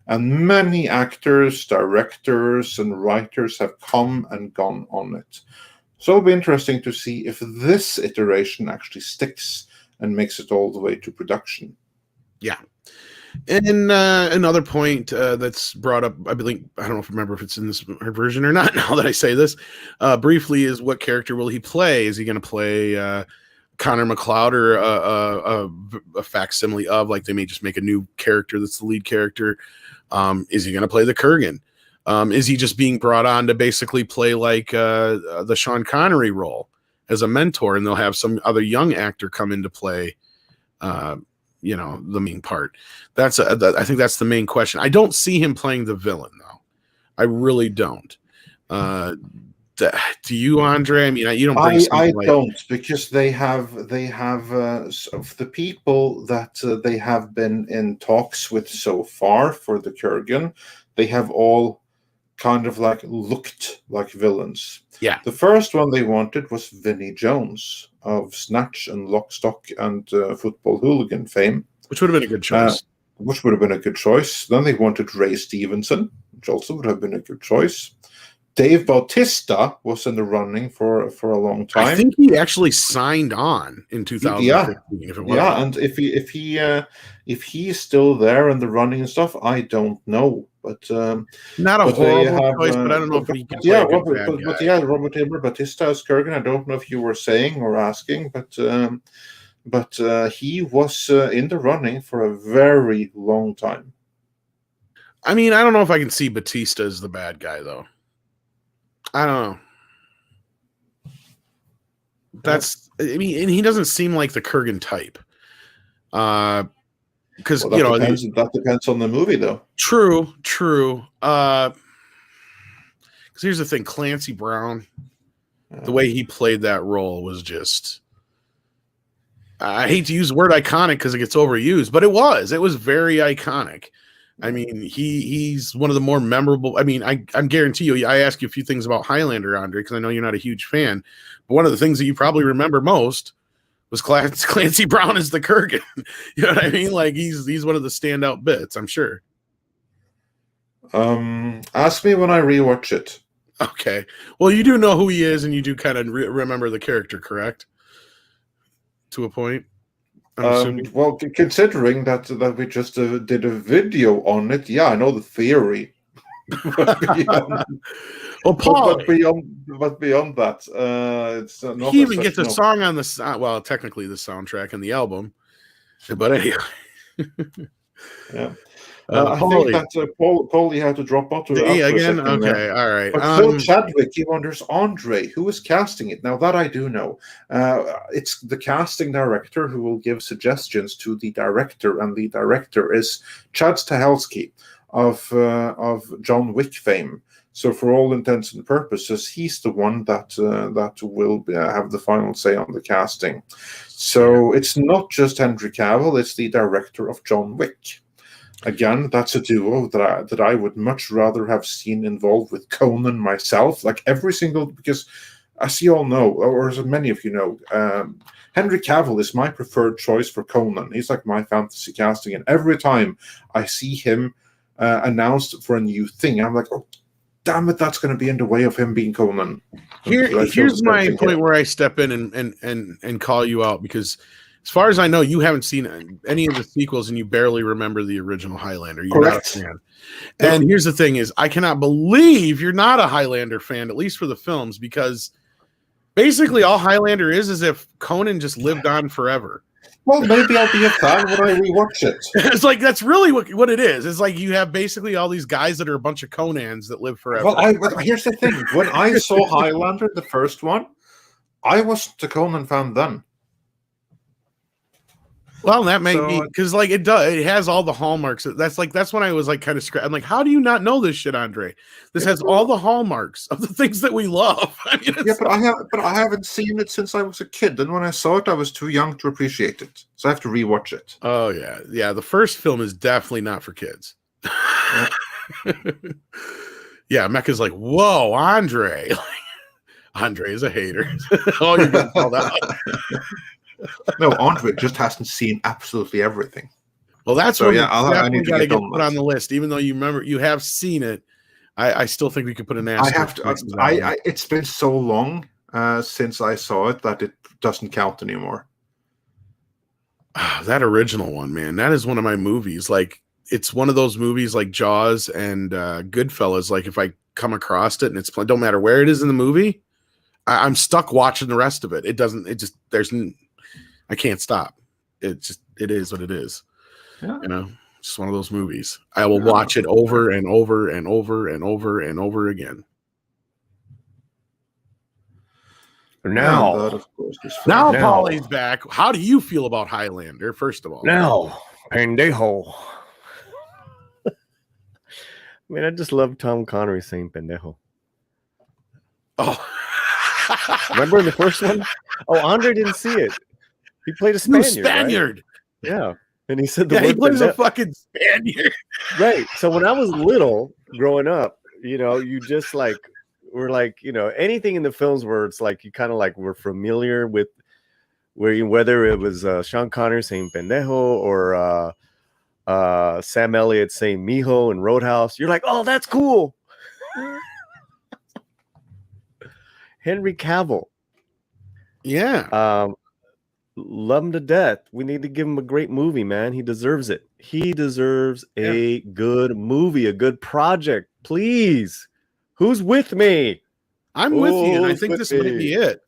Speaker 2: And many actors, directors, and writers have come and gone on it. So it'll be interesting to see if this iteration actually sticks and makes it all the way to production.
Speaker 1: Yeah. And another point that's brought up, I don't know if I remember if it's in this version or not now that I say this, briefly, is what character will he play? Is he going to play Connor MacLeod or a facsimile of, like they may just make a new character that's the lead character? Is he going to play the Kurgan? Is he just being brought on to basically play like the Sean Connery role as a mentor, and they'll have some other young actor come into play, the main part? I think that's the main question. I don't see him playing the villain, though. I really don't. Do you, Andre? I mean, you don't bring
Speaker 2: I don't, because they have of the people that they have been in talks with so far for the Kurgan, they have all kind of like looked like villains.
Speaker 1: Yeah.
Speaker 2: The first one they wanted was Vinnie Jones of Snatch and Lock, Stock and Football Hooligan fame.
Speaker 1: Which would have been a good choice.
Speaker 2: Then they wanted Ray Stevenson, which also would have been a good choice. Dave Bautista was in the running for a long time.
Speaker 1: I think he actually signed on in 2015.
Speaker 2: Yeah, and if he's still there in the running and stuff, I don't know. But
Speaker 1: not a horrible choice, but I don't know if he can play
Speaker 2: Robert Bautista as Kurgan. I don't know if you were saying or asking, but he was in the running for a very long time.
Speaker 1: I mean, I don't know if I can see Batista as the bad guy, though. I don't know. And he doesn't seem like the Kurgan type. Because
Speaker 2: that depends on the movie, though.
Speaker 1: True. Because here's the thing: Clancy Brown, the way he played that role was just. I hate to use the word iconic because it gets overused, but it was very iconic. I mean, he's one of the more memorable. I mean, I guarantee you, I ask you a few things about Highlander, Andre, because I know you're not a huge fan. But one of the things that you probably remember most was Clancy Brown as the Kurgan. You know what I mean? Like he's one of the standout bits, I'm sure.
Speaker 2: Ask me when I rewatch it.
Speaker 1: Okay. Well, you do know who he is, and you do kind of remember the character, correct? To a point.
Speaker 2: Well, considering that we just did a video on it, yeah, I know the theory. But beyond that, it's not.
Speaker 1: He even gets a song on technically the soundtrack and the album, but anyway.
Speaker 2: Yeah. I think that Paulie had to drop out.
Speaker 1: Again? Okay, all right.
Speaker 2: But Phil Chadwick, he wonders, Andre, who is casting it? Now that I do know. It's the casting director who will give suggestions to the director, and the director is Chad Stahelski of John Wick fame. So for all intents and purposes, he's the one that will have the final say on the casting. So it's not just Henry Cavill, it's the director of John Wick. Again, that's a duo that I would much rather have seen involved with Conan myself. Like because as you all know, or as many of you know, Henry Cavill is my preferred choice for Conan. He's like my fantasy casting, and every time I see him announced for a new thing, I'm like, oh, damn it, that's going to be in the way of him being Conan.
Speaker 1: Here's my point where I step in and call you out, because as far as I know, you haven't seen any of the sequels, and you barely remember the original Highlander. You're
Speaker 2: Correct.
Speaker 1: Not a fan. And here's the thing: is I cannot believe you're not a Highlander fan, at least for the films, because basically all Highlander is if Conan just lived on forever.
Speaker 2: Well, maybe I'll be a fan when I rewatch it.
Speaker 1: It's like that's really what it is. It's like you have basically all these guys that are a bunch of Conans that live forever.
Speaker 2: Well, here's the thing: when I saw Highlander, the first one, I wasn't a Conan fan then.
Speaker 1: Well, that may be because like it has all the hallmarks. That's when I was like kind of I'm like, how do you not know this shit, Andre? This has all the hallmarks of the things that we love. I mean,
Speaker 2: but I haven't seen it since I was a kid, and when I saw it, I was too young to appreciate it, so I have to rewatch it.
Speaker 1: Oh yeah. The first film is definitely not for kids. Yeah, Mecca's like, whoa, Andre. Andre is a hater. Oh, you're getting called out.
Speaker 2: No, Andre just hasn't seen absolutely everything.
Speaker 1: Well, that's
Speaker 4: So
Speaker 1: one
Speaker 4: yeah,
Speaker 1: we
Speaker 4: I need
Speaker 1: definitely
Speaker 4: to
Speaker 1: got to
Speaker 4: get
Speaker 1: get
Speaker 4: on
Speaker 1: put on the list. Even though you have seen it, I still think we could put an
Speaker 4: I
Speaker 1: asterisk
Speaker 4: have to.
Speaker 1: next to that one.
Speaker 4: It's been so long since I saw it that it doesn't count anymore.
Speaker 1: That original one, man, that is one of my movies. Like, it's one of those movies like Jaws and Goodfellas. Like, if I come across it and it's don't matter where it is in the movie, I'm stuck watching the rest of it. It doesn't. It just I can't stop. It is what it is.
Speaker 4: Yeah.
Speaker 1: You know, just one of those movies. I will watch it over and over and over and over and over again.
Speaker 3: Now,
Speaker 4: that, of course, is
Speaker 1: Now
Speaker 3: Now.
Speaker 1: Paulie's back. How do you feel about Highlander? First of all,
Speaker 3: now, pendejo. I mean, I just love Tom Connery saying pendejo.
Speaker 1: oh,
Speaker 3: Remember the first one? Oh, Andre didn't see it. He played a
Speaker 1: New
Speaker 3: Spaniard.
Speaker 1: Spaniard.
Speaker 3: Right? Yeah. And he said the
Speaker 1: Yeah, he
Speaker 3: word
Speaker 1: plays a
Speaker 3: pendejo.
Speaker 1: fucking Spaniard.
Speaker 3: Right. So when I was little, growing up, you know, you just like were like, you know, anything in the films where it's like you kind of like were familiar with whether it was Sean Connery saying pendejo or Sam Elliott saying mijo in Roadhouse, you're like, oh, that's cool. Henry Cavill.
Speaker 1: Yeah.
Speaker 3: Love him to death. We need to give him a great movie, man. He deserves it. He deserves a good movie, a good project. Please. Who's with me?
Speaker 1: I'm with you, and I
Speaker 3: Who's
Speaker 1: think
Speaker 3: with
Speaker 1: this might be
Speaker 3: me?
Speaker 1: it.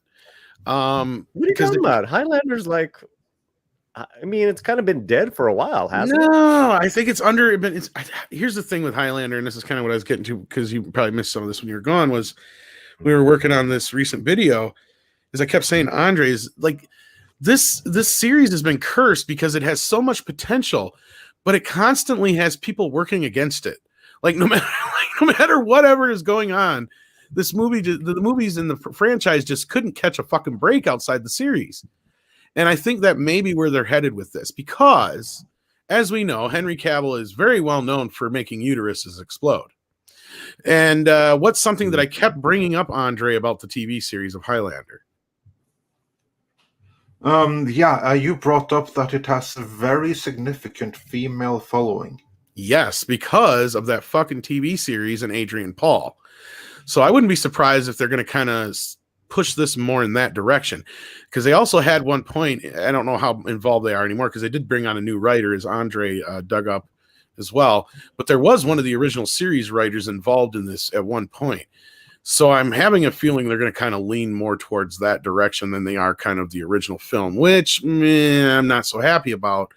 Speaker 3: What are you
Speaker 1: Because
Speaker 3: talking about? Highlander's like, I mean, it's kind of been dead for a while, hasn't it?
Speaker 1: No, I think it's under. But here's the thing with Highlander, and this is kind of what I was getting to because you probably missed some of this when you were gone. Was we were working on this recent video, as I kept saying, Andre's like this series has been cursed because it has so much potential, but it constantly has people working against it. Like no matter whatever is going on, this movie, the movies in the franchise just couldn't catch a fucking break outside the series. And I think that may be where they're headed with this because, as we know, Henry Cavill is very well known for making uteruses explode. And what's something that I kept bringing up, Andre, about the TV series of Highlander?
Speaker 4: You brought up that it has a very significant female following.
Speaker 1: Yes, because of that fucking TV series and Adrian Paul. So I wouldn't be surprised if they're going to kind of push this more in that direction, because they also had one point. I don't know how involved they are anymore because they did bring on a new writer, as Andre dug up as well. But there was one of the original series writers involved in this at one point. So I'm having a feeling they're going to kind of lean more towards that direction than they are kind of the original film, which I'm not so happy about.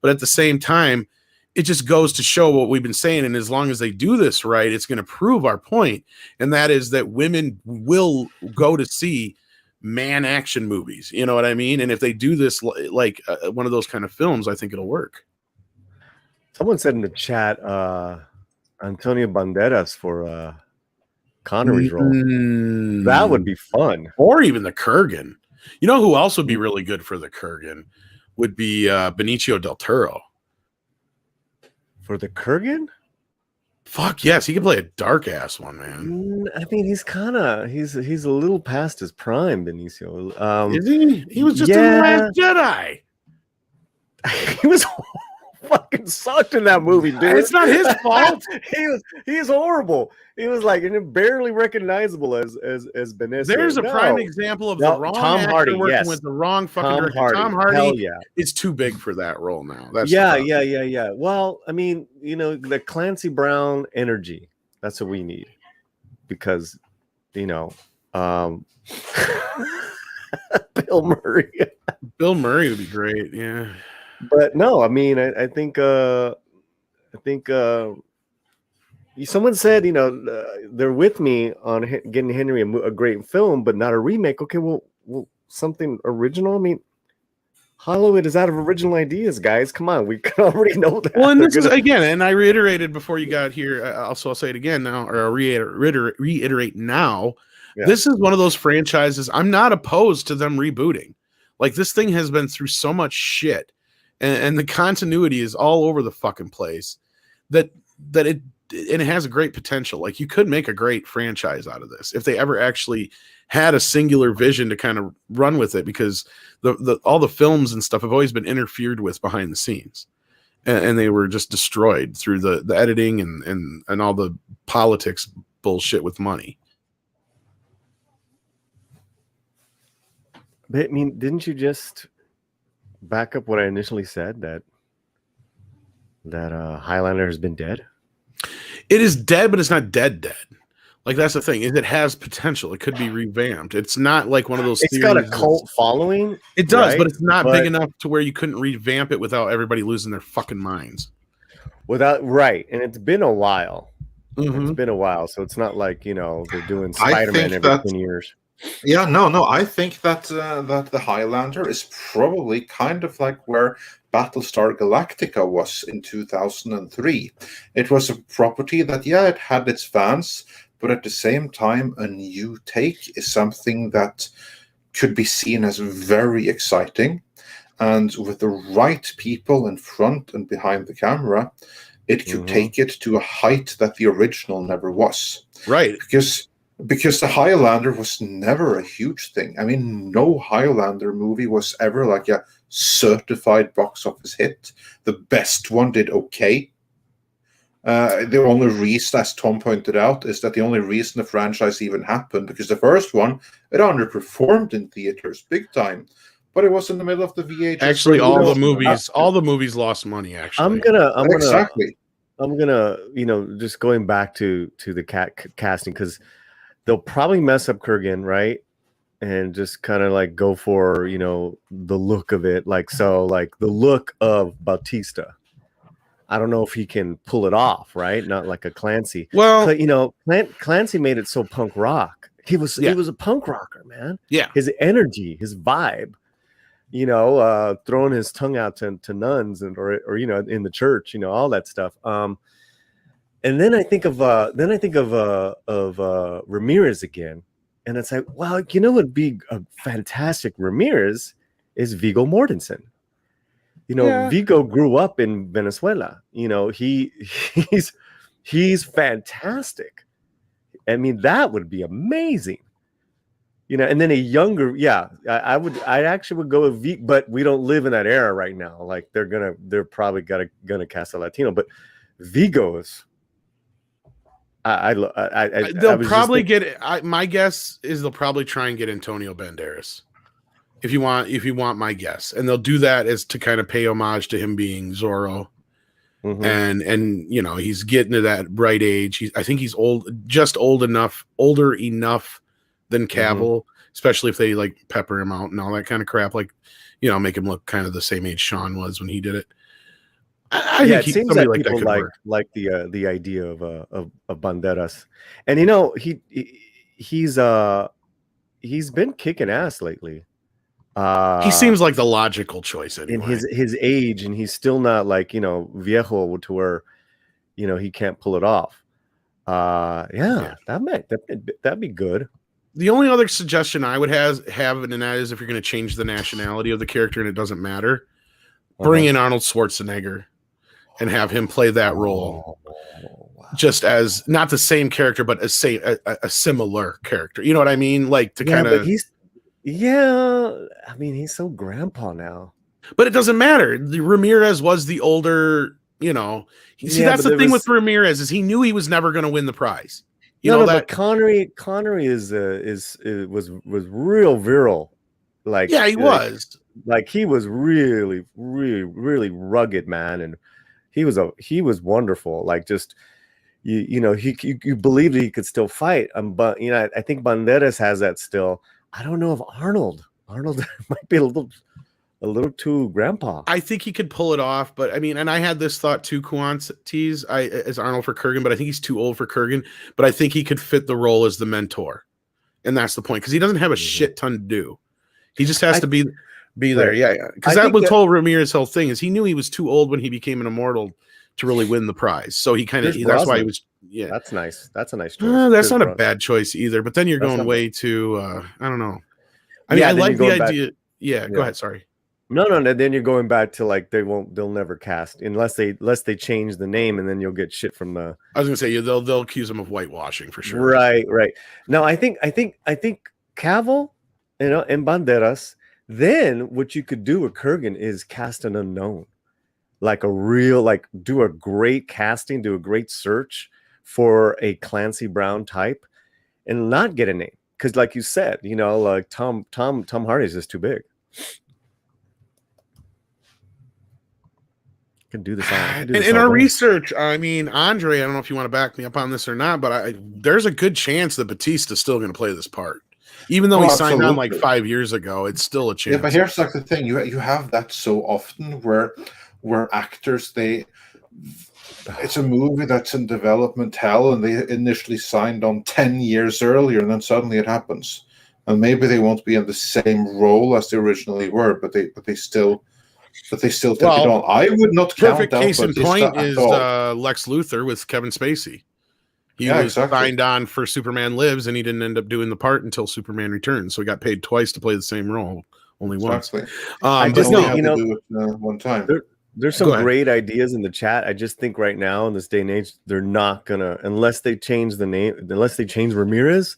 Speaker 1: But at the same time, it just goes to show what we've been saying. And as long as they do this right, it's going to prove our point. And that is that women will go to see man action movies. You know what I mean? And if they do this like one of those kind of films, I think it'll work.
Speaker 3: Someone said in the chat, Antonio Banderas for Connery's role. That would be fun.
Speaker 1: Or even the Kurgan. You know who else would be really good for the Kurgan? Would be Benicio del Toro.
Speaker 3: For the Kurgan?
Speaker 1: Fuck yes, he can play a dark ass one, man.
Speaker 3: I mean, he's a little past his prime, Benicio.
Speaker 1: Is he? He was just in The Last Jedi.
Speaker 3: He was fucking sucked in that movie, dude.
Speaker 1: It's not his fault.
Speaker 3: he was horrible. He was like barely recognizable as Benicio.
Speaker 1: There's a prime example of the wrong
Speaker 3: Tom
Speaker 1: actor
Speaker 3: Hardy,
Speaker 1: working
Speaker 3: yes.
Speaker 1: with the wrong fucking
Speaker 3: Tom
Speaker 1: director.
Speaker 3: Hardy.
Speaker 1: Tom Hardy,
Speaker 3: hell yeah,
Speaker 1: is too big for that role now. That's
Speaker 3: yeah. Well, I mean, you know, the Clancy Brown energy. That's what we need, because, you know, Bill Murray.
Speaker 1: Bill Murray would be great. Yeah,
Speaker 3: but no, I mean, I think someone said, you know, they're with me on getting Henry a great film, but not a remake. Okay, well, something original. I mean, Hollywood is out of original ideas, guys. Come on, we can already know that.
Speaker 1: Well, and this is again, and I reiterated before you got here. Also, I'll say it again now, or I'll reiterate now. Yeah. This is one of those franchises I'm not opposed to them rebooting. Like, this thing has been through so much shit, and the continuity is all over the fucking place. That it has a great potential. Like, you could make a great franchise out of this if they ever actually had a singular vision to kind of run with it, because all the films and stuff have always been interfered with behind the scenes. and they were just destroyed through the editing and all the politics bullshit with money.
Speaker 3: But I mean, didn't you just back up what I initially said that Highlander has been dead?
Speaker 1: It is dead, but it's not dead. Like, that's the thing, is it has potential. It could be revamped. It's not like one of those
Speaker 3: It's got a cult following.
Speaker 1: It does,
Speaker 3: right?
Speaker 1: but it's not big enough to where you couldn't revamp it without everybody losing their fucking minds.
Speaker 3: Right. And it's been a while.
Speaker 1: Mm-hmm.
Speaker 3: It's been a while. So it's not like, they're doing Spider-Man every 10 years.
Speaker 4: Yeah, no. I think that that the Highlander is probably kind of like where Battlestar Galactica was in 2003. It was a property that, it had its fans, but at the same time, a new take is something that could be seen as very exciting. And with the right people in front and behind the camera, it could take it to a height that the original never was.
Speaker 1: Right.
Speaker 4: Because the Highlander was never a huge thing. I mean, no Highlander movie was ever like a certified box office hit. The best one did okay. The only reason, as Tom pointed out, is that the only reason the franchise even happened, because the first one, it underperformed in theaters big time. But it was in the middle of the VHS.
Speaker 1: Actually, all the movies lost money, actually.
Speaker 3: I'm gonna
Speaker 4: exactly.
Speaker 3: I'm gonna, just going back to the casting, because they'll probably mess up Kurgan, right? And just kind of like go for, the look of it. Like the look of Bautista. I don't know if he can pull it off, right? Not like a Clancy.
Speaker 1: Well,
Speaker 3: but, Clancy made it so punk rock. He was a punk rocker, man.
Speaker 1: Yeah.
Speaker 3: His energy, his vibe, throwing his tongue out to nuns or in the church, all that stuff. And then I think of Ramirez again, and it's like, well, would be a fantastic Ramirez is Viggo Mortensen. Viggo grew up in Venezuela. He's fantastic. I mean, that would be amazing. And then a younger, I actually would go with Viggo, but we don't live in that era right now. Like they're probably gonna cast a Latino, but Viggo is.
Speaker 1: They'll probably get. My guess is they'll probably try and get Antonio Banderas. If you want my guess, and they'll do that as to kind of pay homage to him being Zorro, and he's getting to that right age. I think he's older enough than Cavill, especially if they like pepper him out and all that kind of crap, like make him look kind of the same age Sean was when he did it. I think
Speaker 3: it seems that people like the idea of Banderas, and he's been kicking ass lately.
Speaker 1: He seems like the logical choice anyway.
Speaker 3: In his age, and he's still not like viejo to where he can't pull it off. That'd be good.
Speaker 1: The only other suggestion I would have, and that is if you're going to change the nationality of the character and it doesn't matter, bring in Arnold Schwarzenegger and have him play that role, just as not the same character, but a similar character. You know what I mean? Like to kind of.
Speaker 3: I mean, he's so grandpa now.
Speaker 1: But it doesn't matter. Ramirez was the older. That's the thing with Ramirez is he knew he was never going to win the prize.
Speaker 3: But Connery was real virile. Like
Speaker 1: he was.
Speaker 3: Like he was really, really, really rugged, man, and he was wonderful. Like just you believed that he could still fight. But I think Banderas has that still. I don't know if Arnold might be a little too grandpa.
Speaker 1: I think he could pull it off, but I mean, and I had this thought too, Quantities, as Arnold for Kurgan, but I think he's too old for Kurgan. But I think he could fit the role as the mentor, and that's the point because he doesn't have a shit ton to do. He just has to be there, Because that was whole Ramirez's whole thing is he knew he was too old when he became an immortal to really win the prize. So he kind of that's why he was. Yeah,
Speaker 3: that's nice. That's a nice choice.
Speaker 1: That's not a bad choice either. But then you're going way too. I don't know. I mean, I like the idea. Go ahead. Sorry.
Speaker 3: No. Then you're going back to like they'll never cast unless they change the name, and then you'll get shit from the.
Speaker 1: I was gonna say they'll accuse him of whitewashing for sure.
Speaker 3: Right. No, I think Cavill, and Banderas. Then what you could do with Kurgan is cast an unknown, like a real, like do a great casting, do a great search for a Clancy Brown type, and not get a name. Because, like you said, you know, like Tom Hardy is just too big. Can do this all.
Speaker 1: In our research, I mean, Andre, I don't know if you want to back me up on this or not, but there's a good chance that Batista's still going to play this part. Even though he signed on like 5 years ago, it's still a chance.
Speaker 2: Yeah, but here's like the thing: you have that so often where actors it's a movie that's in development hell, and they initially signed on 10 years earlier, and then suddenly it happens, and maybe they won't be in the same role as they originally were, but they still take it on. I would not count
Speaker 1: perfect
Speaker 2: out
Speaker 1: case in point is
Speaker 2: all.
Speaker 1: Lex Luthor with Kevin Spacey. He was signed on for Superman Lives, and he didn't end up doing the part until Superman Returns. So he got paid twice to play the same role, only once.
Speaker 2: I just know, you know, do it one time.
Speaker 3: There's some great ideas in the chat. I just think right now in this day and age, they're not gonna, unless they change the name, unless they change Ramirez,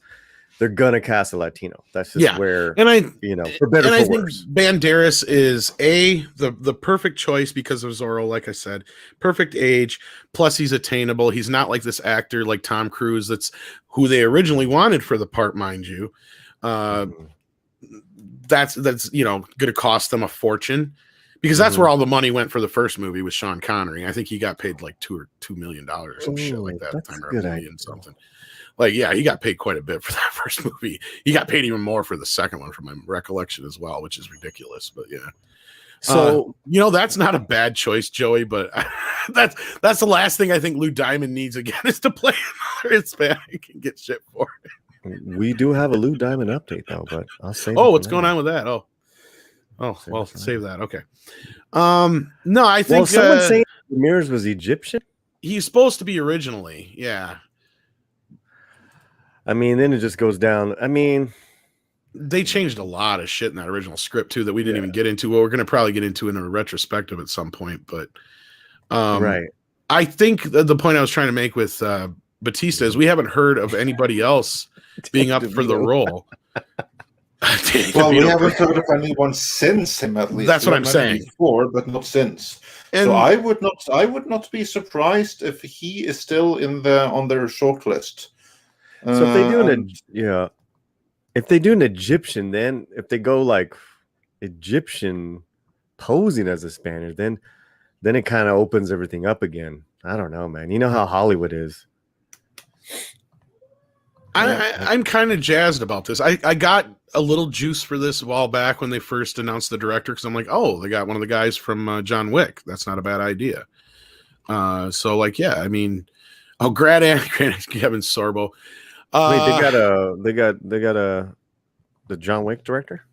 Speaker 3: they're gonna cast a Latino. That's just where,
Speaker 1: you
Speaker 3: know, for better or for worse.
Speaker 1: Think Banderas is the perfect choice because of Zorro. Like I said, perfect age. Plus, he's attainable. He's not like this actor like Tom Cruise. That's who they originally wanted for the part, mind you. That's you know going to cost them a fortune. Because that's where all the money went for the first movie with Sean Connery. I think he got paid like $2 million or some shit like that.
Speaker 3: That's good idea.
Speaker 1: Something. Like, yeah, he got paid quite a bit for that first movie. He got paid even more for the second one, from my recollection as well, which is ridiculous. But yeah, so you know that's not a bad choice, Joey. But that's the last thing I think Lou Diamond needs again is to play another Hispanic and get shit for it.
Speaker 3: We do have a Lou Diamond update though, but I'll say.
Speaker 1: Oh, what's going on with that? Oh, well, save that. Okay. No, I think
Speaker 3: someone's saying Ramirez was Egyptian.
Speaker 1: He's supposed to be originally, yeah.
Speaker 3: I mean, then it just goes down. I mean,
Speaker 1: they changed a lot of shit in that original script too that we didn't even get into. Well, we're going to probably get into in a retrospective at some point, but
Speaker 3: right.
Speaker 1: I think the point I was trying to make with Batista is we haven't heard of anybody else being up for the role.
Speaker 2: Well, we haven't heard of anyone since him, at least.
Speaker 1: That's what I'm saying.
Speaker 2: Before, but not since. And so I would not be surprised if he is still on their shortlist.
Speaker 3: So if they do if they do an Egyptian, then if they go like Egyptian posing as a Spaniard, then it kind of opens everything up again. I don't know, man. You know how Hollywood is.
Speaker 1: I'm kind of jazzed about this. I got a little juice for this a while back when they first announced the director because I'm like, oh, they got one of the guys from John Wick. That's not a bad idea. So like, yeah, I mean, Kevin Sorbo.
Speaker 3: Wait, they got the John Wick director.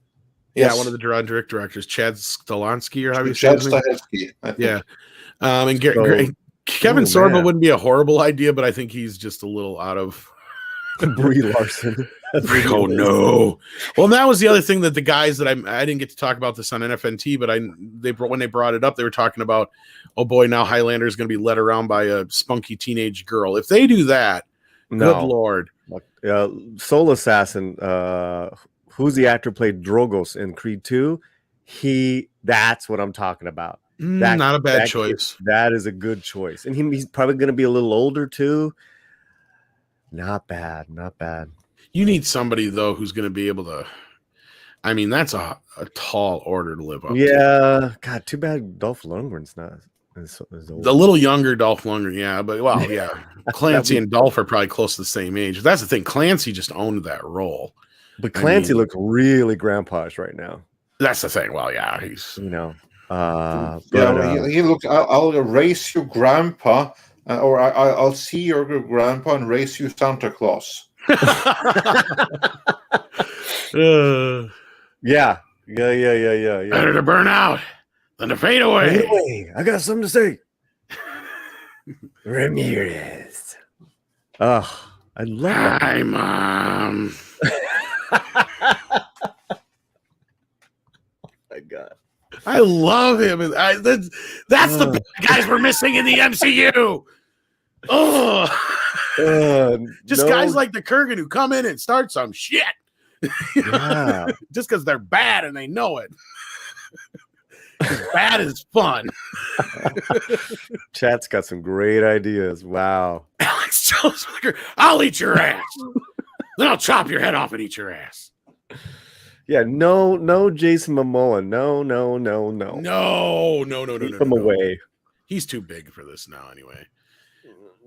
Speaker 1: Yeah, one of the directors, Chad Stahelski, or how you say his name? Yeah, and Kevin Sorbo wouldn't be a horrible idea, but I think he's just a little out of.
Speaker 3: Brie Larson.
Speaker 1: Oh no! Well, that was the other thing that the guys that I didn't get to talk about this on NFNT, but when they brought it up, they were talking about, oh boy, now Highlander is going to be led around by a spunky teenage girl. If they do that, good lord!
Speaker 3: Soul Assassin, who's the actor played Drogos in Creed 2? That's what I'm talking about.
Speaker 1: Not a bad choice.
Speaker 3: That is a good choice, and he's probably going to be a little older too. Not bad.
Speaker 1: You need somebody though who's going to be able to. I mean, that's a tall order to live up.
Speaker 3: Yeah, God, too bad Dolph Lundgren's not.
Speaker 1: The little younger Dolph Lundgren, yeah, but well, yeah, Clancy and Dolph are probably close to the same age. That's the thing. Clancy just owned that role,
Speaker 3: but Clancy looks really grandpa-ish right now.
Speaker 1: That's the thing. Well, yeah, he's
Speaker 3: he
Speaker 2: looks. I'll erase your grandpa. Or I'll see your grandpa and race you Santa Claus.
Speaker 3: Yeah.
Speaker 1: Better to burn out than to fade away.
Speaker 3: Anyway, I got something to say. Ramirez. Oh, I love that.
Speaker 1: Hi, Mom.
Speaker 3: Oh my God.
Speaker 1: I love him. That's the guys we're missing in the MCU. Guys like the Kurgan who come in and start some shit.
Speaker 3: Yeah.
Speaker 1: Just because they're bad and they know it. Bad is fun.
Speaker 3: Chat's got some great ideas. Wow.
Speaker 1: Alex Jones, I'll eat your ass. Then I'll chop your head off and eat your ass.
Speaker 3: Yeah, no, Jason Momoa. No.
Speaker 1: Keep
Speaker 3: him away.
Speaker 1: He's too big for this now, anyway.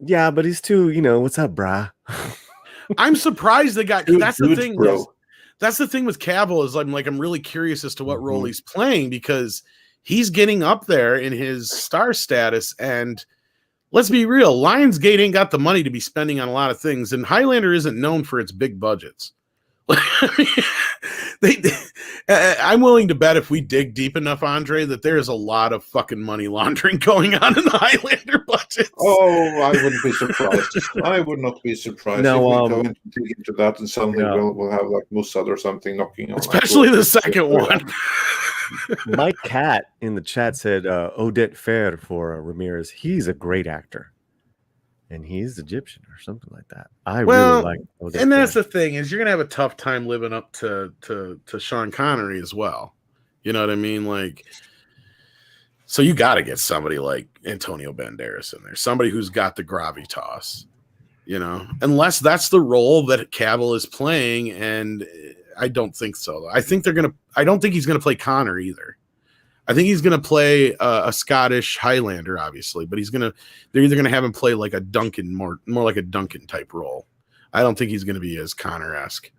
Speaker 3: Yeah, but he's too, what's up, brah?
Speaker 1: I'm surprised they got. That's the thing,
Speaker 4: bro.
Speaker 1: That's the thing with Cavill is I'm really curious as to what role he's playing because he's getting up there in his star status. And let's be real, Lionsgate ain't got the money to be spending on a lot of things, and Highlander isn't known for its big budgets. I'm willing to bet if we dig deep enough, Andre, that there's a lot of fucking money laundering going on in the Highlander budgets.
Speaker 4: Oh, I wouldn't be surprised. I would not be surprised if we go into that and suddenly we'll have like Mossad or something knocking on.
Speaker 1: Especially the second one.
Speaker 3: Mike Cat in the chat said Odette Fair for Ramirez. He's a great actor. And he's Egyptian or something like that. I really like Odette
Speaker 1: and that's
Speaker 3: Fair.
Speaker 1: the thing is you're gonna have a tough time living up to Sean Connery as well. You know what I mean? Like, so you got to get somebody like Antonio Banderas in there, somebody who's got the gravitas. Unless that's the role that Cavill is playing, and I don't think so. I don't think he's gonna play Connor either. I think he's going to play a Scottish Highlander, obviously, but they're either going to have him play like a Duncan, more like a Duncan type role. I don't think he's going to be as Connor-esque.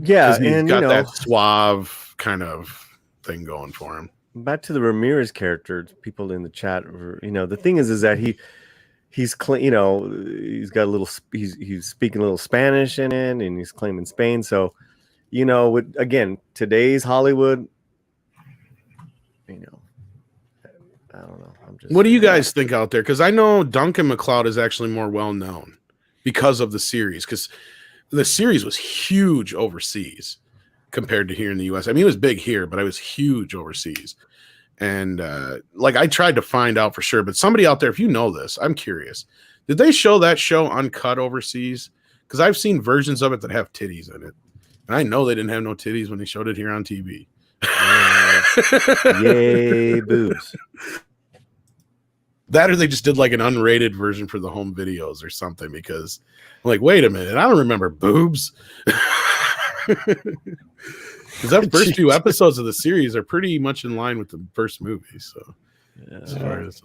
Speaker 3: Yeah,
Speaker 1: he's got that suave kind of thing going for him.
Speaker 3: Back to the Ramirez character, people in the chat, the thing is that he's got a little, he's speaking a little Spanish in it, and he's claiming Spain. So, with again today's Hollywood. I don't know.
Speaker 1: What do you guys think out there? Because I know Duncan MacLeod is actually more well known because of the series. Because the series was huge overseas compared to here in the U.S. I mean, it was big here, but it was huge overseas. And I tried to find out for sure, but somebody out there, if you know this, I'm curious. Did they show that show uncut overseas? Because I've seen versions of it that have titties in it, and I know they didn't have no titties when they showed it here on TV.
Speaker 3: Yay, boobs.
Speaker 1: That or they just did like an unrated version for the home videos or something, because I'm like, wait a minute, I don't remember boobs. Because that first few episodes of the series are pretty much in line with the first movie. So as far as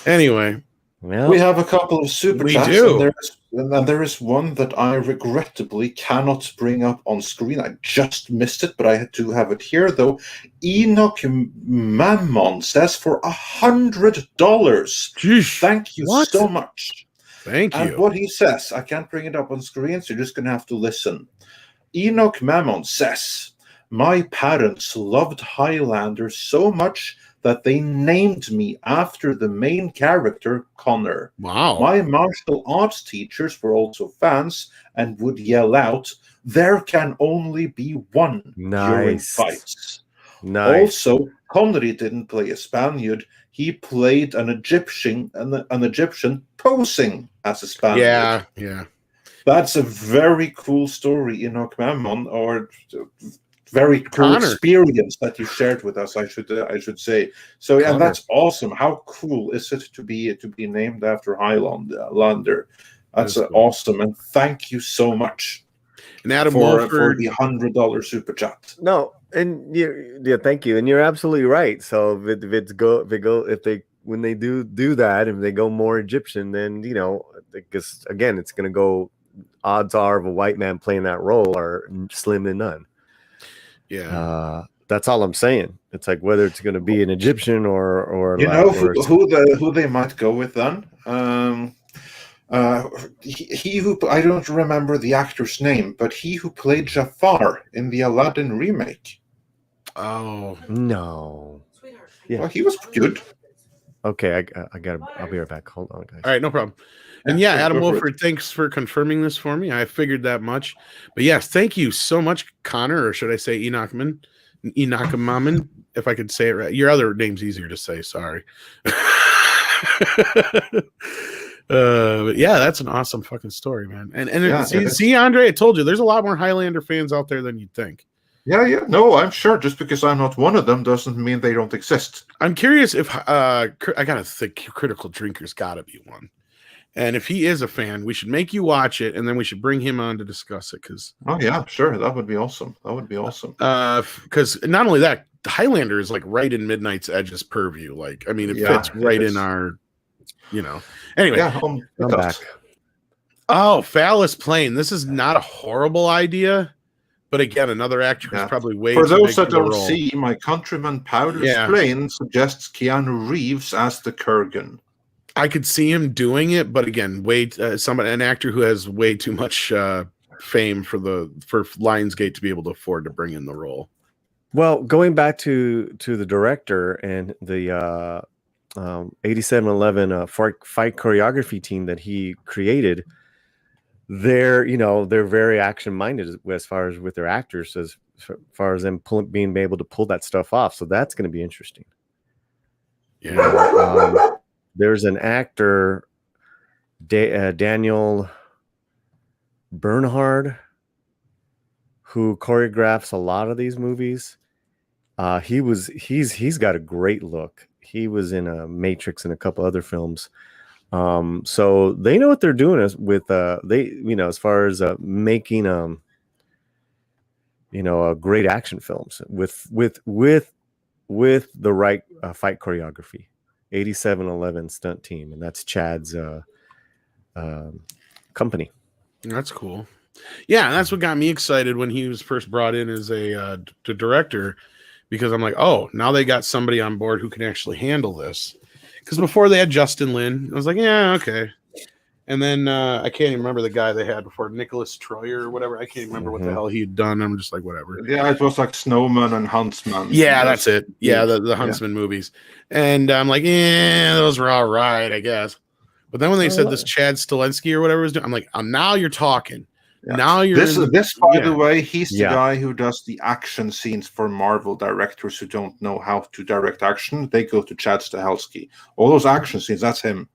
Speaker 1: anyway.
Speaker 4: Well, we have a couple of super chats.
Speaker 1: Do.
Speaker 4: And there is one that I regrettably cannot bring up on screen. I just missed it, but I do have it here, though. Enoch Mammon says for $100. Thank you so much.
Speaker 1: Thank you.
Speaker 4: And what he says, I can't bring it up on screen, so you're just going to have to listen. Enoch Mammon says, my parents loved Highlander so much that they named me after the main character, Connor.
Speaker 1: Wow.
Speaker 4: My martial arts teachers were also fans and would yell out, there can only be one during fights.
Speaker 3: Nice.
Speaker 4: Also, Connery didn't play a Spaniard. He played an Egyptian posing as a Spaniard.
Speaker 1: Yeah.
Speaker 4: That's a very cool story, Enoch Mammon, or very cool experience that you shared with us, I should say. So, yeah, and that's awesome. How cool is it to be named after Highlander? That's cool. Awesome, and thank you so much.
Speaker 1: And Adam
Speaker 4: for the $100 super chat.
Speaker 3: No, and thank you. And you're absolutely right. So when they do that, if they go more Egyptian, then because again, it's going to go. Odds are of a white man playing that role are slim to none.
Speaker 1: Yeah,
Speaker 3: that's all I'm saying. It's like whether it's going to be an Egyptian or
Speaker 4: who they might go with then. He who I don't remember the actor's name, but he who played Jafar in the Aladdin remake.
Speaker 1: Oh
Speaker 3: no!
Speaker 4: Yeah, well, he was good.
Speaker 3: Okay, I'll be right back. Hold on, guys.
Speaker 1: All right, no problem. And yeah, Adam Wolford, thanks for confirming this for me. I figured that much. But yes, thank you so much, Connor, or should I say Enoch Mammon, if I could say it right. Your other name's easier to say, sorry. But yeah, that's an awesome fucking story, man. And see, Andre, I told you, there's a lot more Highlander fans out there than you'd think.
Speaker 4: Yeah. No, I'm sure. Just because I'm not one of them doesn't mean they don't exist.
Speaker 1: I'm curious if I gotta think Critical Drinker's gotta be one. And if he is a fan, we should make you watch it, and then we should bring him on to discuss it. Because
Speaker 4: Oh yeah, sure. That would be awesome.
Speaker 1: because not only that, Highlander is like right in Midnight's Edge's purview. Like, I mean, it
Speaker 4: Yeah,
Speaker 1: fits right
Speaker 4: it
Speaker 1: in
Speaker 4: is.
Speaker 1: our, Anyway,
Speaker 4: Yeah,
Speaker 3: I'm back.
Speaker 1: Oh, Phallus Plane. This is not a horrible idea, but again, another actor who's probably way
Speaker 4: For
Speaker 1: too
Speaker 4: those
Speaker 1: big
Speaker 4: that
Speaker 1: for the
Speaker 4: don't
Speaker 1: role.
Speaker 4: see, my countryman Powder's
Speaker 1: Yeah.
Speaker 4: Plane suggests Keanu Reeves as the Kurgan.
Speaker 1: I could see him doing it, but again, an actor who has way too much fame for Lionsgate to be able to afford to bring in the role.
Speaker 3: Well, going back to the director and the 8711 fight choreography team that he created, they're very action minded as far as with their actors, as far as them being able to pull that stuff off. So that's going to be interesting.
Speaker 1: Yeah.
Speaker 3: There's an actor, Daniel Bernhard, who choreographs a lot of these movies. He's got a great look. He was in Matrix and a couple other films. So they know what they're doing with as far as making great action films with the right fight choreography. 8711 stunt team, and that's Chad's company.
Speaker 1: That's cool. Yeah, and that's what got me excited when he was first brought in as a director, because I'm like, oh, now they got somebody on board who can actually handle this. Because before they had Justin Lin, I was like, yeah, okay. And then I can't even remember the guy they had before, Nicholas Troyer or whatever. I can't remember what the hell he'd done. I'm just like, whatever.
Speaker 4: Yeah, it was like Snowman and Huntsman.
Speaker 1: Yeah, that's it. Yeah, the Huntsman movies. And I'm like, those were all right, I guess. But then when they said this Chad Stahelski or whatever was doing, I'm like, now you're talking. Yeah. Now you're
Speaker 4: this by the way, he's the guy who does the action scenes for Marvel directors who don't know how to direct action. They go to Chad Stahelski. All those action scenes, that's him.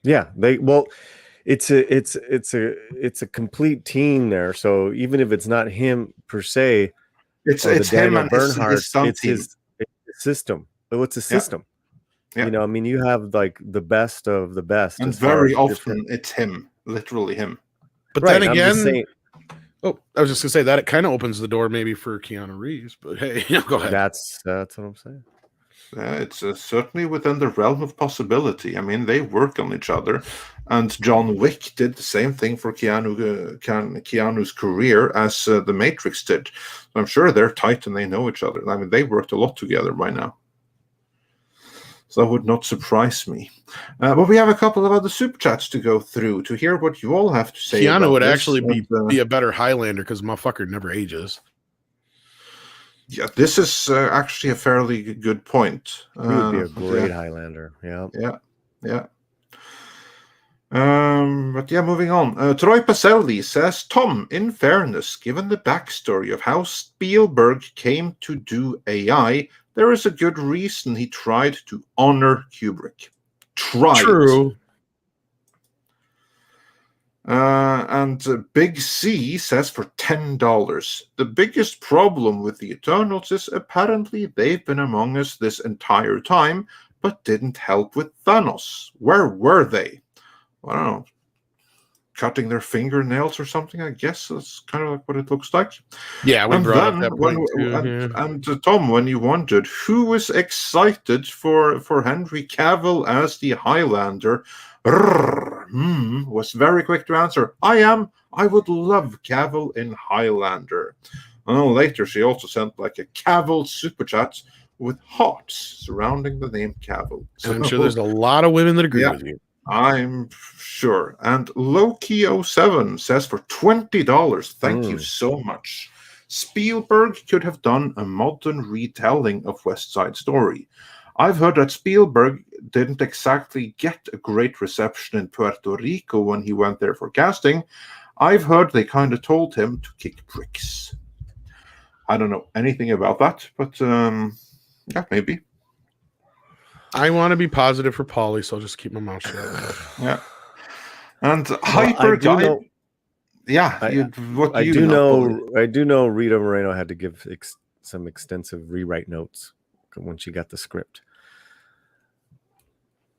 Speaker 3: Yeah, it's a complete team there. So even if it's not him per se,
Speaker 4: it's him and
Speaker 3: Bernhard,
Speaker 4: it's
Speaker 3: his system. It's a system.
Speaker 2: Yeah.
Speaker 3: I mean, you have like the best of the best,
Speaker 4: and very often it's him, literally him.
Speaker 1: But then again, I was just gonna say that it kind of opens the door maybe for Keanu Reeves. But hey, go ahead.
Speaker 3: That's what I'm saying.
Speaker 4: It's certainly within the realm of possibility. I mean, they work on each other, and John Wick did the same thing for Keanu's career as The Matrix did. I'm sure they're tight and they know each other. I mean, they worked a lot together by now. So that would not surprise me. But we have a couple of other super chats to go through to hear what you all have to say.
Speaker 1: Keanu would actually be a better Highlander because motherfucker never ages.
Speaker 4: Yeah, this is actually a fairly good point.
Speaker 3: He would be a great Highlander. Yeah.
Speaker 4: But yeah, moving on. Troy Pacelli says, Tom, in fairness, given the backstory of how Spielberg came to do AI, there is a good reason he tried to honor Kubrick.
Speaker 1: True.
Speaker 4: And Big C says for $10, the biggest problem with the Eternals is apparently they've been among us this entire time, but didn't help with Thanos. Where were they? I don't know. Cutting their fingernails or something, I guess. That's kind of like what it looks like.
Speaker 1: Yeah, we brought up that point too.
Speaker 4: And Tom, when you wondered who was excited for Henry Cavill as the Highlander, was very quick to answer. I am. I would love Cavill in Highlander. And then later, she also sent like a Cavill super chat with hearts surrounding the name Cavill.
Speaker 1: So I'm sure there's a lot of women that agree with you.
Speaker 4: I'm sure. And Loki07 says for $20, thank you so much. Spielberg could have done a modern retelling of West Side Story. I've heard that Spielberg didn't exactly get a great reception in Puerto Rico when he went there for casting. I've heard they kind of told him to kick bricks. I don't know anything about that, but yeah, maybe.
Speaker 1: I want to be positive for Paulie, so I'll just keep my mouth shut.
Speaker 4: Yeah. And Hyper Guy. Yeah,
Speaker 3: I
Speaker 4: what do you
Speaker 3: do
Speaker 4: know?
Speaker 3: know. I do know Rita Moreno had to give some extensive rewrite notes when she got the script,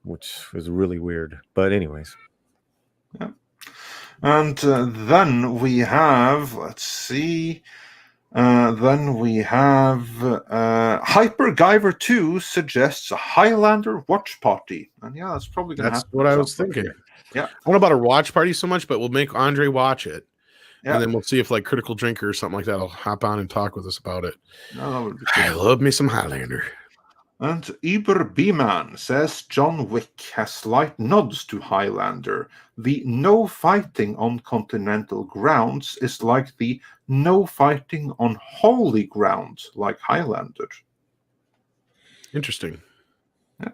Speaker 3: which was really weird. But anyways,
Speaker 4: Yeah. And then we have, let's see. Then we have Hyper Guyver 2 suggests a Highlander watch party. And yeah, that's probably going to
Speaker 1: That's
Speaker 4: happen.
Speaker 1: what I was thinking.
Speaker 4: Yeah.
Speaker 1: I don't know about a watch party so much, but we'll make Andre watch it.
Speaker 4: Yeah.
Speaker 1: And then we'll see if like Critical Drinker or something like that will hop on and talk with us about it.
Speaker 4: No, that would be
Speaker 1: I
Speaker 4: cool.
Speaker 1: love me some Highlander.
Speaker 4: And Eber B-Man says John Wick has slight nods to Highlander. The no fighting on continental grounds is like the no fighting on holy ground, like Highlander.
Speaker 1: Interesting.
Speaker 4: Yeah.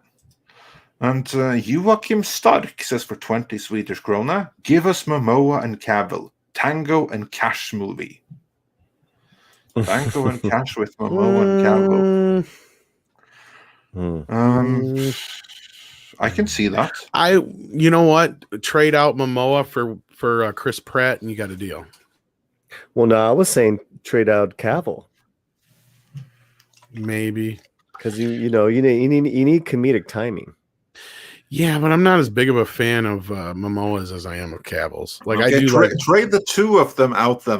Speaker 4: And Joachim Stark says for 20 Swedish krona, give us Momoa and Cavill. Tango and Cash movie. Tango and Cash with Momoa and Cavill. I can see that.
Speaker 1: You know what? Trade out Momoa for Chris Pratt, and you got a deal.
Speaker 3: well, no, I was saying trade out Cavill
Speaker 1: Maybe.
Speaker 3: because you need comedic timing.
Speaker 1: Yeah, but I'm not as big of a fan of Momoa's as I am of Cavill's. Like
Speaker 4: Okay,
Speaker 1: I do
Speaker 4: trade the two of them out then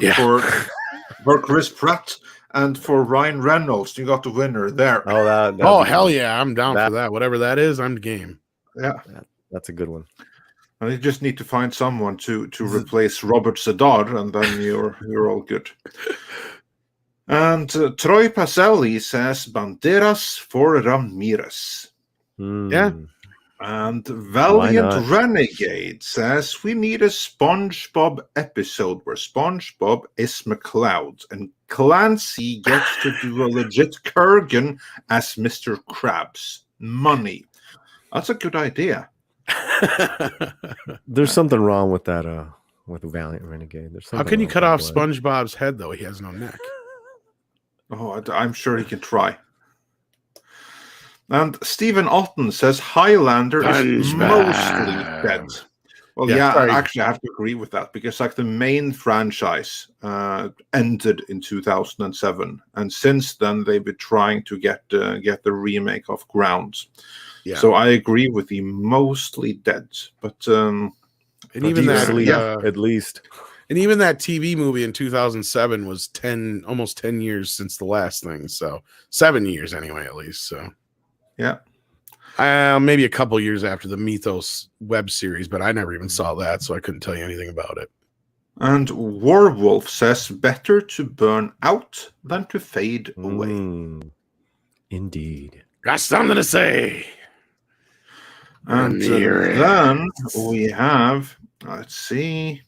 Speaker 4: for Chris Pratt and for Ryan Reynolds. You got the winner there.
Speaker 3: Oh,
Speaker 1: hell yeah, I'm down for that. Whatever that is, I'm game.
Speaker 4: Yeah,
Speaker 3: that's a good one.
Speaker 4: and you just need to find someone to replace Robert Zadar, and then you're all good. And Troy Pacelli says Banderas for Ramirez.
Speaker 1: Yeah.
Speaker 4: And Valiant Renegade says we need a SpongeBob episode where SpongeBob is MacLeod and Clancy gets to do a legit Kurgan as Mr. Krabs. Money. That's a good idea.
Speaker 3: There's something wrong with that. With Valiant Renegade.
Speaker 1: How can you cut off SpongeBob's head though? He has no neck.
Speaker 4: Oh, I'm sure he can try. And Stephen Otten says Highlander is mostly dead. Well, actually, I have to agree with that because, like, the main franchise ended in 2007, and since then they've been trying to get the remake of Grounds. Yeah. So I agree with the mostly dead, but
Speaker 1: and even that,
Speaker 3: at least.
Speaker 1: And even that TV movie in 2007 was almost 10 years since the last thing. So 7 years anyway, at least. So.
Speaker 4: Yeah.
Speaker 1: Maybe a couple years after the Mythos web series, but I never even saw that, so I couldn't tell you anything about it.
Speaker 4: And Warwolf says better to burn out than to fade away.
Speaker 3: Indeed.
Speaker 1: Got something to say.
Speaker 4: And then we have, let's see.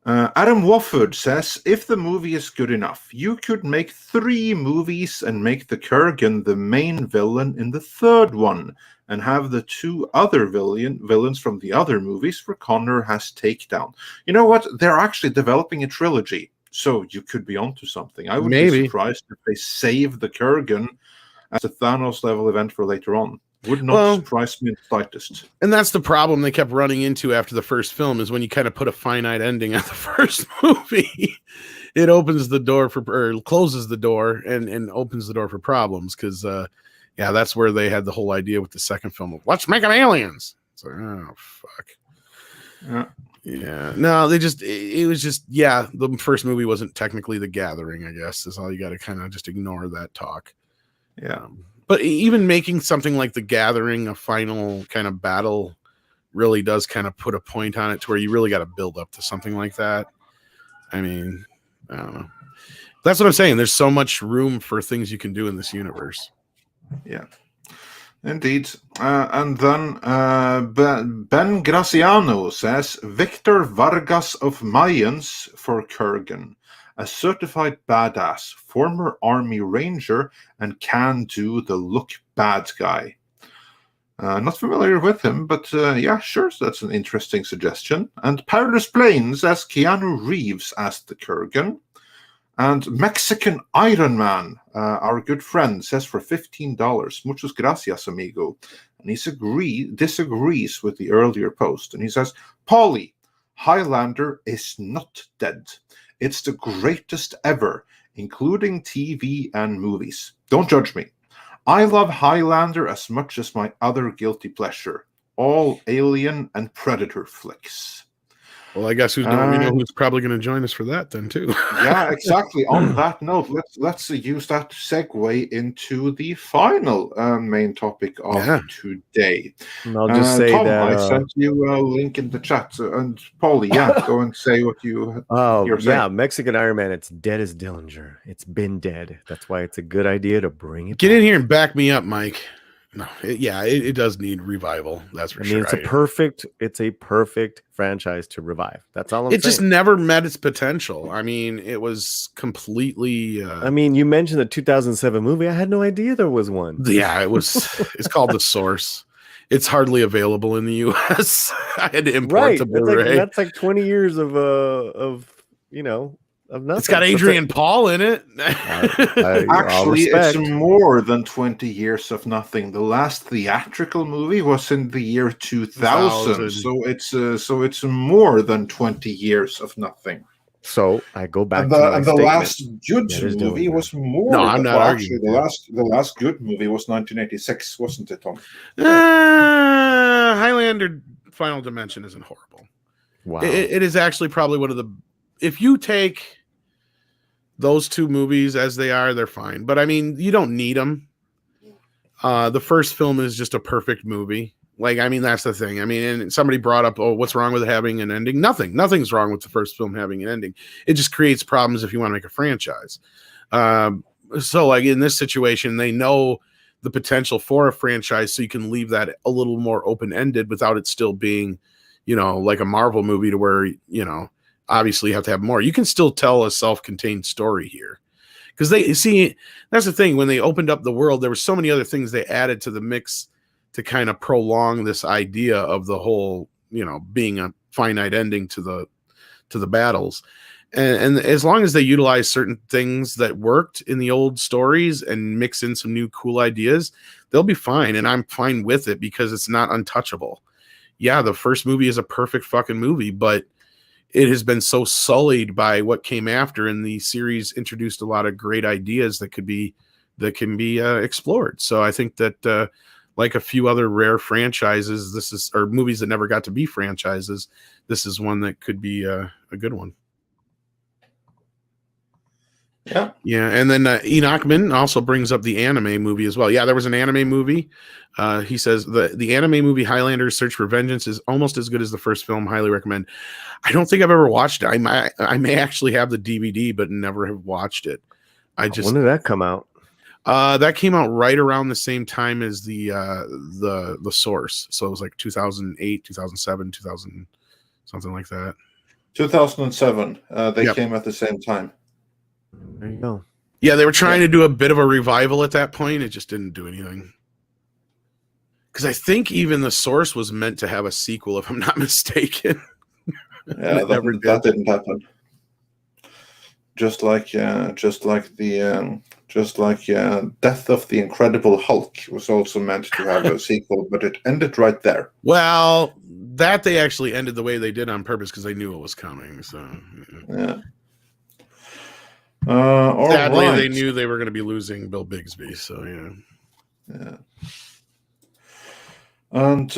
Speaker 4: Adam Wofford says, if the movie is good enough, you could make 3 movies and make the Kurgan the main villain in the 3rd one and have the 2 other villains from the other movies where Connor has takedown. You know what? They're actually developing a trilogy, so you could be onto something. I would be surprised if they save the Kurgan as a Thanos level event for later on. Would not surprise me in the slightest.
Speaker 1: And that's the problem they kept running into after the first film is when you kind of put a finite ending on the first movie, it opens the door or closes the door and opens the door for problems. Because, that's where they had the whole idea with the second film. Let's make them aliens. It's like, oh, fuck. Yeah. No, it was just, the first movie wasn't technically The Gathering, I guess. Is all you got to kind of just ignore that talk.
Speaker 4: Yeah.
Speaker 1: But even making something like The Gathering a final kind of battle really does kind of put a point on it to where you really got to build up to something like that. I mean, I don't know. That's what I'm saying. There's so much room for things you can do in this universe.
Speaker 4: Yeah, indeed. And then Ben Graciano says Victor Vargas of Mayans for Kurgan. A certified badass, former Army Ranger, and can do the look bad guy. Not familiar with him, but sure, so that's an interesting suggestion. And Perilous Plains as Keanu Reeves as the Kurgan. And Mexican Iron Man, our good friend, says for $15, muchas gracias, amigo. And he disagrees with the earlier post. And he says, Paulie, Highlander is not dead. It's the greatest ever, including TV and movies. Don't judge me. I love Highlander as much as my other guilty pleasure, all Alien and Predator flicks.
Speaker 1: Well, I guess we know who's probably going to join us for that then too.
Speaker 4: Yeah, exactly. On that note, let's use that to segue into the final main topic of today.
Speaker 3: And I'll just say
Speaker 4: Tom,
Speaker 3: that
Speaker 4: I sent you a link in the chat, and Paulie, go and say what you.
Speaker 3: Oh yeah,
Speaker 4: saying.
Speaker 3: Mexican Iron Man. It's dead as Dillinger. It's been dead. That's why it's a good idea to bring it.
Speaker 1: Get in here and back me up, Mike. No, it does need revival. That's for sure.
Speaker 3: It's a perfect franchise to revive. That's all I'm saying.
Speaker 1: It just never met its potential. I mean, it was completely.
Speaker 3: I mean, you mentioned the 2007 movie. I had no idea there was one.
Speaker 1: Yeah, it was. It's called The Source. It's hardly available in the U.S. I had to import the Blu-ray.
Speaker 3: That's like 20 years of nothing.
Speaker 1: It's got Adrian Paul in it.
Speaker 4: Actually, it's more than 20 years of nothing. The last theatrical movie was in the year 2000. So it's more than 20 years of nothing.
Speaker 3: So I go back
Speaker 4: and the last good movie was more.
Speaker 1: No, I'm not arguing.
Speaker 4: Actually, the last good movie was 1986, wasn't it, Tom?
Speaker 1: Highlander Final Dimension isn't horrible.
Speaker 3: Wow.
Speaker 1: It is actually probably one of the. If you take those two movies as they are, they're fine. But I mean, you don't need them. The first film is just a perfect movie. Like, I mean, that's the thing. I mean, and somebody brought up, oh, what's wrong with it having an ending? Nothing's wrong with the first film having an ending. It just creates problems if you want to make a franchise. So like in this situation, they know the potential for a franchise, so you can leave that a little more open-ended without it still being, like a Marvel movie to where, obviously you have to have more. You can still tell a self-contained story here. Because that's the thing. When they opened up the world, there were so many other things they added to the mix to kind of prolong this idea of the whole, being a finite ending to the battles. And as long as they utilize certain things that worked in the old stories and mix in some new cool ideas, they'll be fine. And I'm fine with it because it's not untouchable. Yeah, the first movie is a perfect fucking movie, but it has been so sullied by what came after, and the series introduced a lot of great ideas that can be explored. So I think that like a few other rare franchises, or movies that never got to be franchises, this is one that could be a good one. Yeah, and then Enochman also brings up the anime movie as well. Yeah, there was an anime movie. He says the anime movie Highlander's Search for Vengeance is almost as good as the first film. Highly recommend. I don't think I've ever watched it. I may actually have the DVD, but never have watched it. When
Speaker 3: did that come out?
Speaker 1: That came out right around the same time as the Source. So it was like 2008, 2007, 2000, something like that.
Speaker 4: 2007. They came at the same time.
Speaker 3: There you go.
Speaker 1: Yeah, they were trying to do a bit of a revival at that point. It just didn't do anything. Because I think even the Source was meant to have a sequel, if I'm not mistaken.
Speaker 4: Yeah, that didn't happen. Just like Death of the Incredible Hulk was also meant to have a sequel, but it ended right there.
Speaker 1: Well, that they actually ended the way they did on purpose because they knew it was coming. So
Speaker 4: yeah.
Speaker 1: Sadly, they knew they were going to be losing Bill Bixby. So
Speaker 4: yeah. And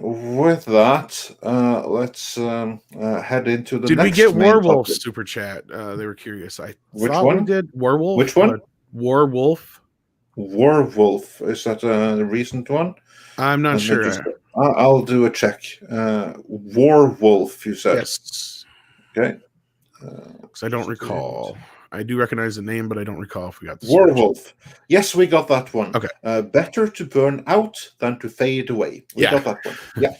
Speaker 4: with that, let's head into the.
Speaker 1: Did
Speaker 4: next
Speaker 1: we get
Speaker 4: main
Speaker 1: Warwolf
Speaker 4: topic.
Speaker 1: super chat? They were curious.
Speaker 4: Which one?
Speaker 1: We did Werewolf.
Speaker 4: Which one?
Speaker 1: Warwolf.
Speaker 4: Warwolf. Is that a recent one?
Speaker 1: I'm not sure.
Speaker 4: I'll do a check. Warwolf, you said.
Speaker 1: Yes.
Speaker 4: Okay.
Speaker 1: Because I don't recall. I do recognize the name, but I don't recall if we got the
Speaker 4: Warwolf. Yes, we got that one.
Speaker 1: Okay.
Speaker 4: Better to burn out than to fade away. We got that one. Yeah.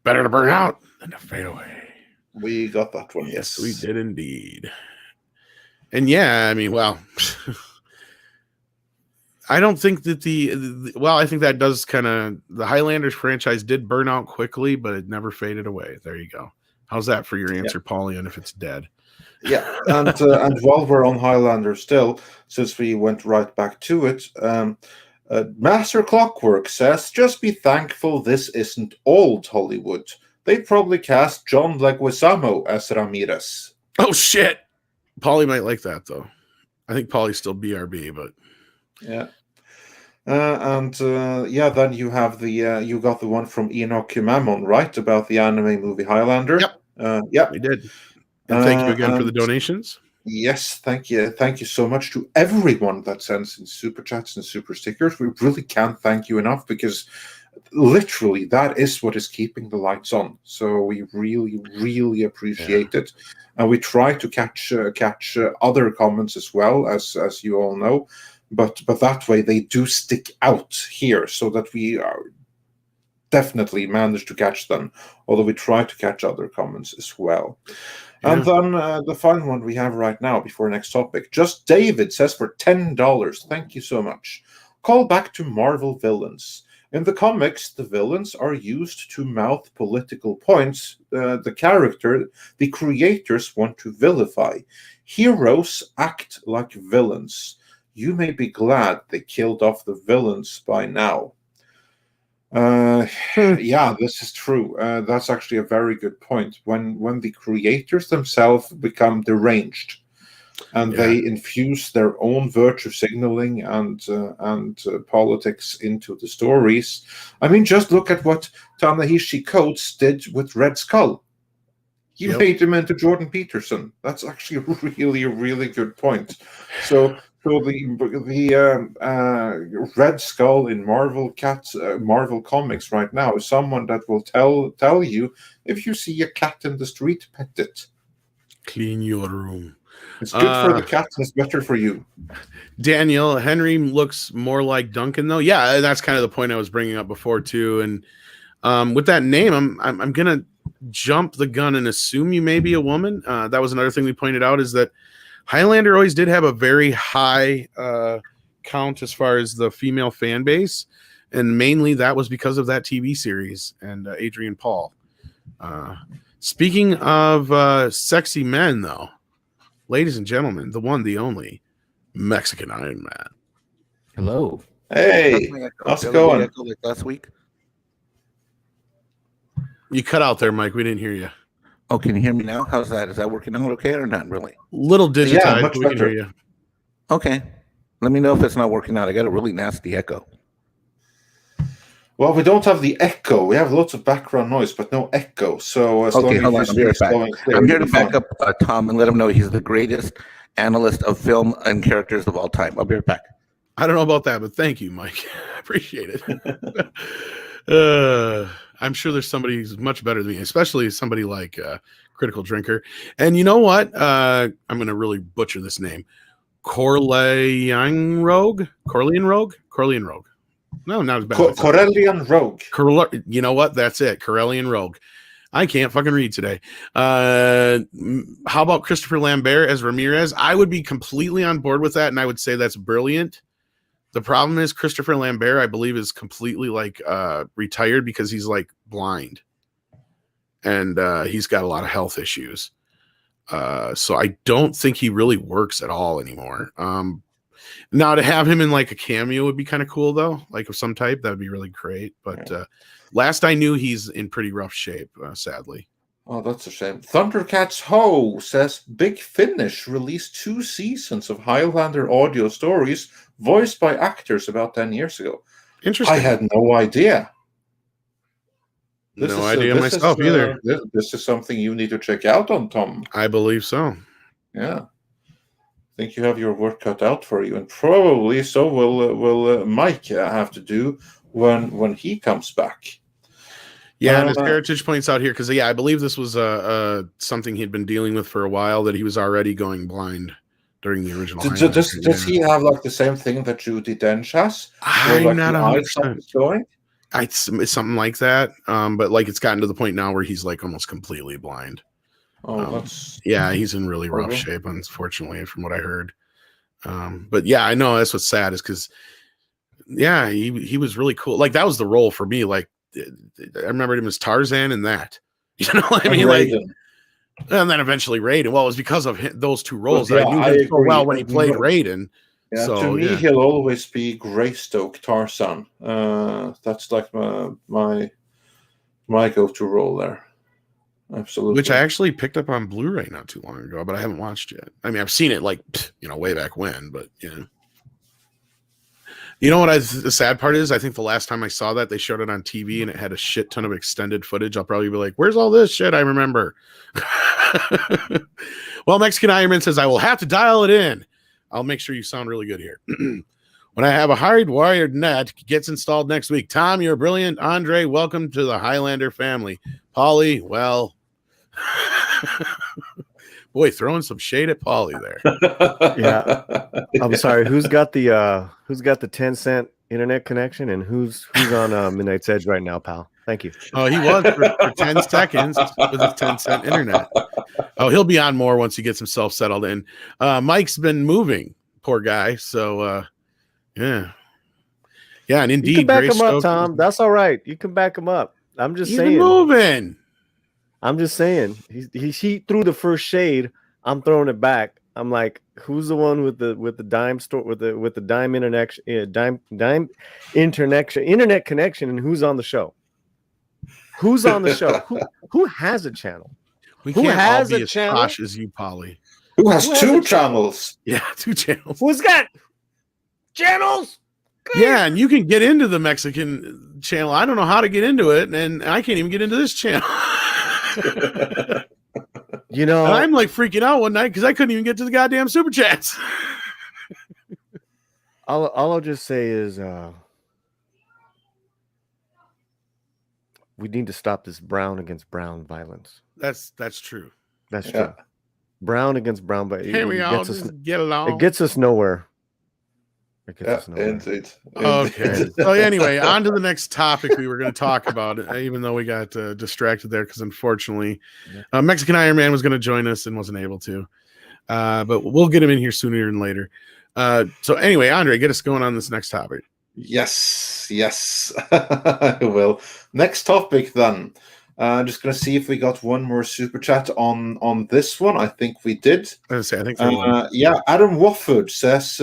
Speaker 1: Better to burn out than to fade away.
Speaker 4: We got that one.
Speaker 1: Yes, we did indeed. And yeah, I mean, well, I don't think that I think that does kind of, the Highlanders franchise did burn out quickly, but it never faded away. There you go. How's that for your answer, Paulian, if it's dead?
Speaker 4: Yeah, and while we're on Highlander still, since we went right back to it, Master Clockwork says, just be thankful this isn't old Hollywood. they'd probably cast John Leguizamo as Ramirez.
Speaker 1: Oh shit, Paulie might like that though. I think Paulie's still BRB, but
Speaker 4: yeah. Then you have you got the one from Enoch Mamon, right, about the anime movie Highlander.
Speaker 1: Yep, we did. And thank you again for the donations.
Speaker 4: Yes, thank you so much to everyone that sends in super chats and super stickers. We really can't thank you enough, because literally that is what is keeping the lights on. So we really, really appreciate it, and we try to catch other comments as well, as you all know. But that way they do stick out here, so that we definitely manage to catch them, although we try to catch other comments as well. Yeah. And then the final one we have right now before next topic. Just David says for $10, thank you so much. Call back to Marvel villains. In the comics, the villains are used to mouth political points the creators want to vilify. Heroes act like villains. You may be glad they killed off the villains by now. Yeah, this is true. That's actually a very good point. When the creators themselves become deranged, and they infuse their own virtue signaling and politics into the stories. I mean, just look at what Ta-Nehisi Coates did with Red Skull. He made him into Jordan Peterson. That's actually really a really good point. So the Red Skull in Marvel Comics right now is someone that will tell you, if you see a cat in the street, pet it.
Speaker 1: Clean your room.
Speaker 4: It's good for the cat, and it's better for you.
Speaker 1: Daniel, Henry looks more like Duncan, though. Yeah, that's kind of the point I was bringing up before too. And with that name, I'm gonna jump the gun and assume you may be a woman. That was another thing we pointed out, is that Highlander always did have a very high count as far as the female fan base, and mainly that was because of that TV series and Adrian Paul. Speaking of sexy men, though, ladies and gentlemen, the one, the only, Mexican Iron Man.
Speaker 5: Hello.
Speaker 4: Hey, how's it going?
Speaker 5: Like last week.
Speaker 1: You cut out there, Mike. We didn't hear you.
Speaker 5: Oh, can you hear me now? How's that? Is that working out okay or not really?
Speaker 1: Little digitized,
Speaker 4: yeah,
Speaker 1: but we can hear you.
Speaker 5: Okay. Let me know if it's not working out. I got a really nasty echo.
Speaker 4: Well, we don't have the echo. We have lots of background noise, but no echo. So as
Speaker 5: okay, hold on.
Speaker 4: I'm
Speaker 5: here to back up Tom and let him know he's the greatest analyst of film and characters of all time. I'll be right back.
Speaker 1: I don't know about that, but thank you, Mike. I appreciate it. I'm sure there's somebody who's much better than me, especially somebody like Critical Drinker. And you know what? I'm going to really butcher this name. Corleone Rogue? No, not as bad.
Speaker 4: Corellian Rogue.
Speaker 1: You know what? That's it. Corellian Rogue. I can't fucking read today. How about Christopher Lambert as Ramirez? I would be completely on board with that, and I would say that's brilliant. The problem is Christopher Lambert, I believe, is completely retired because he's blind, and he's got a lot of health issues. So I don't think he really works at all anymore. Now to have him in a cameo would be kind of cool though, of some type. That would be really great. But last I knew, he's in pretty rough shape, sadly.
Speaker 4: Oh, that's a shame. Thundercats Ho says Big Finish released 2 seasons of Highlander audio stories voiced by actors about 10 years ago.
Speaker 1: Interesting.
Speaker 4: I had no idea.
Speaker 1: No idea myself either.
Speaker 4: This is something you need to check out on, Tom.
Speaker 1: I believe so.
Speaker 4: Yeah. I think you have your work cut out for you, and probably so will Mike have to do when he comes back.
Speaker 1: Yeah, and as Heritage points out here, because I believe this was something he'd been dealing with for a while, that he was already going blind during the original.
Speaker 4: Does he have the same thing that Judi Dench has?
Speaker 1: I'm not
Speaker 4: 100% going.
Speaker 1: It's something like that, but it's gotten to the point now where he's almost completely blind. He's in really rough shape, unfortunately, from what I heard. But yeah, I know that's what's sad is because he was really cool. That was the role for me. I remembered him as Tarzan and that. You know what I mean? And then eventually Raiden. Well, it was because of those two roles. I knew him so well when he played Raiden.
Speaker 4: Yeah, so, to me, he'll always be Greystoke Tarzan. That's my go-to role there.
Speaker 2: Absolutely.
Speaker 1: Which I actually picked up on Blu-ray not too long ago, but I haven't watched yet. I mean, I've seen it like, way back when, but You know what the sad part is? I think the last time I saw that, they showed it on TV and it had a shit ton of extended footage. I'll probably be like, where's all this shit I remember? Well, Mexican Iron Man says, I will have to dial it in. I'll make sure you sound really good here. When I have a hardwired net, gets installed next week. Tom, you're brilliant. Andre, welcome to the Highlander family. Polly, well... Boy, throwing some shade at Paulie there.
Speaker 3: Yeah, I'm sorry. Who's got the 10-cent internet connection, and who's on Midnight's Edge right now, pal? Thank you.
Speaker 1: Oh, he was for 10 seconds with his 10-cent internet. Oh, he'll be on more once he gets himself settled in. Mike's been moving, poor guy. So, yeah, and indeed,
Speaker 3: you can back him up, Tom. That's all right. You can back him up. I'm just saying.
Speaker 1: He's moving.
Speaker 3: I'm just saying he threw the first shade. I'm throwing it back. I'm like, who's the one with the dime store with the dime internet internet connection, and who's on the show? Who's on the show? Who has a channel?
Speaker 1: Who has all be as posh as you, Polly?
Speaker 2: Who has two channels?
Speaker 1: Yeah, 2 channels.
Speaker 3: Who's got channels?
Speaker 1: Yeah, and you can get into the Mexican channel. I don't know how to get into it, and I can't even get into this channel.
Speaker 3: You know,
Speaker 1: and I'm like freaking out one night because I couldn't even get to the goddamn super chats.
Speaker 3: all I'll just say is we need to stop this brown against brown violence.
Speaker 1: That's true.
Speaker 3: That's true. Brown against brown, but
Speaker 1: can we all just get along?
Speaker 3: It gets us nowhere.
Speaker 2: Indeed.
Speaker 1: Okay. So anyway, on to the next topic we were going to talk about, even though we got distracted there because unfortunately Mexican Iron Man was going to join us and wasn't able to. But we'll get him in here sooner than later. So anyway, Andre, get us going on this next topic.
Speaker 2: Yes. I will. Next topic then. Just going to see if we got one more super chat on this one. I think we did.
Speaker 1: I think
Speaker 2: Adam Wofford says...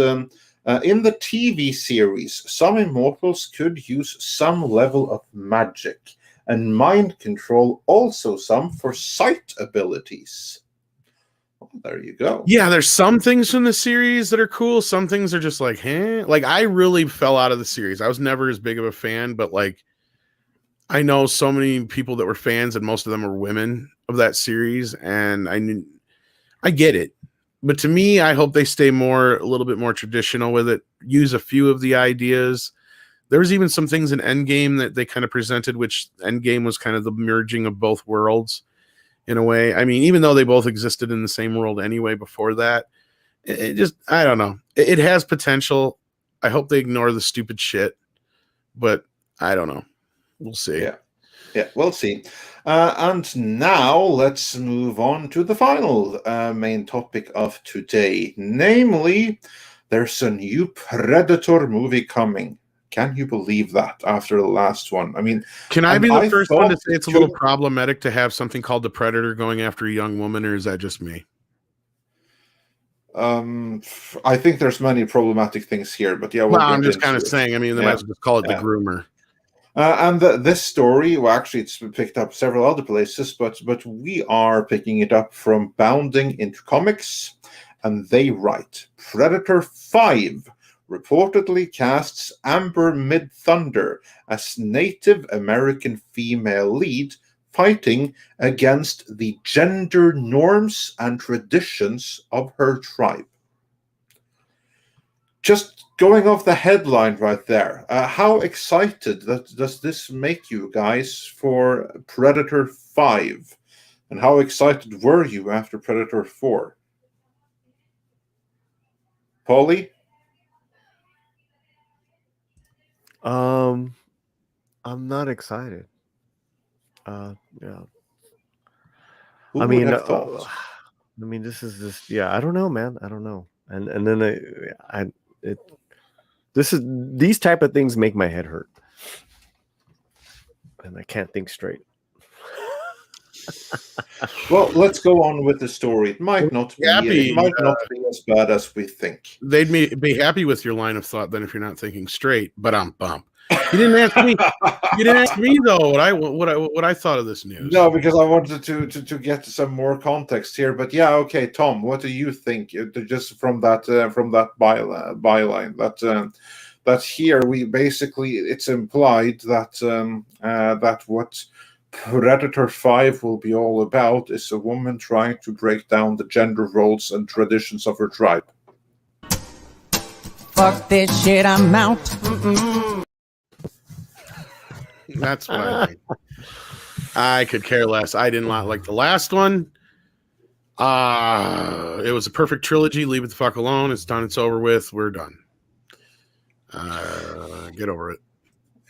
Speaker 2: in the TV series, some immortals could use some level of magic, and mind control also some for sight abilities. Well, there you go.
Speaker 1: Yeah, there's some things from the series that are cool. Some things are just like, Like, I really fell out of the series. I was never as big of a fan, but like, I know so many people that were fans, and most of them are women of that series, and I get it. But to me, I hope they stay a little bit more traditional with it. Use a few of the ideas. There was even some things in Endgame that they kind of presented, which Endgame was kind of the merging of both worlds in a way. I mean, even though they both existed in the same world anyway before that, it just, I don't know. It has potential. I hope they ignore the stupid shit, but I don't know. We'll see.
Speaker 2: Yeah, we'll see. And now let's move on to the final main topic of today. Namely, there's a new Predator movie coming. Can you believe that after the last one? I mean,
Speaker 1: can I be the first one to say it's a little problematic to have something called the Predator going after a young woman, or is that just me?
Speaker 2: I think there's many problematic things here, but yeah.
Speaker 1: I'm just kind of saying, I mean, they might as well call it the groomer.
Speaker 2: And this story, well, actually, it's been picked up several other places, but we are picking it up from Bounding into Comics, and they write, Predator 5 reportedly casts Amber Mid-Thunder as Native American female lead fighting against the gender norms and traditions of her tribe. Just going off the headline right there, how excited does this make you guys for Predator 5? And how excited were you after Predator 4? Paulie?
Speaker 3: I'm not excited. Yeah.
Speaker 2: Who
Speaker 3: I mean,
Speaker 2: would have thought?
Speaker 3: this is just, yeah, I don't know, man. I don't know. And then these type of things make my head hurt. And I can't think straight.
Speaker 2: Well, let's go on with the story. It might not be as bad as we think.
Speaker 1: They'd be happy with your line of thought then if you're not thinking straight, but I'm bump. You didn't ask me. You didn't ask me though what I thought of this news.
Speaker 4: No, because I wanted to get some more context here. But yeah, okay, Tom, what do you think? Just from that byline that here we basically it's implied that that what Predator 5 will be all about is a woman trying to break down the gender roles and traditions of her tribe.
Speaker 6: Fuck this shit, I'm out.
Speaker 1: That's what I think. I could care less. I did not like the last one. It was a perfect trilogy. Leave it the fuck alone. It's done. It's over with. We're done. Get over it.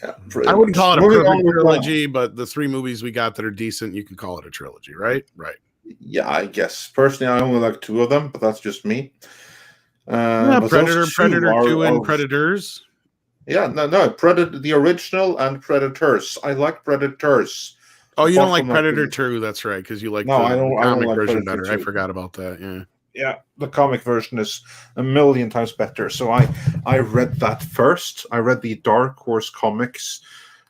Speaker 4: Yeah,
Speaker 1: I wouldn't call it a
Speaker 4: Moving
Speaker 1: perfect
Speaker 4: on
Speaker 1: trilogy, but the 3 movies we got that are decent, you can call it a trilogy, right? Right.
Speaker 4: Yeah, I guess. Personally, I only like 2 of them, but that's just me. But
Speaker 1: Predator,
Speaker 4: those 2
Speaker 1: Predator 2, and
Speaker 4: are
Speaker 1: Predators.
Speaker 4: Yeah, no, Predator, the original and Predators. I like Predators.
Speaker 1: Oh, you
Speaker 4: Apart
Speaker 1: don't like
Speaker 4: from that,
Speaker 1: Predator 2, that's right, because you like
Speaker 4: No,
Speaker 1: the
Speaker 4: I don't
Speaker 1: comic
Speaker 4: like
Speaker 1: version
Speaker 4: Predator
Speaker 1: better.
Speaker 4: 2.
Speaker 1: I forgot about that, yeah.
Speaker 4: Yeah, the comic version is a million times better. So I read that first. I read the Dark Horse comics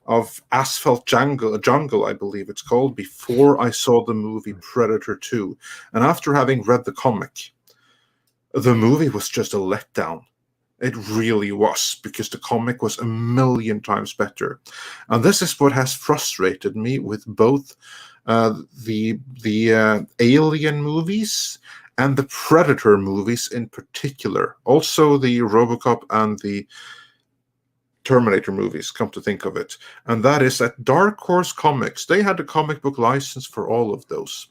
Speaker 4: of Asphalt Jungle, I believe it's called, before I saw the movie Predator 2. And after having read the comic, the movie was just a letdown. It really was, because the comic was a million times better. And this is what has frustrated me with both the Alien movies and the Predator movies in particular. Also the RoboCop and the Terminator movies, come to think of it. And that is that Dark Horse Comics, they had a comic book license for all of those.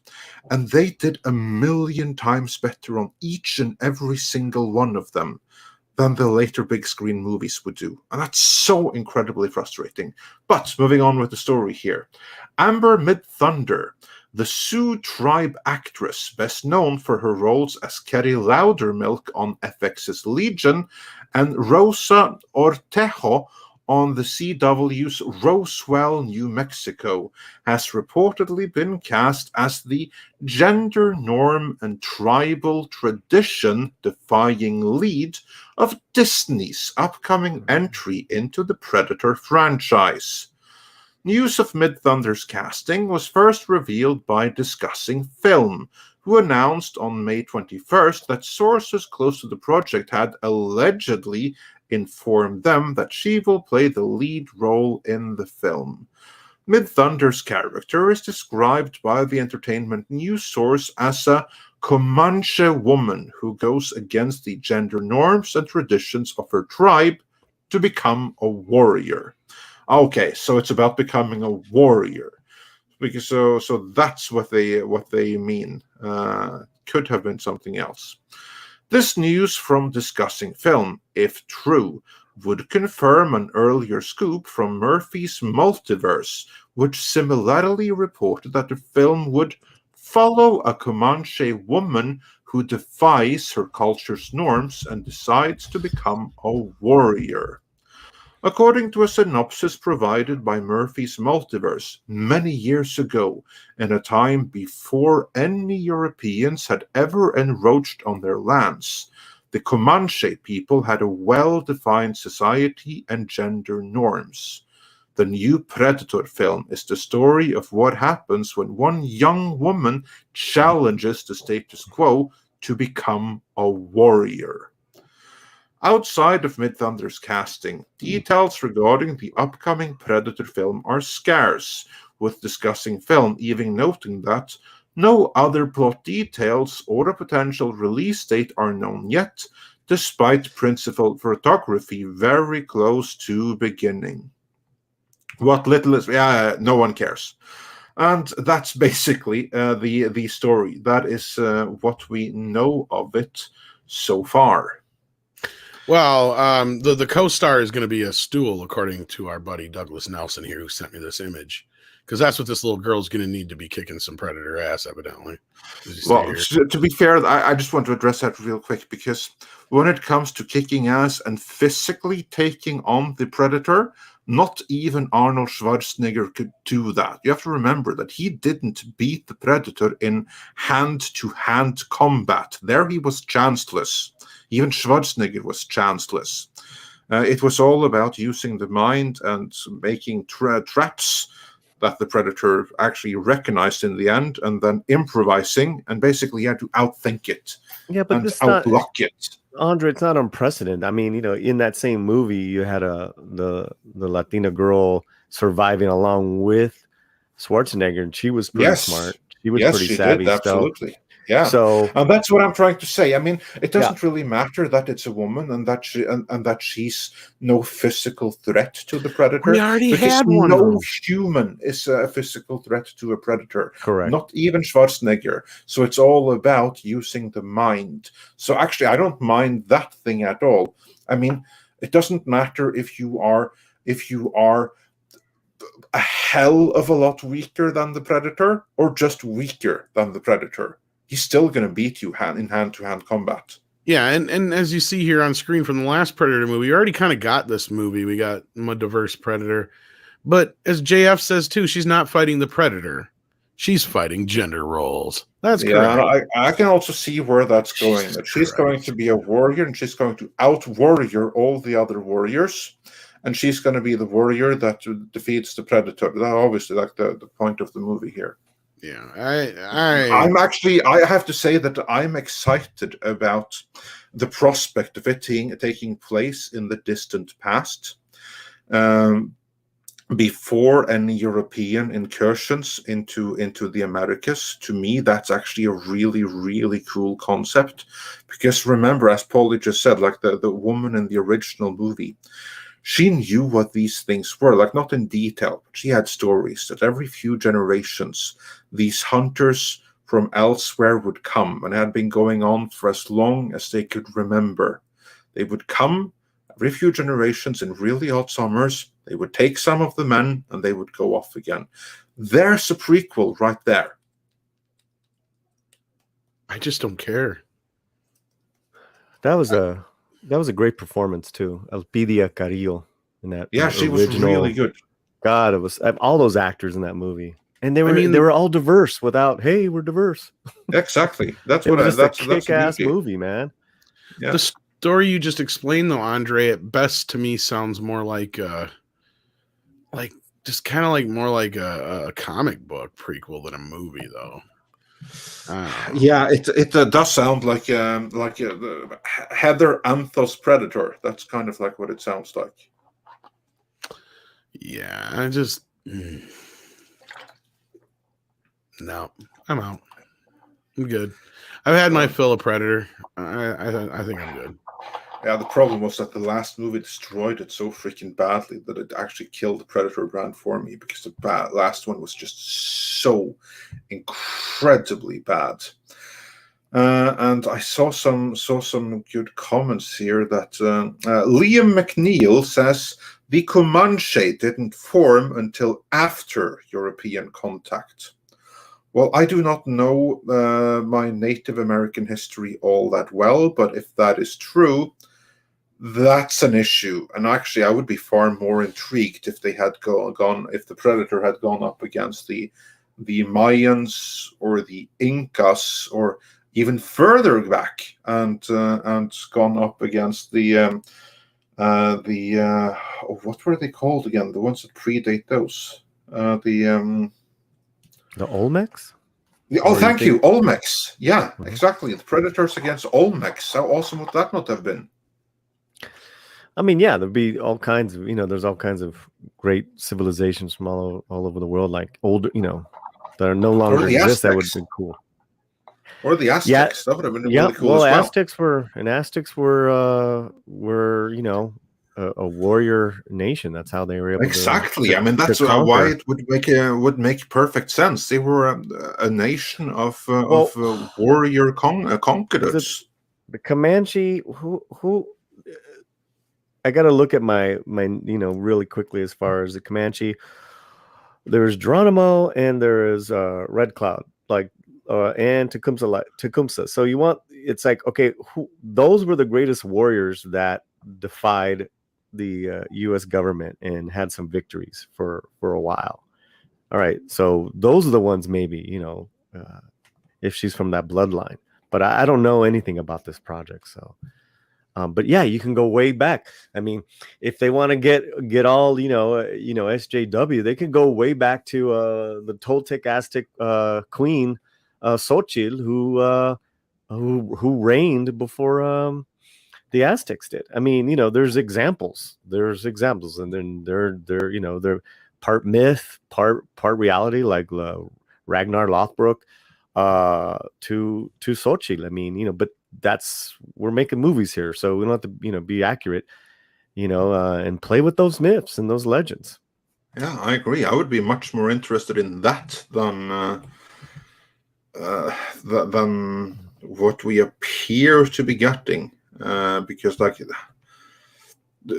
Speaker 4: And they did a million times better on each and every single one of them than the later big screen movies would do. And that's so incredibly frustrating. But moving on with the story here. Amber Mid-Thunder, the Sioux tribe actress, best known for her roles as Kerry Loudermilk on FX's Legion and Rosa Ortejo on the CW's Roswell, New Mexico, has reportedly been cast as the gender norm and tribal tradition defying lead of Disney's upcoming entry into the Predator franchise. News of Mid-Thunder's casting was first revealed by Discussing Film, who announced on May 21st that sources close to the project had allegedly informed them that she will play the lead role in the film. Mid-Thunder's character is described by the entertainment news source as a Comanche woman who goes against the gender norms and traditions of her tribe to become a warrior. Okay, so it's about becoming a warrior, because so that's what they mean. Could have been something else. This news from Discussing Film, if true, would confirm an earlier scoop from Murphy's Multiverse, which similarly reported that the film would follow a Comanche woman who defies her culture's norms and decides to become a warrior. According to a synopsis provided by Murphy's Multiverse many years ago, in a time before any Europeans had ever encroached on their lands, the Comanche people had a well-defined society and gender norms. The new Predator film is the story of what happens when one young woman challenges the status quo to become a warrior. Outside of Mid-Thunder's casting, details regarding the upcoming Predator film are scarce, with Discussing Film even noting that no other plot details or a potential release date are known yet, despite principal photography very close to beginning. What little is... no one cares. And that's basically the story. That is what we know of it so far.
Speaker 1: Well, the co-star is going to be a stool, according to our buddy Douglas Nelson here, who sent me this image, because that's what this little girl's going to need to be kicking some Predator ass, evidently.
Speaker 4: Well, to be fair, I just want to address that real quick, because when it comes to kicking ass and physically taking on the Predator, not even Arnold Schwarzenegger could do that. You have to remember that he didn't beat the Predator in hand-to-hand combat. There he was chanceless. Even Schwarzenegger was chanceless. It was all about using the mind and making traps that the predator actually recognized in the end, and then improvising, and basically you had to outthink it
Speaker 3: but
Speaker 4: and
Speaker 3: this
Speaker 4: outlook it.
Speaker 3: Andre, it's not unprecedented. I mean, in that same movie, you had the Latina girl surviving along with Schwarzenegger, and she was pretty smart. She was pretty
Speaker 4: she
Speaker 3: savvy.
Speaker 4: did, absolutely. Yeah.
Speaker 3: So,
Speaker 4: and that's what I'm trying to say. I mean, it doesn't really matter that it's a woman and that she's no physical threat to the predator.
Speaker 1: We already
Speaker 4: because
Speaker 1: had one.
Speaker 4: No human is a physical threat to a predator.
Speaker 3: Correct.
Speaker 4: Not even Schwarzenegger. So it's all about using the mind. So actually, I don't mind that thing at all. I mean, it doesn't matter if you are a hell of a lot weaker than the predator or just weaker than the predator. He's still going to beat you in hand-to-hand combat.
Speaker 1: Yeah, and as you see here on screen from the last Predator movie, we already kind of got this movie. We got a diverse Predator. But as JF says too, she's not fighting the Predator. She's fighting gender roles. That's correct.
Speaker 4: I can also see where that's going. She's going to be a warrior, and she's going to out-warrior all the other warriors. And she's going to be the warrior that defeats the predator. That's obviously like the point of the movie here.
Speaker 1: Yeah,
Speaker 4: I have to say that I'm excited about the prospect of it taking place in the distant past, before any European incursions into the Americas. To me, that's actually a really, really cool concept, because remember, as Paulie just said, like the woman in the original movie, she knew what these things were, like not in detail, but she had stories that every few generations, these hunters from elsewhere would come, and it had been going on for as long as they could remember. They would come every few generations in really hot summers. They would take some of the men and they would go off again. There's a prequel right there.
Speaker 1: I just don't care.
Speaker 3: That was a great performance too. Elpidia Carrillo in that.
Speaker 4: Yeah, she was really good.
Speaker 3: God, it was all those actors in that movie, and they were all diverse. Without, hey, we're diverse.
Speaker 4: Exactly. That's
Speaker 3: that's a kick-ass movie, man.
Speaker 1: Yeah. The story you just explained, though, Andre, at best to me sounds more like just kind of like more like a comic book prequel than a movie, though.
Speaker 4: Yeah, it does sound like Heather Anthos Predator. That's kind of like what it sounds like.
Speaker 1: Yeah, I just no, I'm out. I'm good. I've had my fill of Predator. I think I'm good.
Speaker 4: Yeah, the problem was that the last movie destroyed it so freaking badly that it actually killed the Predator brand for me, because the last one was just so incredibly bad. And I saw some good comments here that Liam McNeil says the Comanche didn't form until after European contact. Well, I do not know my Native American history all that well, but if that is true, that's an issue. And actually, I would be far more intrigued if they had if the Predator had gone up against the Mayans or the Incas, or even further back, and gone up against the what were they called again? The ones that predate those, the
Speaker 3: Olmecs.
Speaker 4: Thank you, Olmecs. Yeah, exactly. The Predators against Olmecs. How awesome would that not have been?
Speaker 3: I mean, yeah, there'd be all kinds of, there's all kinds of great civilizations from all over the world, like older, that are no longer exist. That would have been cool.
Speaker 4: Or the Aztecs. That would have been really cool.
Speaker 3: Well,
Speaker 4: as well.
Speaker 3: Aztecs were a warrior nation. That's how they were able
Speaker 4: to. I mean, that's why it would make perfect sense. They were a nation of warrior conquerors.
Speaker 3: The Comanche, who I got to look at my really quickly as far as the Comanche. There's Geronimo and there is Red Cloud, and Tecumseh. So it's like, okay, those were the greatest warriors that defied the U.S. government and had some victories for a while. All right, so those are the ones maybe, if she's from that bloodline. But I don't know anything about this project, so But yeah, you can go way back. I mean, if they want to get all SJW, they can go way back to the Toltec Aztec queen Xochitl, who reigned before the Aztecs did. I mean, there's examples, and then they're part myth, part reality, like Ragnar Lothbrok to Xochitl. I mean, but we're making movies here, so we don't have to be accurate, and play with those myths and those legends.
Speaker 4: Yeah, I agree. I would be much more interested in that than what we appear to be getting, because like,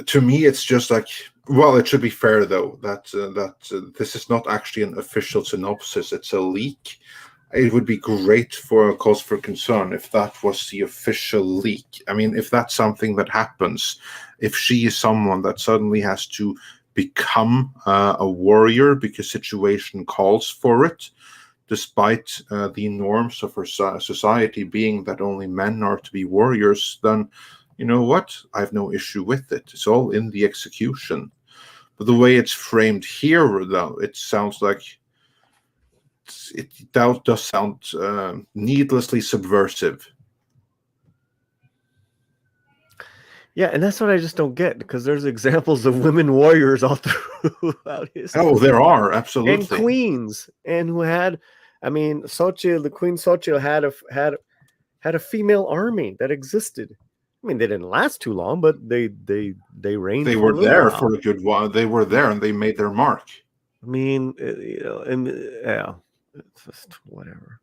Speaker 4: to me it's just like, well, it should be fair though that this is not actually an official synopsis, it's a leak. It would be great for a cause for concern if that was the official leak. I mean, if that's something that happens, if she is someone that suddenly has to become a warrior because situation calls for it, despite the norms of her society being that only men are to be warriors, then you know what? I have no issue with it. It's all in the execution. But the way it's framed here, though, it sounds like it does sound needlessly subversive.
Speaker 3: Yeah, and that's what I just don't get, because there's examples of women warriors all throughout history.
Speaker 4: Oh, there are, absolutely.
Speaker 3: And queens, and who had, I mean, Xochitl, the Queen Xochitl had a female army that existed. I mean, they didn't last too long, but they reigned.
Speaker 4: They were there for a good while. They were there, and they made their mark.
Speaker 3: I mean, and yeah, it's just whatever.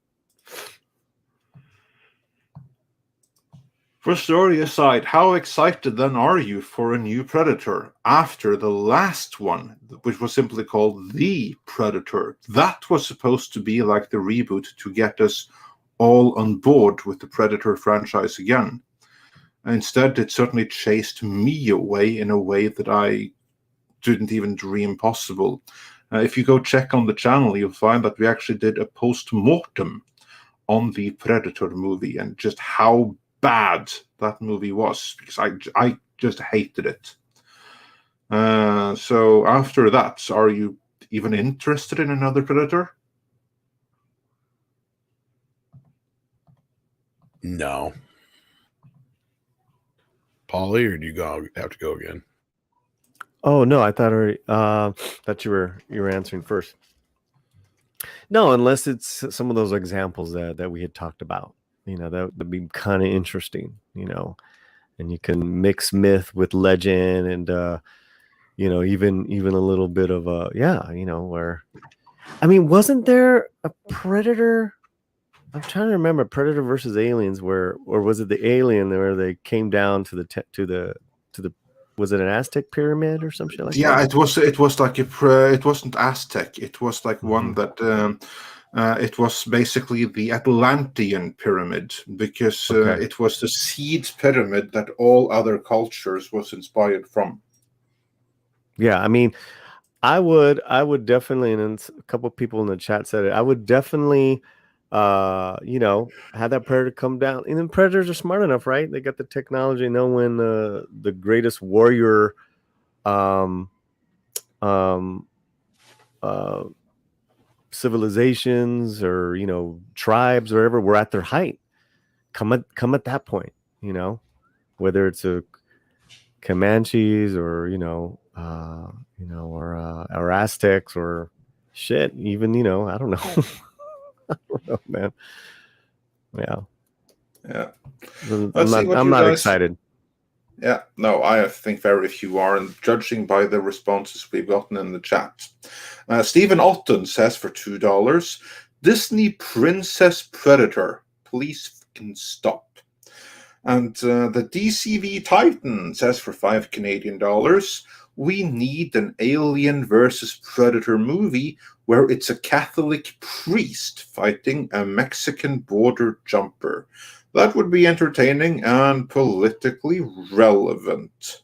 Speaker 4: For story aside, how excited then are you for a new Predator after the last one, which was simply called The Predator? That was supposed to be like the reboot to get us all on board with the Predator franchise again. Instead, it certainly chased me away in a way that I didn't even dream possible. If you go check on the channel, you'll find that we actually did a post-mortem on the Predator movie and just how bad that movie was, because I just hated it. So after that, are you even interested in another Predator?
Speaker 1: No. Polly, or do you have to go again?
Speaker 3: Oh no, I thought that you were answering first. No, unless it's some of those examples that we had talked about. That'd be kind of interesting, and you can mix myth with legend, and even a little bit of where, I mean, wasn't there a Predator? I'm trying to remember, Predator versus Aliens, or was it the Alien where they came down to the was it an Aztec pyramid or some shit like that?
Speaker 4: Yeah, it was like it wasn't Aztec. It was like one that it was basically the Atlantean pyramid, because it was the seed pyramid that all other cultures was inspired from.
Speaker 3: Yeah, I mean, I would definitely, and a couple of people in the chat said it, I would definitely have that Predator come down. And then Predators are smart enough, right? They got the technology, know when the greatest warrior civilizations or tribes or whatever were at their height. Come at that point, whether it's a Comanches or or Aztecs or shit, even I don't know. I don't know, man.
Speaker 4: Yeah.
Speaker 3: I'm not excited.
Speaker 4: Yeah, no, I think very few are, and judging by the responses we've gotten in the chat. Stephen Otten says for $2, Disney Princess Predator, please can stop. And the DCV Titan says for $5 Canadian, we need an Alien versus Predator movie where it's a Catholic priest fighting a Mexican border jumper. That would be entertaining and politically relevant.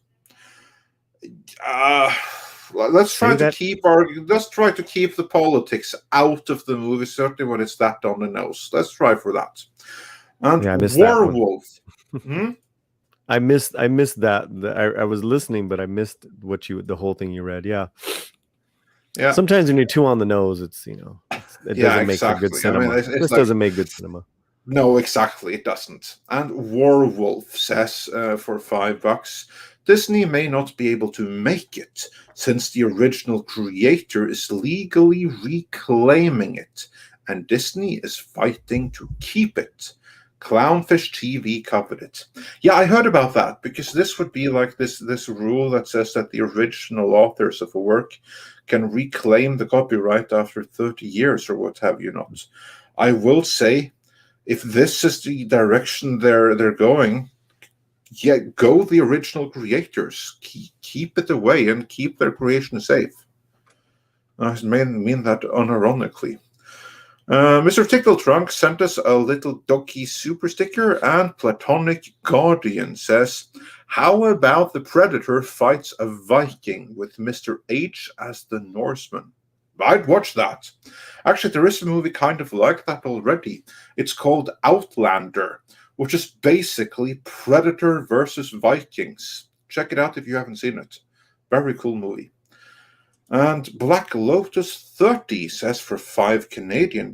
Speaker 4: Let's try to keep the politics out of the movie, certainly when it's that on the nose. Let's try for that. And Werewolf.
Speaker 3: I missed that. I was listening, but I missed the whole thing you read. Yeah.
Speaker 4: Yeah.
Speaker 3: Sometimes when you're too on the nose, it doesn't make for good
Speaker 4: exactly.
Speaker 3: cinema.
Speaker 4: I mean, it's
Speaker 3: This
Speaker 4: like,
Speaker 3: doesn't make good cinema.
Speaker 4: no, exactly, it doesn't. And Warwolf says for $5, Disney may not be able to make it since the original creator is legally reclaiming it, and Disney is fighting to keep it. Clownfish TV covered it. Yeah, I heard about that, because this would be like this rule that says that the original authors of a work can reclaim the copyright after 30 years or what have you not. I will say, if this is the direction they're going, yeah, go the original creators. Keep it away and keep their creation safe. I mean that unironically. Mr. Tickletrunk sent us a little doggy super sticker, and Platonic Guardian says, how about the Predator fights a Viking with Mr. H as the Norseman? I'd watch that. Actually, there is a movie kind of like that already. It's called Outlander, which is basically Predator versus Vikings. Check it out if you haven't seen it. Very cool movie. And Black Lotus 30 says for $5 Canadian,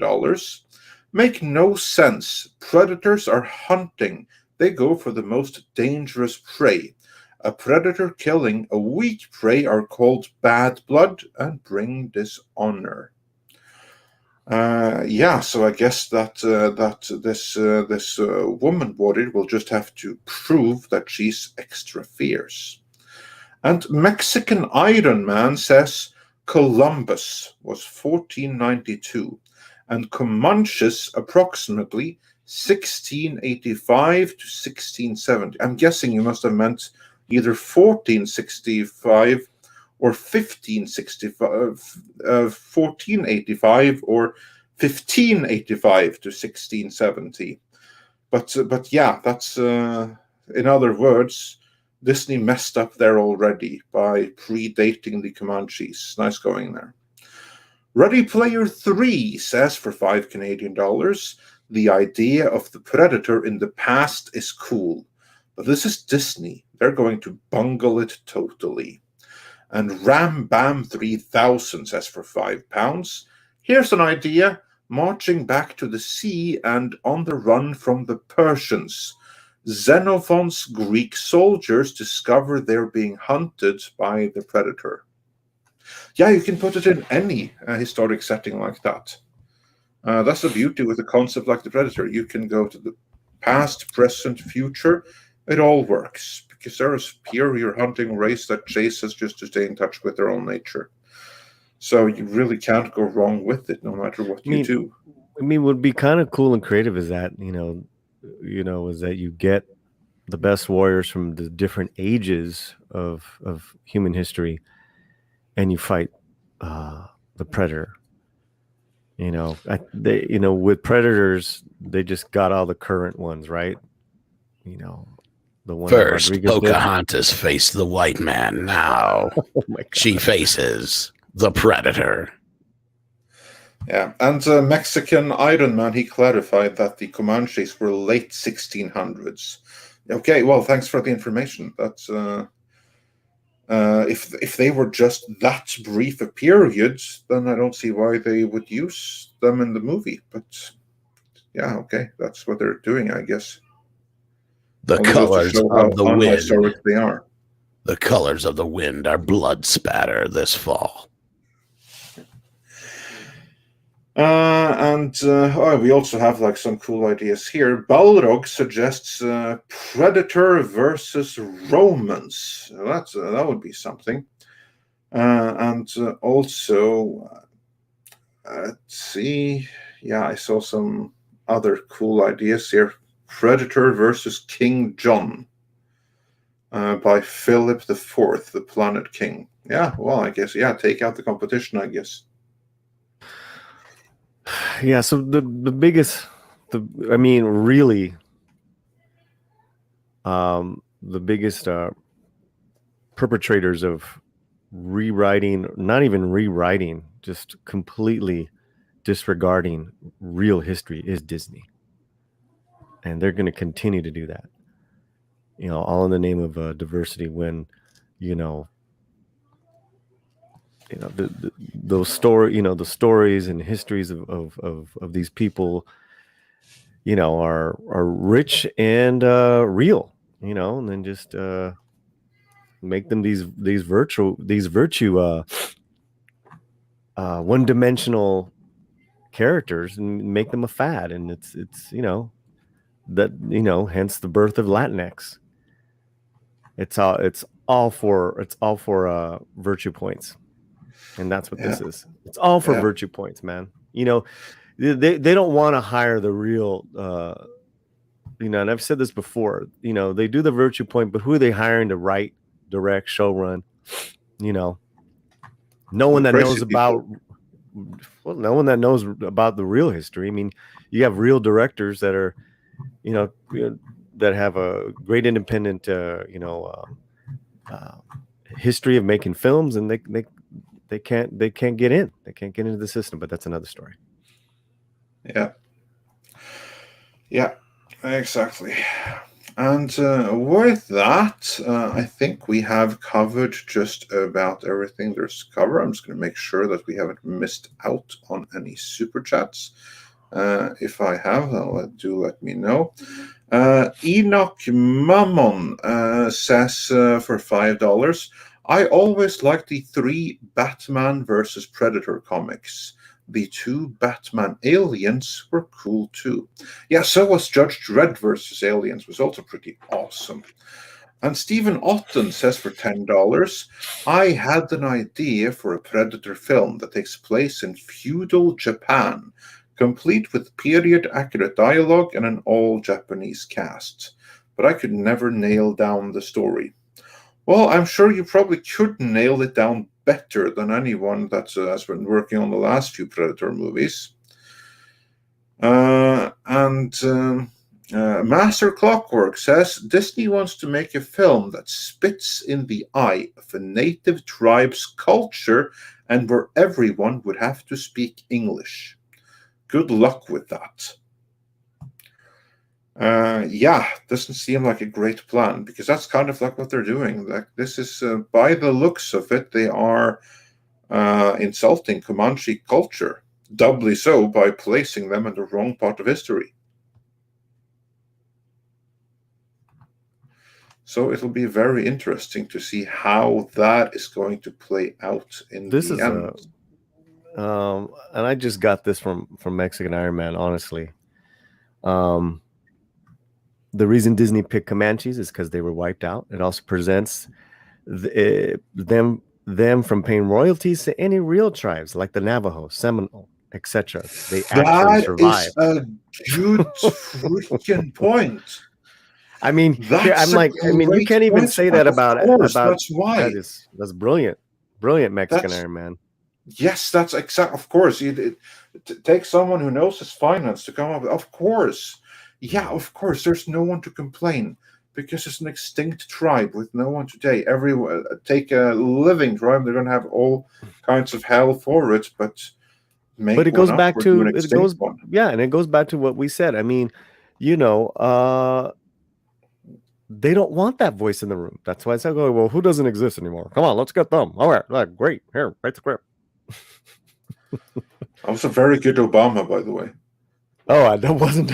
Speaker 4: make no sense. Predators are hunting. They go for the most dangerous prey. A predator killing a weak prey are called bad blood and bring dishonor. So I guess that this woman warrior will just have to prove that she's extra fierce. And Mexican Iron Man says Columbus was 1492 and Comanches approximately 1685 to 1670. I'm guessing you must have meant either 1465 or 1485 or 1585 to 1670. But yeah, that's in other words, Disney messed up there already by predating the Comanches. Nice going there. Ready Player 3 says for $5 Canadian, the idea of the Predator in the past is cool, but this is Disney. They're going to bungle it totally. And Ram Bam 3000 says for £5, here's an idea, marching back to the sea and on the run from the Persians. Xenophon's Greek soldiers discover they're being hunted by the Predator. Yeah, you can put it in any historic setting like that. That's the beauty with a concept like the Predator. You can go to the past, present, future. It all works because they're a superior hunting race that chases just to stay in touch with their own nature. So you really can't go wrong with it, no matter what you do.
Speaker 3: I mean, what would be kind of cool and creative is that is that you get the best warriors from the different ages of human history, and you fight the Predator. With Predators, they just got all the current ones, right? The one
Speaker 1: first Pocahontas faced the white man. Now she faces the Predator.
Speaker 4: Yeah, and Mexican Iron Man, he clarified that the Comanches were late 1600s. Okay, well, thanks for the information. That's if they were just that brief a period, then I don't see why they would use them in the movie. But yeah, okay, that's what they're doing, I guess.
Speaker 1: The colors of the wind.
Speaker 4: They are.
Speaker 1: The colors of the wind are blood spatter this fall.
Speaker 4: We also have like some cool ideas here. Balrog suggests Predator versus Romans. That would be something. Also, let's see. Yeah, I saw some other cool ideas here. Predator versus King John by Philip IV, the Planet King. Yeah, well, I guess, take out the competition, I guess.
Speaker 3: Yeah, so the biggest, the biggest perpetrators of rewriting, not even rewriting, just completely disregarding real history is Disney. And they're going to continue to do that. all in the name of diversity. When those the stories and histories of these people, are rich and real, and then just make them these virtue one-dimensional characters and make them a fad. And it's hence the birth of Latinx. It's all for virtue points. And that's what this is. It's all for virtue points, man. They don't want to hire the real and I've said this before, they do the virtue point, but who are they hiring to write, direct, show run? No one that knows about no one that knows about the real history. I mean, you have real directors that are that have a great independent history of making films, and they can't get in. They can't get into the system, but that's another story.
Speaker 4: Yeah, exactly. And with that, I think we have covered just about everything there's to cover. I'm just going to make sure that we haven't missed out on any super chats. If I have, do let me know. Enoch Mammon says for $5, I always liked the 3 Batman versus Predator comics. The 2 Batman Aliens were cool too. Yeah, so was Judge Dredd versus Aliens, was also pretty awesome. And Stephen Otten says for $10, I had an idea for a Predator film that takes place in feudal Japan, complete with period-accurate dialogue and an all-Japanese cast. But I could never nail down the story. Well, I'm sure you probably could nail it down better than anyone that has been working on the last few Predator movies. Master Clockwork says, Disney wants to make a film that spits in the eye of a native tribe's culture and where everyone would have to speak English. Good luck with that. Doesn't seem like a great plan, because that's kind of like what they're doing. Like, this is, by the looks of it, they are insulting Comanche culture, doubly so by placing them in the wrong part of history. So it'll be very interesting to see how that is going to play out in the end.
Speaker 3: And I just got this from Mexican Iron Man, honestly. The reason Disney picked Comanches is because they were wiped out. It also presents them from paying royalties to any real tribes like the Navajo, Seminole, etc. They actually survived.
Speaker 4: That is a good freaking point.
Speaker 3: I mean, you can't even say that about
Speaker 4: That's why.
Speaker 3: That's brilliant Mexican Iron Man.
Speaker 4: Yes, that's exact. Of course, it takes someone who knows his finance to come up. Of course. Yeah, of course, there's no one to complain because it's an extinct tribe with no one today. Take a living tribe, they're going to have all kinds of hell for it, but
Speaker 3: it goes back to and it goes back to what we said. I mean, they don't want that voice in the room. That's why I said, well, who doesn't exist anymore? Come on, let's get them. All right, great. Here, write the script.
Speaker 4: That was a very good Obama, by the way.
Speaker 3: Oh, that wasn't.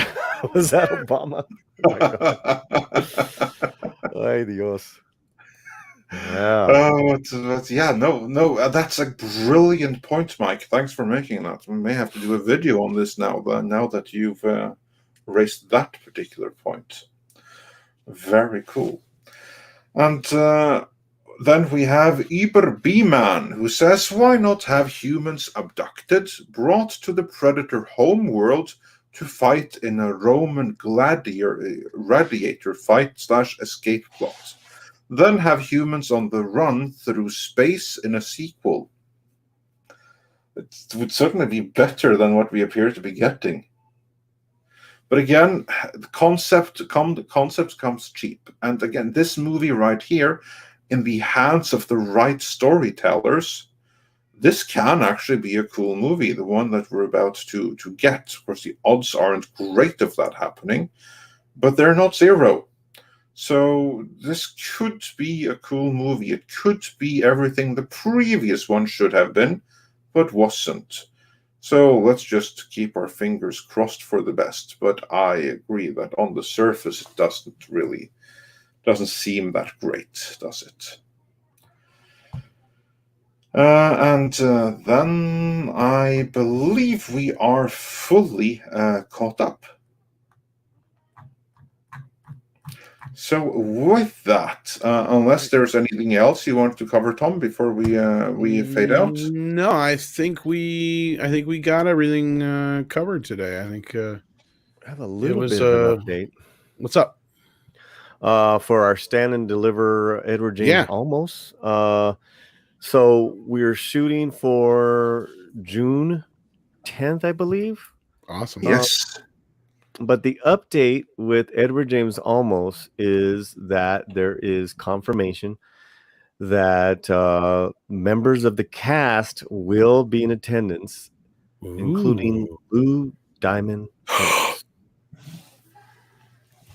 Speaker 3: Was that Obama? Oh, ay, Dios.
Speaker 4: Yeah. No, that's a brilliant point, Mike. Thanks for making that. We may have to do a video on this now that you've raised that particular point. Very cool. And then we have Eber B-Man, who says, why not have humans abducted, brought to the Predator homeworld to fight in a Roman gladiator fight/escape plot. Then have humans on the run through space in a sequel. It would certainly be better than what we appear to be getting. But again, the concept comes cheap. And again, this movie right here, in the hands of the right storytellers, this can actually be a cool movie, the one that we're about to get. Of course, the odds aren't great of that happening, but they're not zero. So this could be a cool movie. It could be everything the previous one should have been, but wasn't. So let's just keep our fingers crossed for the best. But I agree that on the surface it doesn't seem that great, does it? And then I believe we are fully caught up. So with that, unless there's anything else you want to cover, Tom, before we fade out?
Speaker 1: No, I think we got everything covered today. I think
Speaker 3: I have a little
Speaker 1: was,
Speaker 3: bit of an update.
Speaker 1: What's up?
Speaker 3: For our stand and deliver Edward James
Speaker 1: Yeah.
Speaker 3: Almost. So we're shooting for June 10th, I believe.
Speaker 1: Awesome.
Speaker 4: Yes.
Speaker 3: But the update with Edward James Almost is that there is confirmation that members of the cast will be in attendance, including Lou Diamond Phillips.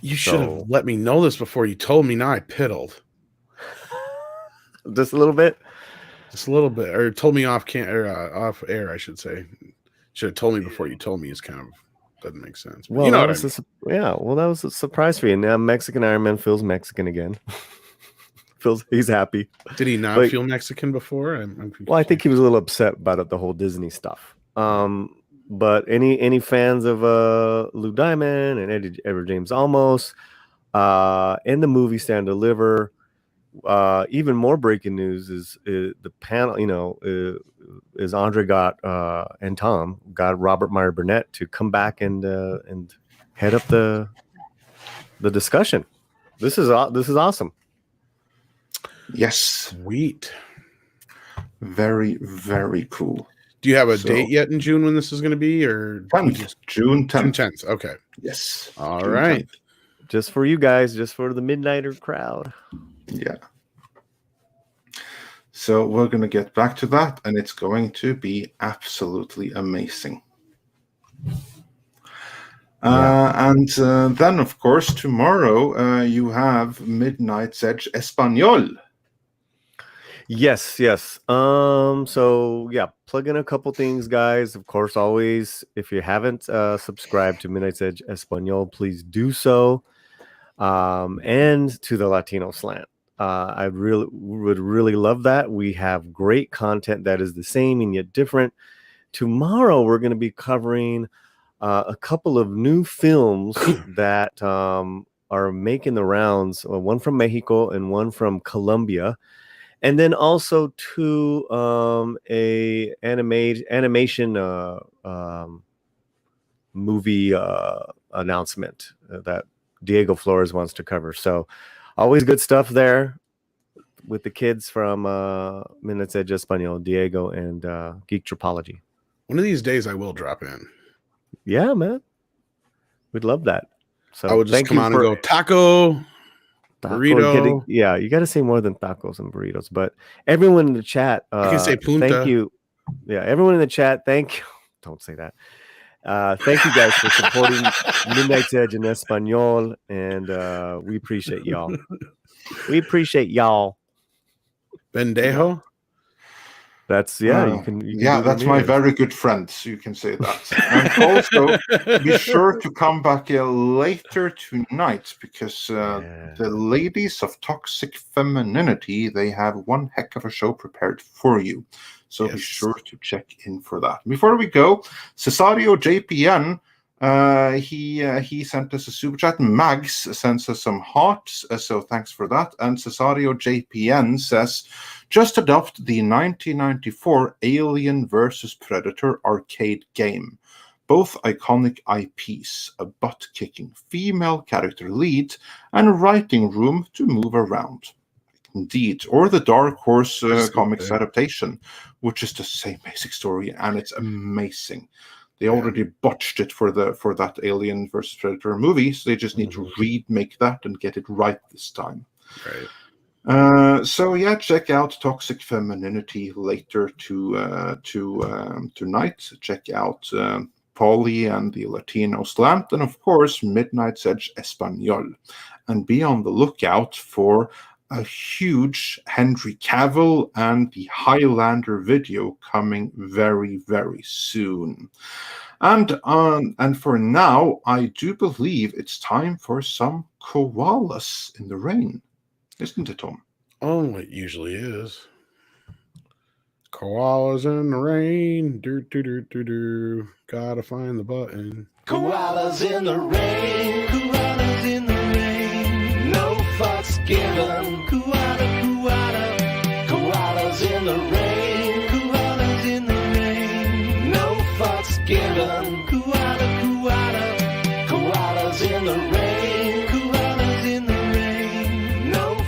Speaker 1: You should have let me know this before you told me. Now I piddled.
Speaker 3: Just a little bit?
Speaker 1: Just a little bit. Or told me off air, I should say. Should have told me before you told me is kind of doesn't make sense. But
Speaker 3: Well,
Speaker 1: you know
Speaker 3: that was a surprise for you. Now Mexican Iron Man feels Mexican again. He's happy.
Speaker 1: Did he not feel Mexican before?
Speaker 3: Well, I think he was a little upset about the whole Disney stuff. But any fans of Lou Diamond and Edward James Almost in the movie Stand Deliver, even more breaking news is the panel, is Andre and Tom got Robert Meyer Burnett to come back and head up the discussion. This is awesome.
Speaker 4: Yes.
Speaker 1: Sweet.
Speaker 4: Very, very cool.
Speaker 1: Do you have a date yet in June when this is going to be, or
Speaker 4: June 10th?
Speaker 1: June 10th. Okay.
Speaker 4: Yes.
Speaker 1: All
Speaker 4: June
Speaker 1: right.
Speaker 4: 10th.
Speaker 3: Just for you guys, just for the Midnighter crowd.
Speaker 4: Yeah. So we're going to get back to that, and it's going to be absolutely amazing. And then, of course, tomorrow you have Midnight's Edge Espanol.
Speaker 3: Yes. So yeah, plug in a couple things, guys. Of course, always, if you haven't subscribed to Midnight's Edge Espanol, please do so. And to the Latino Slant. I would really love that. We have great content that is the same and yet different. Tomorrow, we're going to be covering a couple of new films that are making the rounds. One from Mexico and one from Colombia. And then also to a animation movie announcement that Diego Flores wants to cover. So always good stuff there with the kids from Midnight's Edge Espanol, Diego and Geek Tropology.
Speaker 1: One of these days I will drop in.
Speaker 3: Yeah, man. We'd love that. So
Speaker 1: I would just come on and go taco, burrito.
Speaker 3: You got to say more than tacos and burritos. But everyone in the chat,
Speaker 1: I can say punta.
Speaker 3: Thank you. Yeah, everyone in the chat, thank you. Don't say that. Thank you guys for supporting Midnight's Edge in Espanol, and we appreciate y'all.
Speaker 1: Bendejo.
Speaker 3: That's you can
Speaker 4: that's my very good friend. So you can say that. And also be sure to come back later tonight because the ladies of Toxic Femininity, they have one heck of a show prepared for you. So be sure to check in for that. Before we go, Cesario JPN, he sent us a super chat. Mags sends us some hearts, so thanks for that. And Cesario JPN says, just adopt the 1994 Alien vs. Predator arcade game. Both iconic IPs, a butt-kicking female character lead, and a writing room to move around. Indeed, or the Dark Horse comics adaptation, which is the same basic story, and it's amazing. They already botched it for that Alien vs. Predator movie, so they just need to remake that and get it right this time.
Speaker 1: Right.
Speaker 4: So yeah, check out Toxic Femininity later tonight. Check out Polly and the Latino Slant, and of course Midnight's Edge Espanol. and be on the lookout for a huge Henry Cavill and the Highlander video coming very, very soon. And for now, I do believe it's time for some koalas in the rain, isn't it, Tom?
Speaker 1: Oh, it usually is. Koalas in the rain. Do, do, do, do, do. Gotta find the button.
Speaker 7: Koalas in the rain. Koalas in the rain. No fucks given. Koalas in the rain.